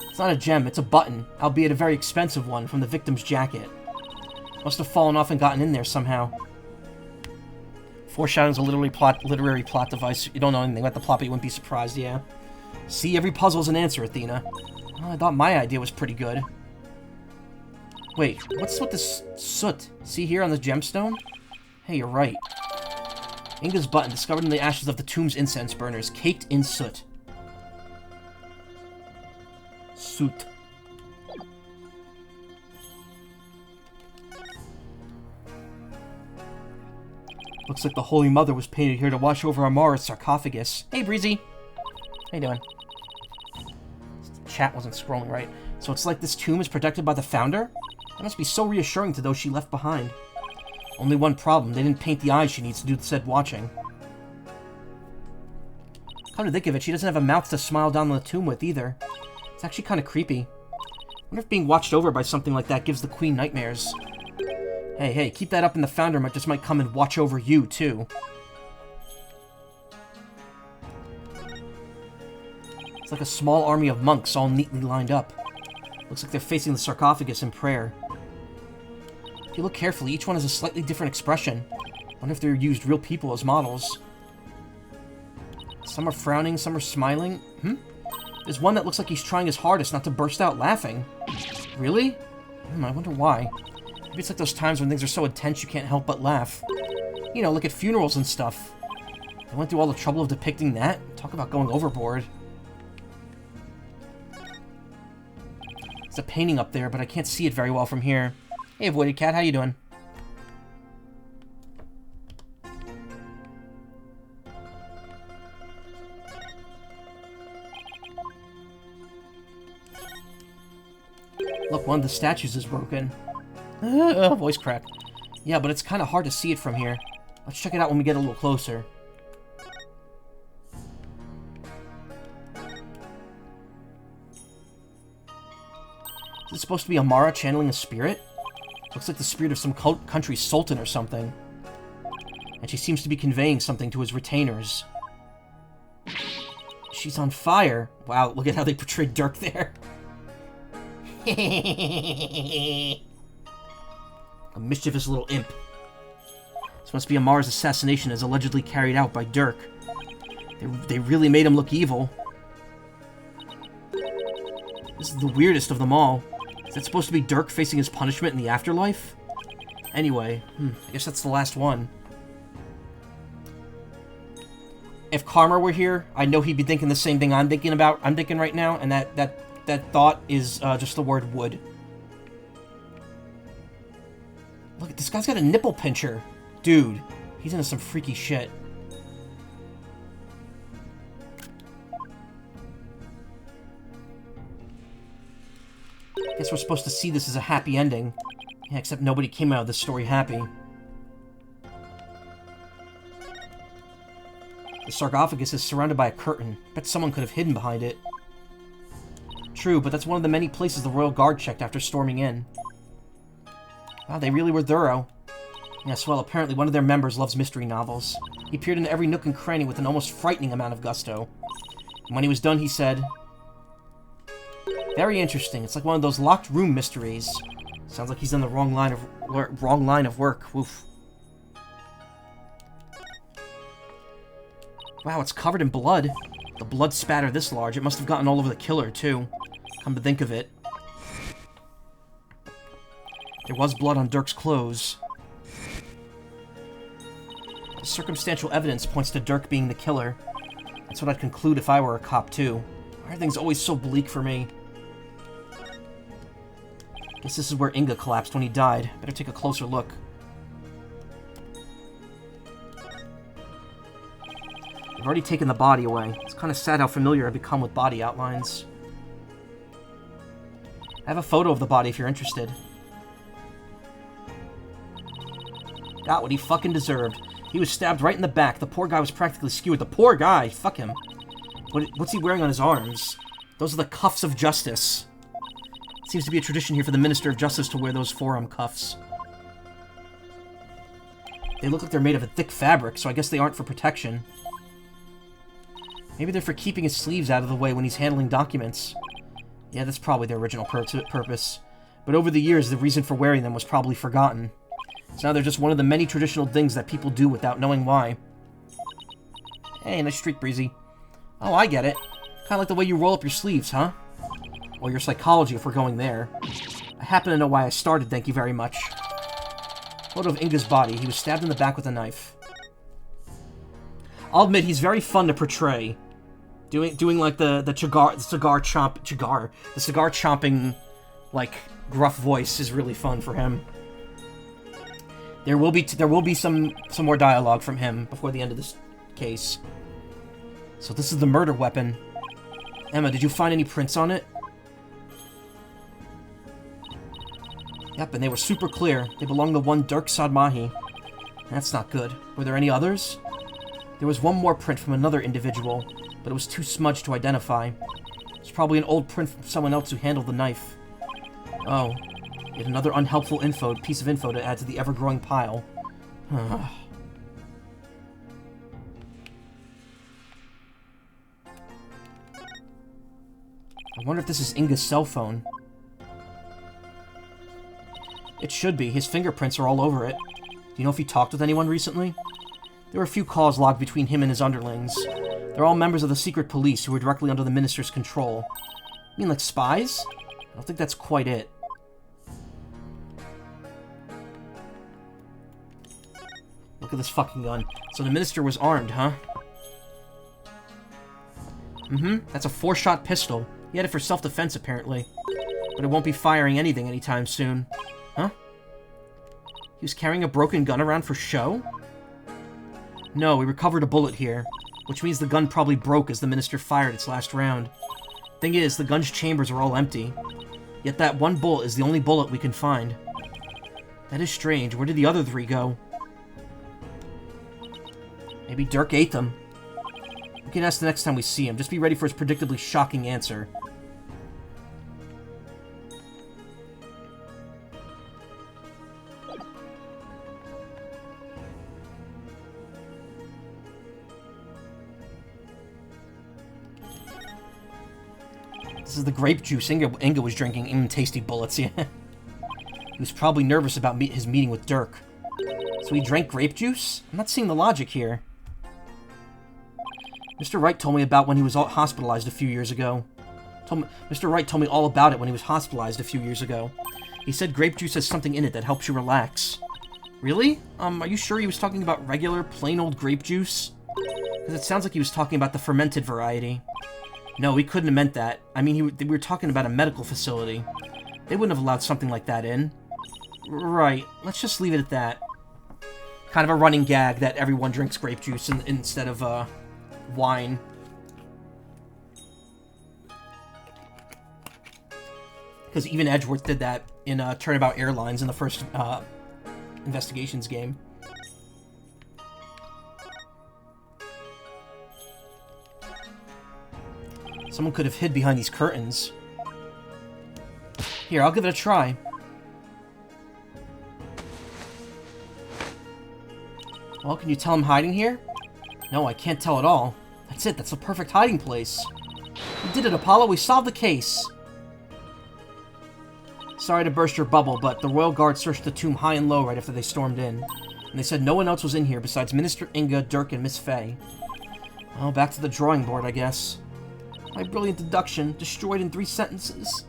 It's not a gem, it's a button, albeit a very expensive one, from the victim's jacket. Must have fallen off and gotten in there somehow. Foreshadowing's a literary plot device. You don't know anything about the plot, but you wouldn't be surprised, yeah. See, every puzzle's an answer, Athena. Oh, I thought my idea was pretty good. Wait, what's with this soot? See here on the gemstone? Hey, you're right. Inga's button, discovered in the ashes of the tomb's incense burners, caked in soot. Soot. Looks like the Holy Mother was painted here to watch over Amara's sarcophagus. Hey, Breezy. How you doing? Chat wasn't scrolling right. So it's like this tomb is protected by the Founder? That must be so reassuring to those she left behind. Only one problem, they didn't paint the eyes she needs to do the said watching. Come to think of it, she doesn't have a mouth to smile down on the tomb with either. It's actually kind of creepy. I wonder if being watched over by something like that gives the Queen nightmares. Hey, keep that up and the Founder might come and watch over you, too. It's like a small army of monks all neatly lined up. Looks like they're facing the sarcophagus in prayer. If you look carefully, each one has a slightly different expression. I wonder if they used real people as models. Some are frowning, some are smiling. There's one that looks like he's trying his hardest not to burst out laughing. Really? I wonder why. Maybe it's like those times when things are so intense you can't help but laugh. You know, look at funerals and stuff. They went through all the trouble of depicting that. Talk about going overboard. There's a painting up there, but I can't see it very well from here. Hey, Avoided Cat, how you doing? Look, one of the statues is broken. Voice crack. Yeah, but it's kind of hard to see it from here. Let's check it out when we get a little closer. Is it supposed to be Amara channeling a spirit? Looks like the spirit of some country's sultan or something. And she seems to be conveying something to his retainers. She's on fire. Wow, look at how they portrayed Dirk there. A mischievous little imp. This must be Amara's assassination as allegedly carried out by Dirk. They really made him look evil. This is the weirdest of them all. Is that supposed to be Dirk facing his punishment in the afterlife? Anyway, I guess that's the last one. If Karma were here, I know he'd be thinking the same thing I'm thinking right now, and that thought is just the word would. Look, this guy's got a nipple pincher. Dude, he's into some freaky shit. Guess we're supposed to see this as a happy ending. Yeah, except nobody came out of this story happy. The sarcophagus is surrounded by a curtain. Bet someone could have hidden behind it. True, but that's one of the many places the Royal Guard checked after storming in. Wow, they really were thorough. Yes, well, apparently one of their members loves mystery novels. He peered into every nook and cranny with an almost frightening amount of gusto. And when he was done, he said, "Very interesting. It's like one of those locked room mysteries." Sounds like he's on the wrong line of work. Woof. Wow, it's covered in blood. The blood spatter this large, it must have gotten all over the killer, too. Come to think of it. There was blood on Dirk's clothes. The circumstantial evidence points to Dirk being the killer. That's what I'd conclude if I were a cop, too. Why are things always so bleak for me? Guess this is where Inga collapsed when he died. Better take a closer look. I've already taken the body away. It's kind of sad how familiar I've become with body outlines. I have a photo of the body if you're interested. Got what he fucking deserved. He was stabbed right in the back. The poor guy was practically skewered. The poor guy! Fuck him. What's he wearing on his arms? Those are the cuffs of justice. It seems to be a tradition here for the Minister of Justice to wear those forearm cuffs. They look like they're made of a thick fabric, so I guess they aren't for protection. Maybe they're for keeping his sleeves out of the way when he's handling documents. Yeah, that's probably their original purpose. But over the years, the reason for wearing them was probably forgotten. So now they're just one of the many traditional things that people do without knowing why. Hey, nice streak, Breezy. Oh, I get it. Kinda like the way you roll up your sleeves, huh? Or your psychology, if we're going there. I happen to know why I started, thank you very much. Photo of Inga's body. He was stabbed in the back with a knife. I'll admit, he's very fun to portray. Doing like the cigar chomping, like, gruff voice is really fun for him. There will be some more dialogue from him before the end of this case. So this is the murder weapon. Emma, did you find any prints on it? Yep, and they were super clear. They belong to one Dirk Sadmahi. That's not good. Were there any others? There was one more print from another individual, but it was too smudged to identify. It's probably an old print from someone else who handled the knife. Oh, yet another unhelpful piece of info to add to the ever-growing pile. I wonder if this is Inga's cell phone. It should be. His fingerprints are all over it. Do you know if he talked with anyone recently? There were a few calls logged between him and his underlings. They're all members of the secret police who were directly under the minister's control. You mean like spies? I don't think that's quite it. Look at this fucking gun. So the minister was armed, huh? That's a 4-shot pistol. He had it for self-defense, apparently. But it won't be firing anything anytime soon. Huh? He was carrying a broken gun around for show? No, we recovered a bullet here. Which means the gun probably broke as the minister fired its last round. Thing is, the gun's chambers are all empty. Yet that one bullet is the only bullet we can find. That is strange. Where did the other 3 go? Maybe Dirk ate them. We can ask the next time we see him. Just be ready for his predictably shocking answer. This is the grape juice Inga was drinking. Tasty bullets, yeah. He was probably nervous about his meeting with Dirk. So he drank grape juice? I'm not seeing the logic here. Mr. Wright told me about when he was hospitalized a few years ago. Mr. Wright told me all about it when he was hospitalized a few years ago. He said grape juice has something in it that helps you relax. Really? Are you sure he was talking about regular, plain old grape juice? Because it sounds like he was talking about the fermented variety. No, he couldn't have meant that. I mean, we were talking about a medical facility. They wouldn't have allowed something like that in. Right. Let's just leave it at that. Kind of a running gag that everyone drinks grape juice instead of, wine. Because even Edgeworth did that in Turnabout Airlines in the first Investigations game. Someone could have hid behind these curtains. Here, I'll give it a try. Well, can you tell I'm hiding here? No, I can't tell at all. That's it, that's the perfect hiding place. We did it, Apollo, we solved the case. Sorry to burst your bubble, but the Royal Guard searched the tomb high and low right after they stormed in. And they said no one else was in here besides Minister Inga, Dirk, and Miss Fey. Well, back to the drawing board, I guess. My brilliant deduction, destroyed in 3 sentences.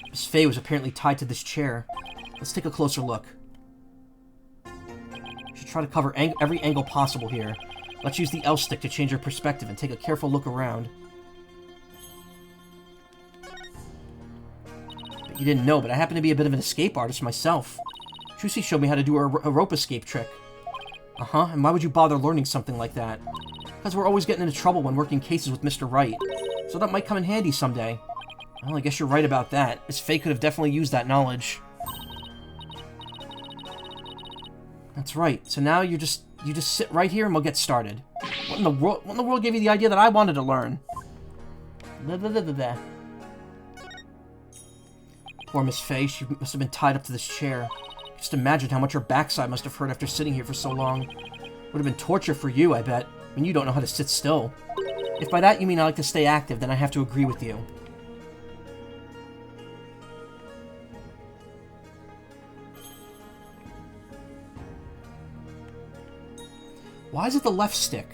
Miss Fey was apparently tied to this chair. Let's take a closer look. Should try to cover every angle possible here. Let's use the L stick to change our perspective and take a careful look around. Bet you didn't know, but I happen to be a bit of an escape artist myself. Trucy showed me how to do a rope escape trick. Uh-huh, and why would you bother learning something like that? Because we're always getting into trouble when working cases with Mr. Wright. So that might come in handy someday. Well, I guess you're right about that. Miss Faye could have definitely used that knowledge. That's right. So now you just sit right here and we'll get started. What in the world gave you the idea that I wanted to learn? Blah, blah, blah, blah, blah. Poor Miss Faye, she must have been tied up to this chair. Just imagine how much her backside must have hurt after sitting here for so long. Would have been torture for you, I bet. I mean, you don't know how to sit still. If by that you mean I like to stay active, then I have to agree with you. Why is it the left stick?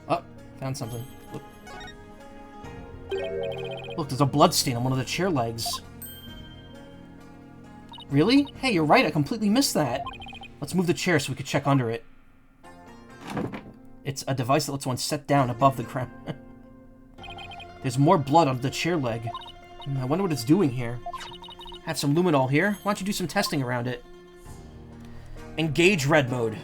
Oh, found something. Look, there's a blood stain on one of the chair legs. Really? Hey, you're right, I completely missed that. Let's move the chair so we could check under it. It's a device that lets one set down above the ground. There's more blood on the chair leg. I wonder what it's doing here. Have some luminol here. Why don't you do some testing around it? Engage red mode.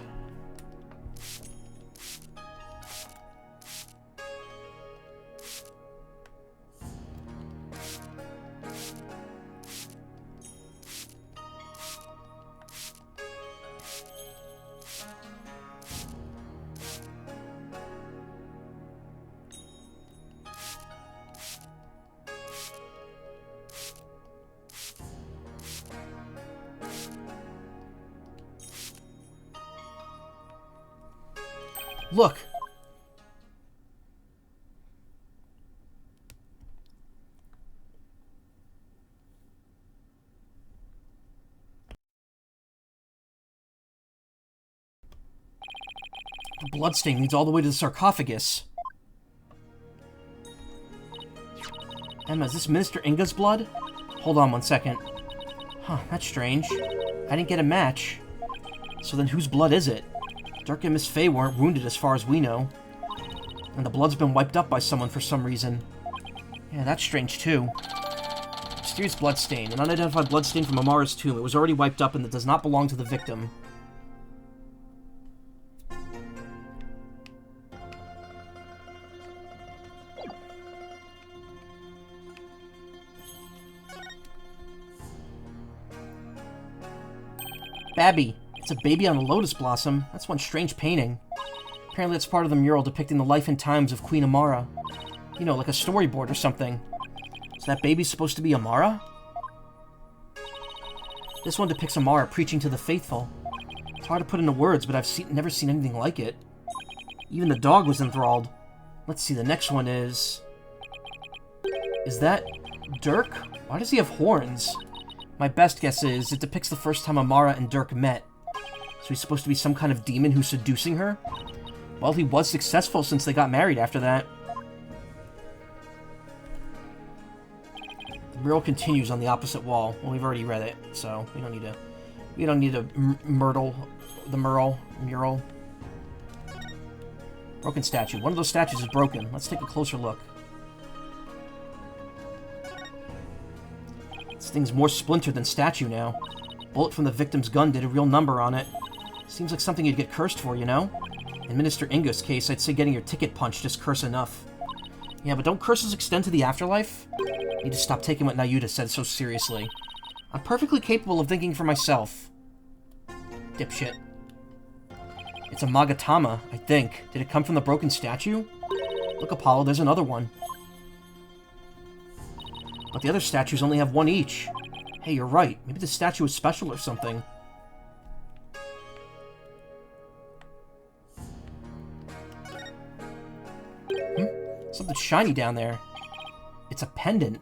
Look! The bloodstain leads all the way to the sarcophagus. Emma, is this Minister Inga's blood? Hold on one second. Huh, that's strange. I didn't get a match. So then whose blood is it? Dirk and Miss Faye weren't wounded as far as we know. And the blood's been wiped up by someone for some reason. Yeah, that's strange too. Mysterious bloodstain. An unidentified bloodstain from Amara's tomb. It was already wiped up and it does not belong to the victim. Babby. It's a baby on a lotus blossom. That's one strange painting. Apparently it's part of the mural depicting the life and times of Queen Amara. You know, like a storyboard or something. So that baby's supposed to be Amara? This one depicts Amara preaching to the faithful. It's hard to put into words, but I've never seen anything like it. Even the dog was enthralled. Let's see, the next one is... Is that Dirk? Why does he have horns? My best guess is it depicts the first time Amara and Dirk met. So he's supposed to be some kind of demon who's seducing her? Well, he was successful since they got married after that. The mural continues on the opposite wall. Well, we've already read it, so we don't need to mural. Broken statue. One of those statues is broken. Let's take a closer look. This thing's more splintered than statue now. Bullet from the victim's gun did a real number on it. Seems like something you'd get cursed for, you know? In Minister Inga's case, I'd say getting your ticket punched is curse enough. Yeah, but don't curses extend to the afterlife? Need to stop taking what Nayuta said so seriously. I'm perfectly capable of thinking for myself. Dipshit. It's a Magatama, I think. Did it come from the broken statue? Look, Apollo, there's another one. But the other statues only have one each. Hey, you're right. Maybe the statue is special or something. Something shiny down there. It's a pendant.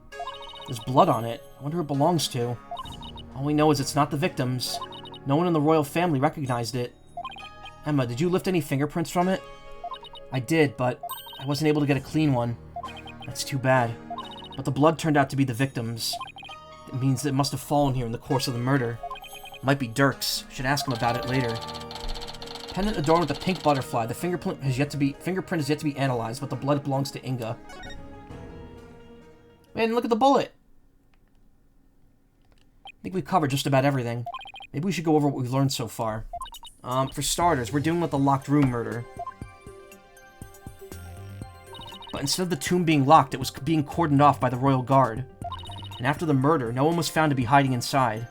There's blood on it. I wonder who it belongs to. All we know is it's not the victim's. No one in the royal family recognized it. Emma, did you lift any fingerprints from it? I did, but I wasn't able to get a clean one. That's too bad. But the blood turned out to be the victim's. It means that it must have fallen here in the course of the murder. Might be Dirk's. Should ask him about it later. Pendant adorned with a pink butterfly. The fingerprint has yet to be analyzed, but the blood belongs to Inga. Man, look at the bullet! I think we've covered just about everything. Maybe we should go over what we've learned so far. For starters, we're dealing with the locked room murder. But instead of the tomb being locked, it was being cordoned off by the Royal Guard. And after the murder, no one was found to be hiding inside.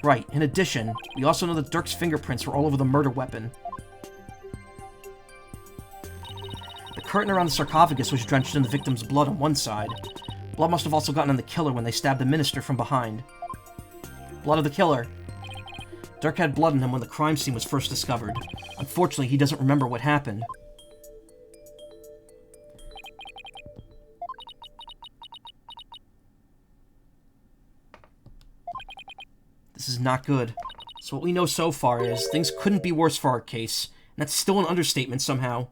Right, in addition, we also know that Dirk's fingerprints were all over the murder weapon. The curtain around the sarcophagus was drenched in the victim's blood on one side. Blood must have also gotten on the killer when they stabbed the minister from behind. Blood of the killer. Dirk had blood on him when the crime scene was first discovered. Unfortunately, he doesn't remember what happened. This is not good. So what we know so far is things couldn't be worse for our case. And that's still an understatement somehow.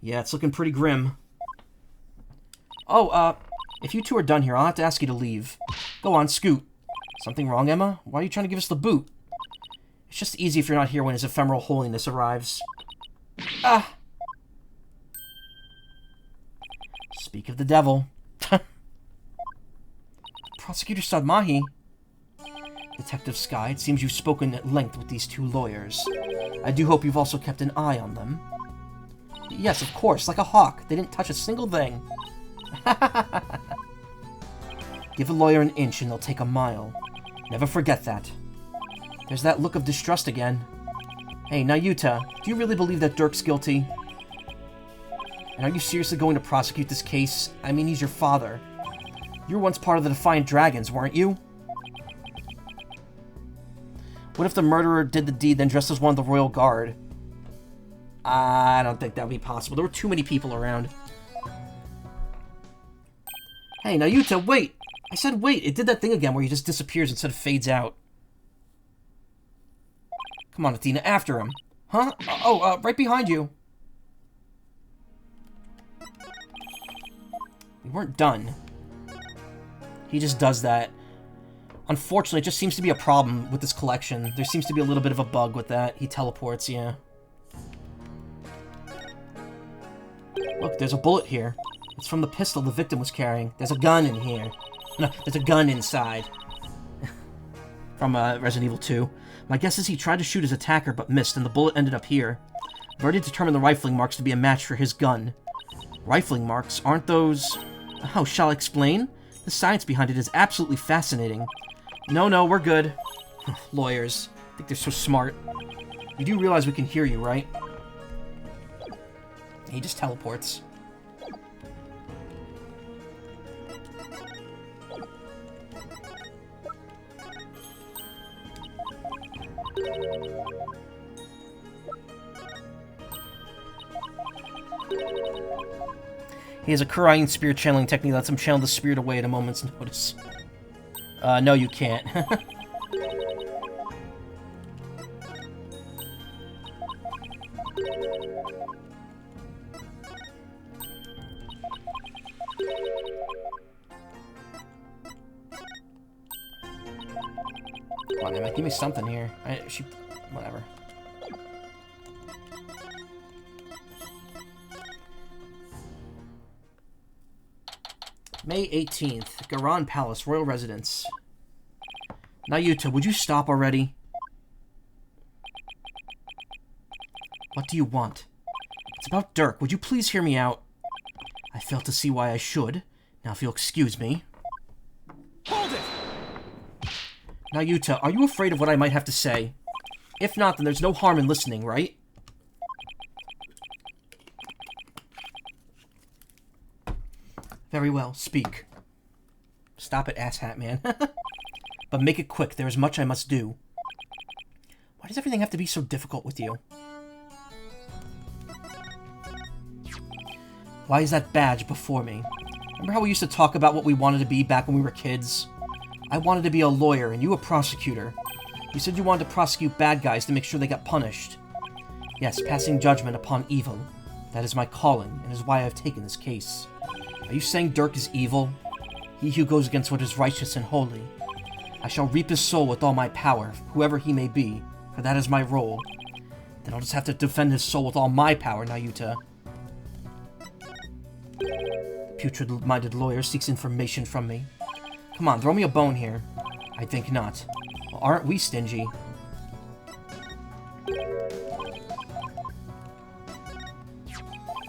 Yeah, it's looking pretty grim. Oh, if you two are done here, I'll have to ask you to leave. Go on, scoot. Something wrong, Emma? Why are you trying to give us the boot? It's just easy if you're not here when His Ephemeral Holiness arrives. Ah! Speak of the devil. Prosecutor Sadmahi. Detective Sky, it seems you've spoken at length with these two lawyers. I do hope you've also kept an eye on them. Yes, of course, like a hawk. They didn't touch a single thing. Give a lawyer an inch and they'll take a mile. Never forget that. There's that look of distrust again. Hey, Nayuta, do you really believe that Dirk's guilty? And are you seriously going to prosecute this case? I mean, he's your father. You were once part of the Defiant Dragons, weren't you? What if the murderer did the deed then dressed as one of the Royal Guard? I don't think that would be possible. There were too many people around. Hey, Nayuta, wait! I said wait! It did that thing again where he just disappears instead of fades out. Come on, Athena, after him. Huh? Right behind you. We weren't done. He just does that. Unfortunately, it just seems to be a problem with this collection. There seems to be a little bit of a bug with that. He teleports, yeah. Look, there's a bullet here. It's from the pistol the victim was carrying. There's a gun in here. No, there's a gun inside. From Resident Evil 2. My guess is he tried to shoot his attacker but missed, and the bullet ended up here. I've already determined the rifling marks to be a match for his gun. Rifling marks? Aren't those... How shall I explain? The science behind it is absolutely fascinating. No, we're good. Lawyers. I think they're so smart. You do realize we can hear you, right? He just teleports. He has a Kurian spirit channeling technique that lets him channel the spirit away at a moment's notice. No, you can't. Come on, Emma, give me something here. Whatever. May 18th, Garan Palace, Royal Residence. Nayuta, would you stop already? What do you want? It's about Dirk. Would you please hear me out? I fail to see why I should. Now, if you'll excuse me. Hold it! Nayuta, are you afraid of what I might have to say? If not, then there's no harm in listening, right? Very well, speak. Stop it, asshat man. But make it quick, there is much I must do. Why does everything have to be so difficult with you? Why is that badge before me? Remember how we used to talk about what we wanted to be back when we were kids? I wanted to be a lawyer, and you a prosecutor. You said you wanted to prosecute bad guys to make sure they got punished. Yes, passing judgment upon evil. That is my calling, and is why I have taken this case. Are you saying Dirk is evil? He who goes against what is righteous and holy. I shall reap his soul with all my power, whoever he may be, for that is my role. Then I'll just have to defend his soul with all my power, Nayuta. putrid-minded lawyer seeks information from me. Come on, throw me a bone here. I think not. Well, aren't we stingy?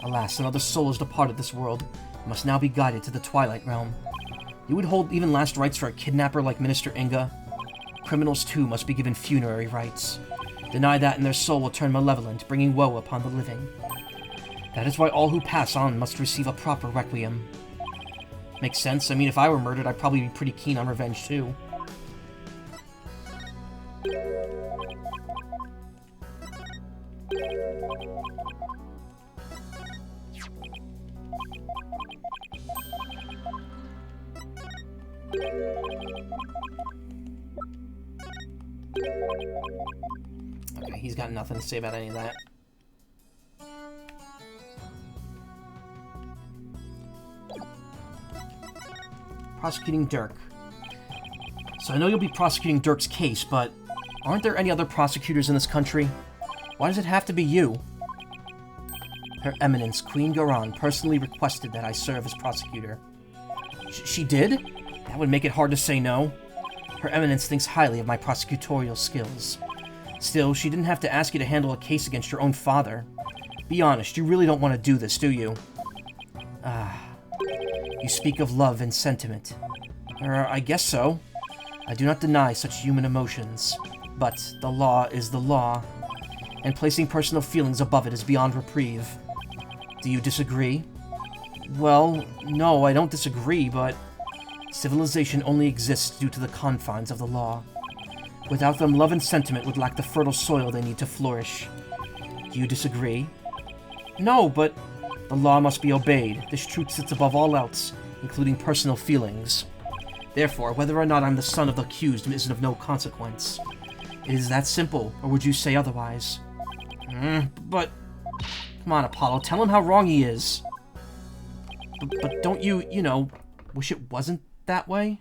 Alas, another soul has departed this world, and must now be guided to the Twilight Realm. You would hold even last rites for a kidnapper like Minister Inga? Criminals, too, must be given funerary rites. Deny that, and their soul will turn malevolent, bringing woe upon the living. That is why all who pass on must receive a proper requiem. Makes sense. I mean, if I were murdered, I'd probably be pretty keen on revenge, too. Okay, he's got nothing to say about any of that. Prosecuting Dirk. So I know you'll be prosecuting Dirk's case, but aren't there any other prosecutors in this country? Why does it have to be you? Her Eminence, Queen Garan, personally requested that I serve as prosecutor. She did? That would make it hard to say no. Her Eminence thinks highly of my prosecutorial skills. Still, she didn't have to ask you to handle a case against your own father. Be honest, you really don't want to do this, do you? You speak of love and sentiment. I guess so. I do not deny such human emotions. But the law is the law, and placing personal feelings above it is beyond reprieve. Do you disagree? Well, no, I don't disagree, but civilization only exists due to the confines of the law. Without them, love and sentiment would lack the fertile soil they need to flourish. Do you disagree? No, but the law must be obeyed. This truth sits above all else, including personal feelings. Therefore, whether or not I'm the son of the accused is of no consequence. It is that simple, or would you say otherwise? But... Come on, Apollo, tell him how wrong he is. But don't you, wish it wasn't that way?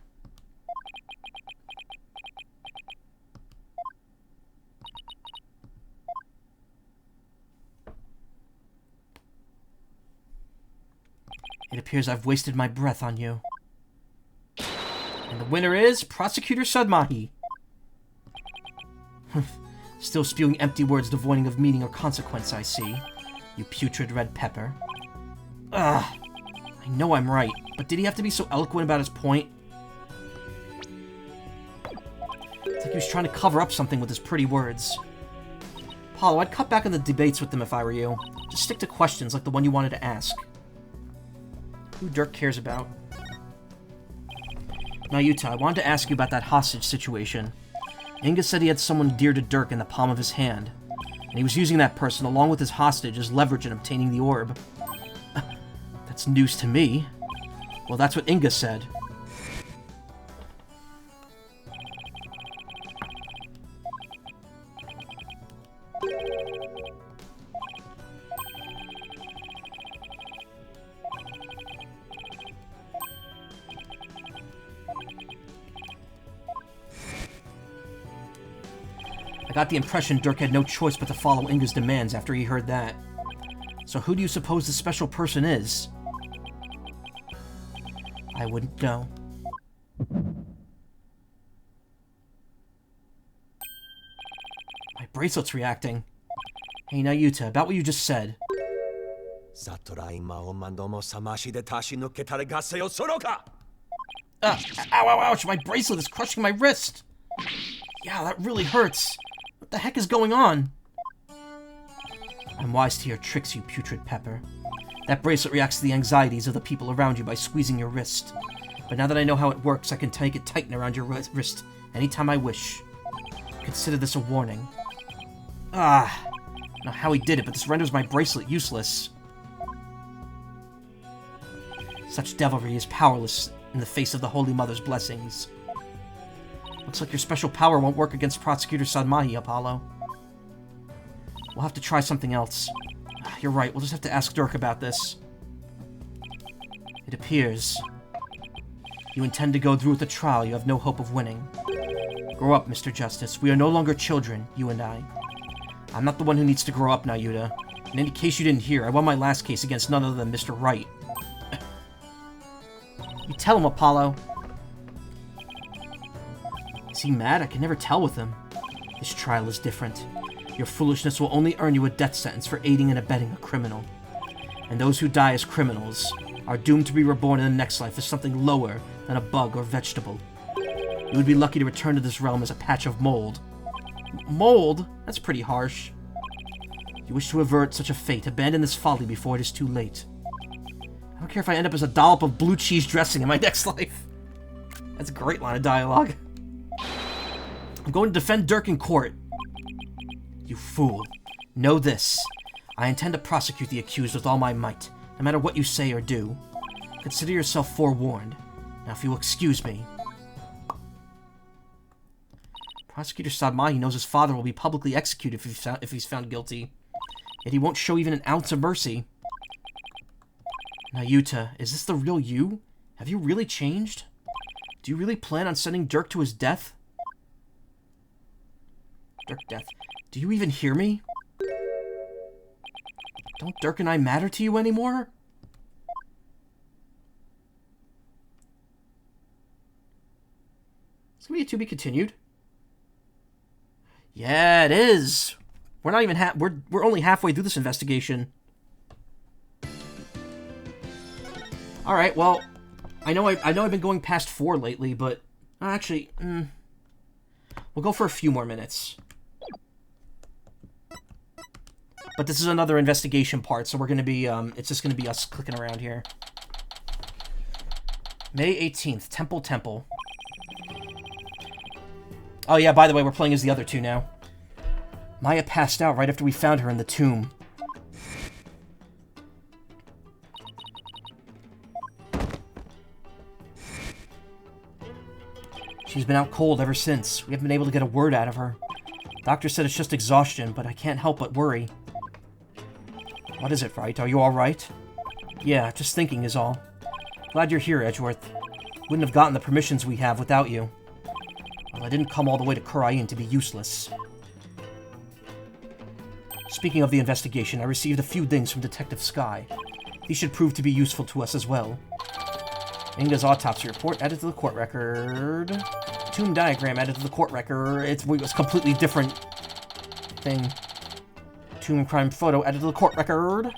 It appears I've wasted my breath on you. And the winner is Prosecutor Sadmahi. Still spewing empty words devoid of meaning or consequence, I see. You putrid red pepper. Ugh. I know I'm right, but did he have to be so eloquent about his point? It's like he was trying to cover up something with his pretty words. Apollo, I'd cut back on the debates with them if I were you. Just stick to questions like the one you wanted to ask. Who Dirk cares about? Now, Yuta, I wanted to ask you about that hostage situation. Inga said he had someone dear to Dirk in the palm of his hand, and he was using that person along with his hostage as leverage in obtaining the orb. That's news to me. Well, that's what Inga said. I got the impression Dirk had no choice but to follow Inga's demands after he heard that. So who do you suppose the special person is? I wouldn't know. My bracelet's reacting. Hey, Nayuta, about what you just said. Ow, ouch, my bracelet is crushing my wrist! Yeah, that really hurts. What the heck is going on? I'm wise to your tricks, you putrid pepper. That bracelet reacts to the anxieties of the people around you by squeezing your wrist. But now that I know how it works, I can make it tighten around your wrist anytime I wish. Consider this a warning. Now how he did it, but this renders my bracelet useless. Such devilry is powerless in the face of the Holy Mother's blessings. Looks like your special power won't work against Prosecutor Sadmahi, Apollo. We'll have to try something else. You're right, we'll just have to ask Dirk about this. It appears you intend to go through with a trial you have no hope of winning. Grow up, Mr. Justice. We are no longer children, you and I. I'm not the one who needs to grow up now, Yuta. In any case you didn't hear, I won my last case against none other than Mr. Wright. You tell him, Apollo. Is he mad? I can never tell with him. This trial is different. Your foolishness will only earn you a death sentence for aiding and abetting a criminal. And those who die as criminals are doomed to be reborn in the next life as something lower than a bug or vegetable. You would be lucky to return to this realm as a patch of mold. Mold? That's pretty harsh. If you wish to avert such a fate, abandon this folly before it is too late. I don't care if I end up as a dollop of blue cheese dressing in my next life. That's a great line of dialogue. I'm going to defend Dirk in court. You fool. Know this. I intend to prosecute the accused with all my might, no matter what you say or do. Consider yourself forewarned. Now, if you will excuse me. Prosecutor Sadmahi knows his father will be publicly executed if he's found guilty. Yet he won't show even an ounce of mercy. Now, Yuta, is this the real you? Have you really changed? Do you really plan on sending Dirk to his death? Dirk death. Do you even hear me? Don't Dirk and I matter to you anymore? It's gonna be a to be continued. Yeah, it is. We're not even we're only halfway through this investigation. All right, well, I know I've been going past 4 lately, but actually, we'll go for a few more minutes. But this is another investigation part, so we're gonna be it's just gonna be us clicking around here. May 18th, Temple. Oh yeah, by the way, we're playing as the other two now. Maya passed out right after we found her in the tomb. She's been out cold ever since. We haven't been able to get a word out of her. Doctor said it's just exhaustion, but I can't help but worry. What is it, Wright? Are you alright? Yeah, just thinking is all. Glad you're here, Edgeworth. Wouldn't have gotten the permissions we have without you. Well, I didn't come all the way to Khura'in to be useless. Speaking of the investigation, I received a few things from Detective Sky. These should prove to be useful to us as well. Inga's autopsy report added to the court record. Tomb diagram added to the court record. It was a completely different thing. Tomb crime photo added to the court record.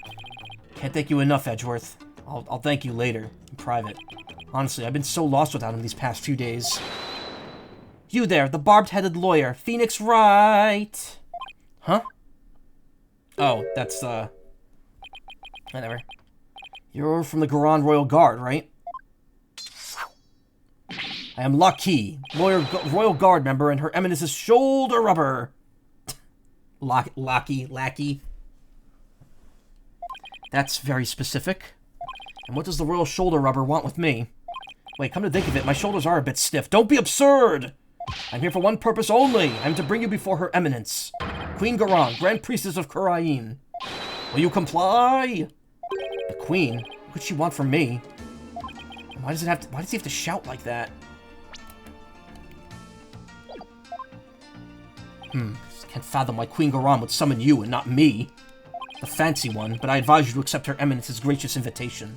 Can't thank you enough, Edgeworth. I'll thank you later, in private. Honestly, I've been so lost without him these past few days. You there, the barbed-headed lawyer, Phoenix Wright! Huh? Oh, that's, whatever. You're from the Garan Royal Guard, right? I am Lackey, Royal Guard member, and Her Eminence's shoulder rubber. Lackey. That's very specific. And what does the Royal Shoulder Rubber want with me? Wait, come to think of it, my shoulders are a bit stiff. Don't be absurd! I'm here for one purpose only. I'm to bring you before Her Eminence, Queen Garan, Grand Priestess of Khura'in. Will you comply? The Queen? What could she want from me? Why does he have to shout like that? Can't fathom why Queen Garan would summon you and not me. The fancy one, but I advise you to accept Her Eminence's gracious invitation.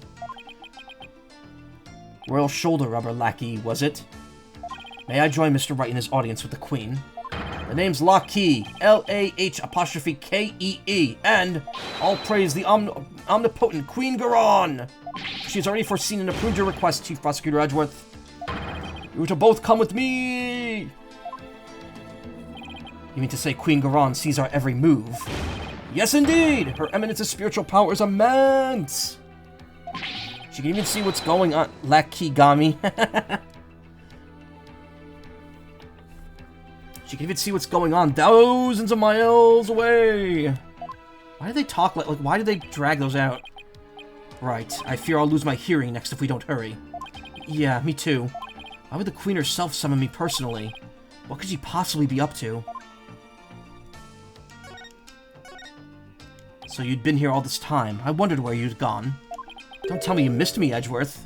Royal Shoulder Rubber Lackey, was it? May I join Mr. Wright in his audience with the Queen? The name's Lackey, L-A-H'-K-E-E, and all praise the omnipotent Queen Garan. She's already foreseen and approved your request, Chief Prosecutor Edgeworth. You to both come with me! You mean to say Queen Garan sees our every move? Yes, indeed! Her Eminence's spiritual power is immense! She can even see what's going on. Lackey-gami. She can even see what's going on thousands of miles away! Why do they talk like why do they drag those out? Right, I fear I'll lose my hearing next if we don't hurry. Yeah, me too. Why would the Queen herself summon me personally? What could she possibly be up to? So you'd been here all this time. I wondered where you'd gone. Don't tell me you missed me, Edgeworth.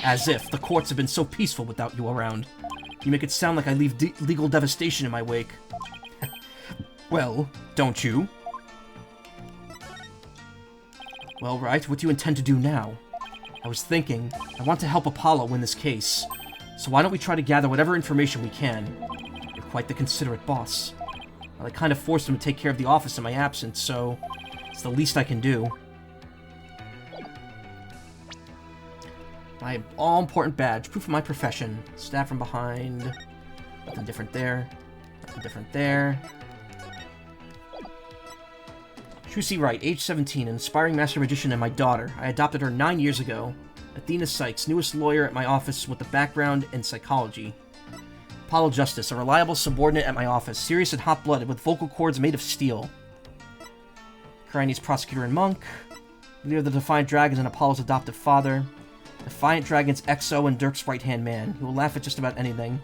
As if. The courts have been so peaceful without you around. You make it sound like I leave legal devastation in my wake. Well, don't you? Well, Wright, what do you intend to do now? I was thinking, I want to help Apollo win this case, so why don't we try to gather whatever information we can? You're quite the considerate boss. Well, I kind of forced him to take care of the office in my absence, so it's the least I can do. My all-important badge, proof of my profession. Stab from behind. Nothing different there. Nothing different there. Trucy Wright, age 17, an aspiring master magician and my daughter. I adopted her 9 years ago. Athena Sykes, newest lawyer at my office with a background in psychology. Apollo Justice, a reliable subordinate at my office, serious and hot-blooded, with vocal cords made of steel. Chinese prosecutor and monk. Leader of the Defiant Dragons and Apollo's adoptive father. Defiant Dragons XO and Dirk's right-hand man. He will laugh at just about anything.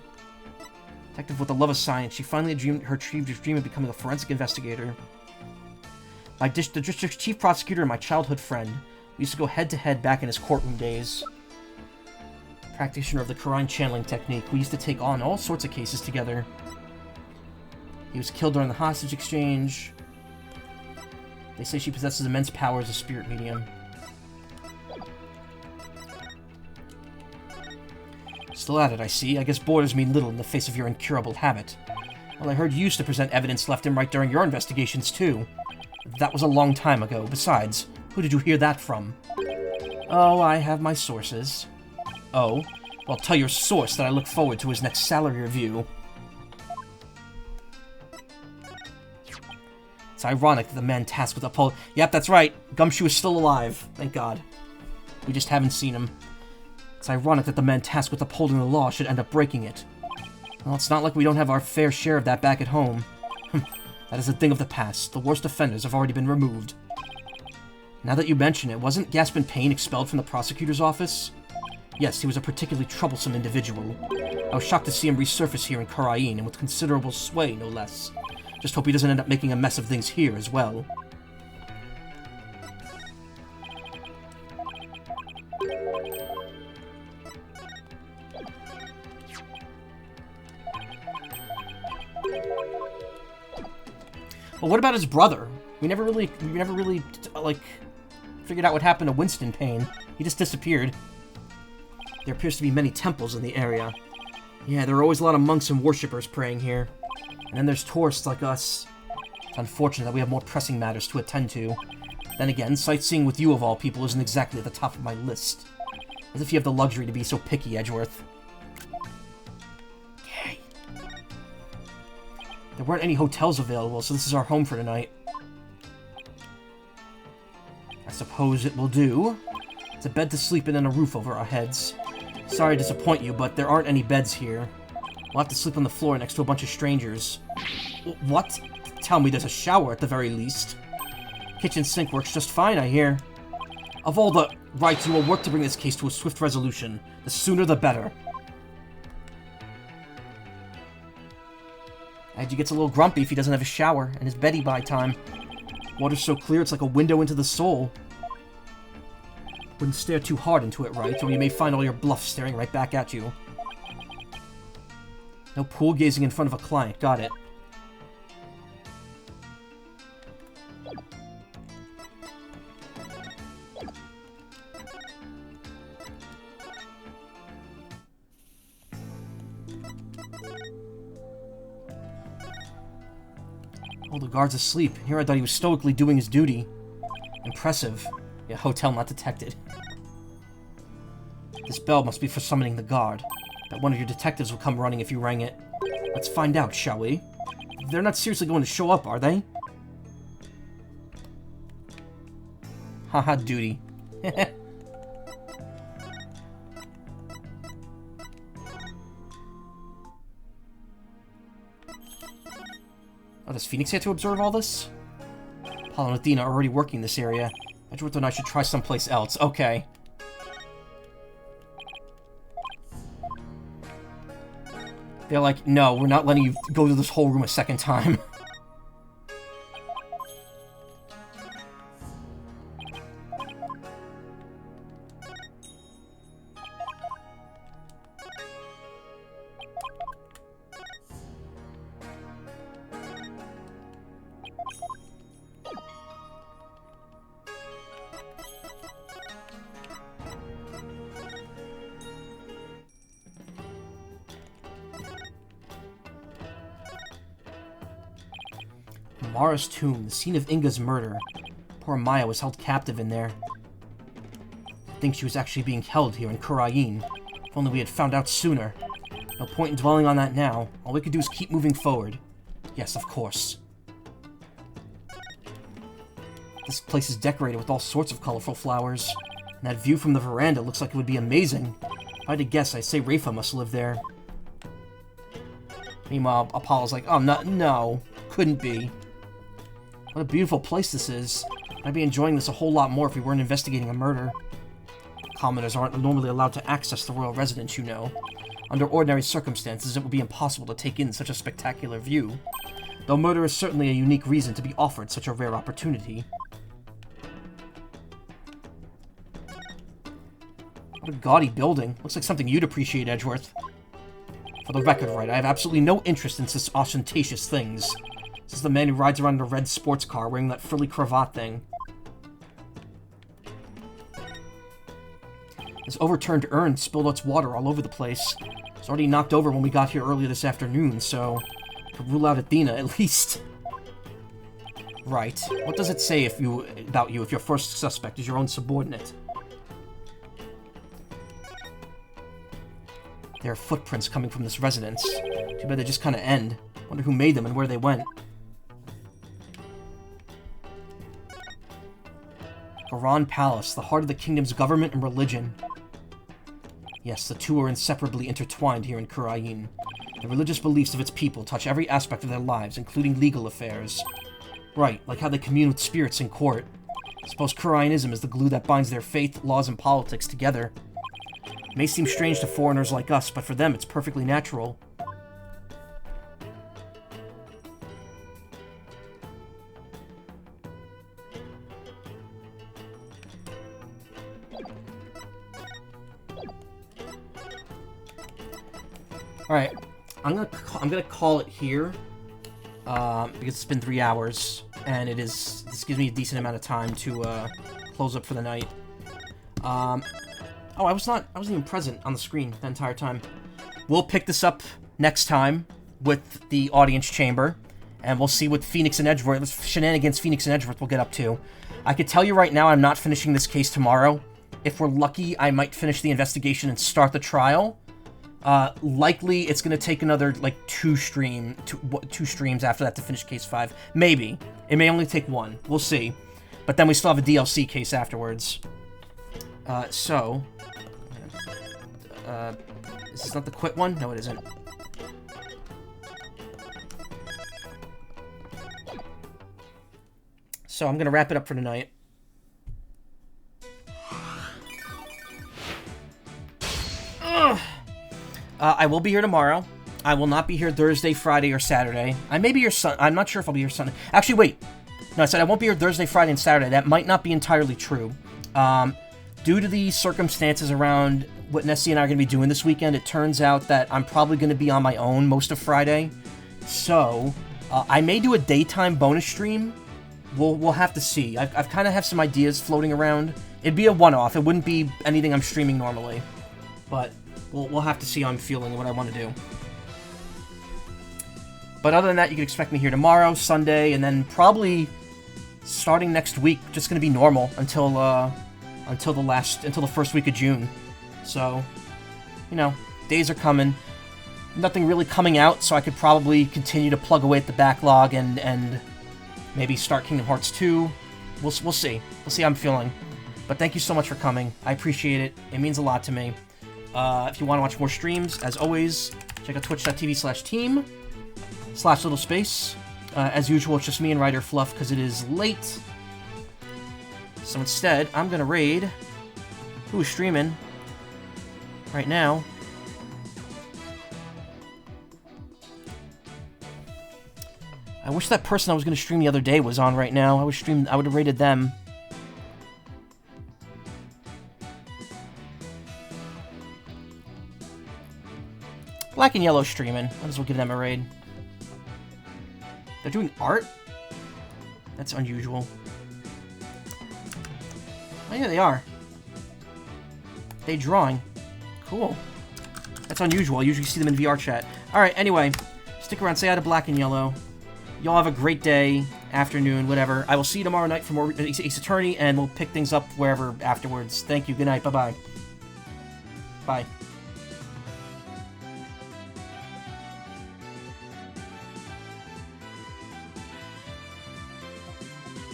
Detective with a love of science, she finally achieved her dream of becoming a forensic investigator. The district's chief prosecutor and my childhood friend. We used to go head-to-head back in his courtroom days. Practitioner of the Karine channeling technique. We used to take on all sorts of cases together. He was killed during the hostage exchange. They say she possesses immense power as a spirit medium. Still at it, I see. I guess borders mean little in the face of your incurable habit. Well, I heard you used to present evidence left and right during your investigations, too. That was a long time ago. Besides, who did you hear that from? Oh, I have my sources. Oh? Well, tell your source that I look forward to his next salary review. It's ironic that the man tasked with uphold... Yep, that's right. Gumshoe is still alive. Thank God. We just haven't seen him. It's ironic that the man tasked with upholding the law should end up breaking it. Well, it's not like we don't have our fair share of that back at home. That is a thing of the past. The worst offenders have already been removed. Now that you mention it, wasn't Gaspin Payne expelled from the prosecutor's office? Yes, he was a particularly troublesome individual. I was shocked to see him resurface here in Karain, and with considerable sway, no less. Just hope he doesn't end up making a mess of things here as well. But what about his brother? We never really, like, figured out what happened to Winston Payne. He just disappeared. There appears to be many temples in the area. Yeah, there are always a lot of monks and worshippers praying here. And then there's tourists like us. It's unfortunate that we have more pressing matters to attend to. Then again, sightseeing with you of all people isn't exactly at the top of my list. As if you have the luxury to be so picky, Edgeworth. Yay. There weren't any hotels available, so this is our home for tonight. I suppose it will do. It's a bed to sleep in and a roof over our heads. Sorry to disappoint you, but there aren't any beds here. We'll have to sleep on the floor next to a bunch of strangers. What? Tell me there's a shower at the very least. Kitchen sink works just fine, I hear. Of all the... Right, you will work to bring this case to a swift resolution. The sooner the better. Edgy gets a little grumpy if he doesn't have a shower, and his beddy by time. Water's so clear it's like a window into the soul. Wouldn't stare too hard into it, right? Or you may find all your bluff staring right back at you. No pool gazing in front of a client, got it. All the guards asleep. Here I thought he was stoically doing his duty. Impressive. Yeah, hotel not detected. This bell must be for summoning the guard. Bet one of your detectives will come running if you rang it. Let's find out, shall we? They're not seriously going to show up, are they? Haha, duty. Oh, does Phoenix have to observe all this? Paul and Athena are already working this area. Edgeworth and I should try someplace else. Okay. They're like, no, we're not letting you go through this whole room a second time. Mara's tomb, the scene of Inga's murder. Poor Maya was held captive in there. I think she was actually being held here in Kurayin. If only we had found out sooner. No point in dwelling on that now. All we could do is keep moving forward. Yes, of course. This place is decorated with all sorts of colorful flowers. And that view from the veranda looks like it would be amazing. If I had to guess, I'd say Rafa must live there. Meanwhile, Apollo's like, oh, no, couldn't be. What a beautiful place this is. I'd be enjoying this a whole lot more if we weren't investigating a murder. Commoners aren't normally allowed to access the royal residence, you know. Under ordinary circumstances, it would be impossible to take in such a spectacular view. Though murder is certainly a unique reason to be offered such a rare opportunity. What a gaudy building. Looks like something you'd appreciate, Edgeworth. For the record, Wright, I have absolutely no interest in such ostentatious things. This is the man who rides around in a red sports car wearing that frilly cravat thing. This overturned urn spilled its water all over the place. It was already knocked over when we got here earlier this afternoon, so I could rule out Athena, at least. Right. What does it say about you if your first suspect is your own subordinate? There are footprints coming from this residence. Too bad they just kind of end. Wonder who made them and where they went. Garan Palace, the heart of the kingdom's government and religion. Yes, the two are inseparably intertwined here in Kurayin. The religious beliefs of its people touch every aspect of their lives, including legal affairs. Right, like how they commune with spirits in court. I suppose Kurayinism is the glue that binds their faith, laws, and politics together. It may seem strange to foreigners like us, but for them it's perfectly natural. Alright, I'm gonna call it here, because it's been 3 hours, and this gives me a decent amount of time to, close up for the night. Oh, I wasn't even present on the screen the entire time. We'll pick this up next time with the audience chamber, and we'll see what Phoenix and Edgeworth, shenanigans Phoenix and Edgeworth will get up to. I could tell you right now I'm not finishing this case tomorrow. If we're lucky, I might finish the investigation and start the trial. Likely it's going to take another, like, two streams after that to finish Case 5. Maybe. It may only take one. We'll see. But then we still have a DLC case afterwards. Is this not the quit one? No, it isn't. So I'm going to wrap it up for tonight. Ugh. I will be here tomorrow. I will not be here Thursday, Friday, or Saturday. I may be here I'm not sure if I'll be here Sunday. Actually, wait. No, I said I won't be here Thursday, Friday, and Saturday. That might not be entirely true. Due to the circumstances around what Nessie and I are going to be doing this weekend, it turns out that I'm probably going to be on my own most of Friday. So, I may do a daytime bonus stream. We'll have to see. I've kind of have some ideas floating around. It'd be a one-off. It wouldn't be anything I'm streaming normally. But we'll have to see how I'm feeling and what I want to do. But other than that, you can expect me here tomorrow, Sunday, and then probably starting next week, just going to be normal until the first week of June. So, you know, days are coming. Nothing really coming out, so I could probably continue to plug away at the backlog and maybe start Kingdom Hearts 2. We'll see. We'll see how I'm feeling. But thank you so much for coming. I appreciate it. It means a lot to me. If you want to watch more streams, as always, check out twitch.tv/team/littlespace. As usual, it's just me and Ryder Fluff because it is late. So instead, I'm going to raid who is streaming right now. I wish that person I was going to stream the other day was on right now. I would have raided them. Black and Yellow streaming. Might as well give them a raid. They're doing art? That's unusual. Oh yeah, they are. They drawing. Cool. That's unusual. I usually see them in VR chat. Alright, anyway. Stick around. Say hi to Black and Yellow. Y'all have a great day, afternoon, whatever. I will see you tomorrow night for more Ace Attorney, and we'll pick things up wherever afterwards. Thank you. Good night. Bye-bye. Bye.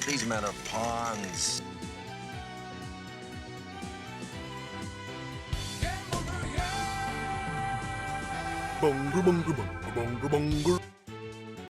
These men are pawns. Bunga bunga bunga bunga bunga.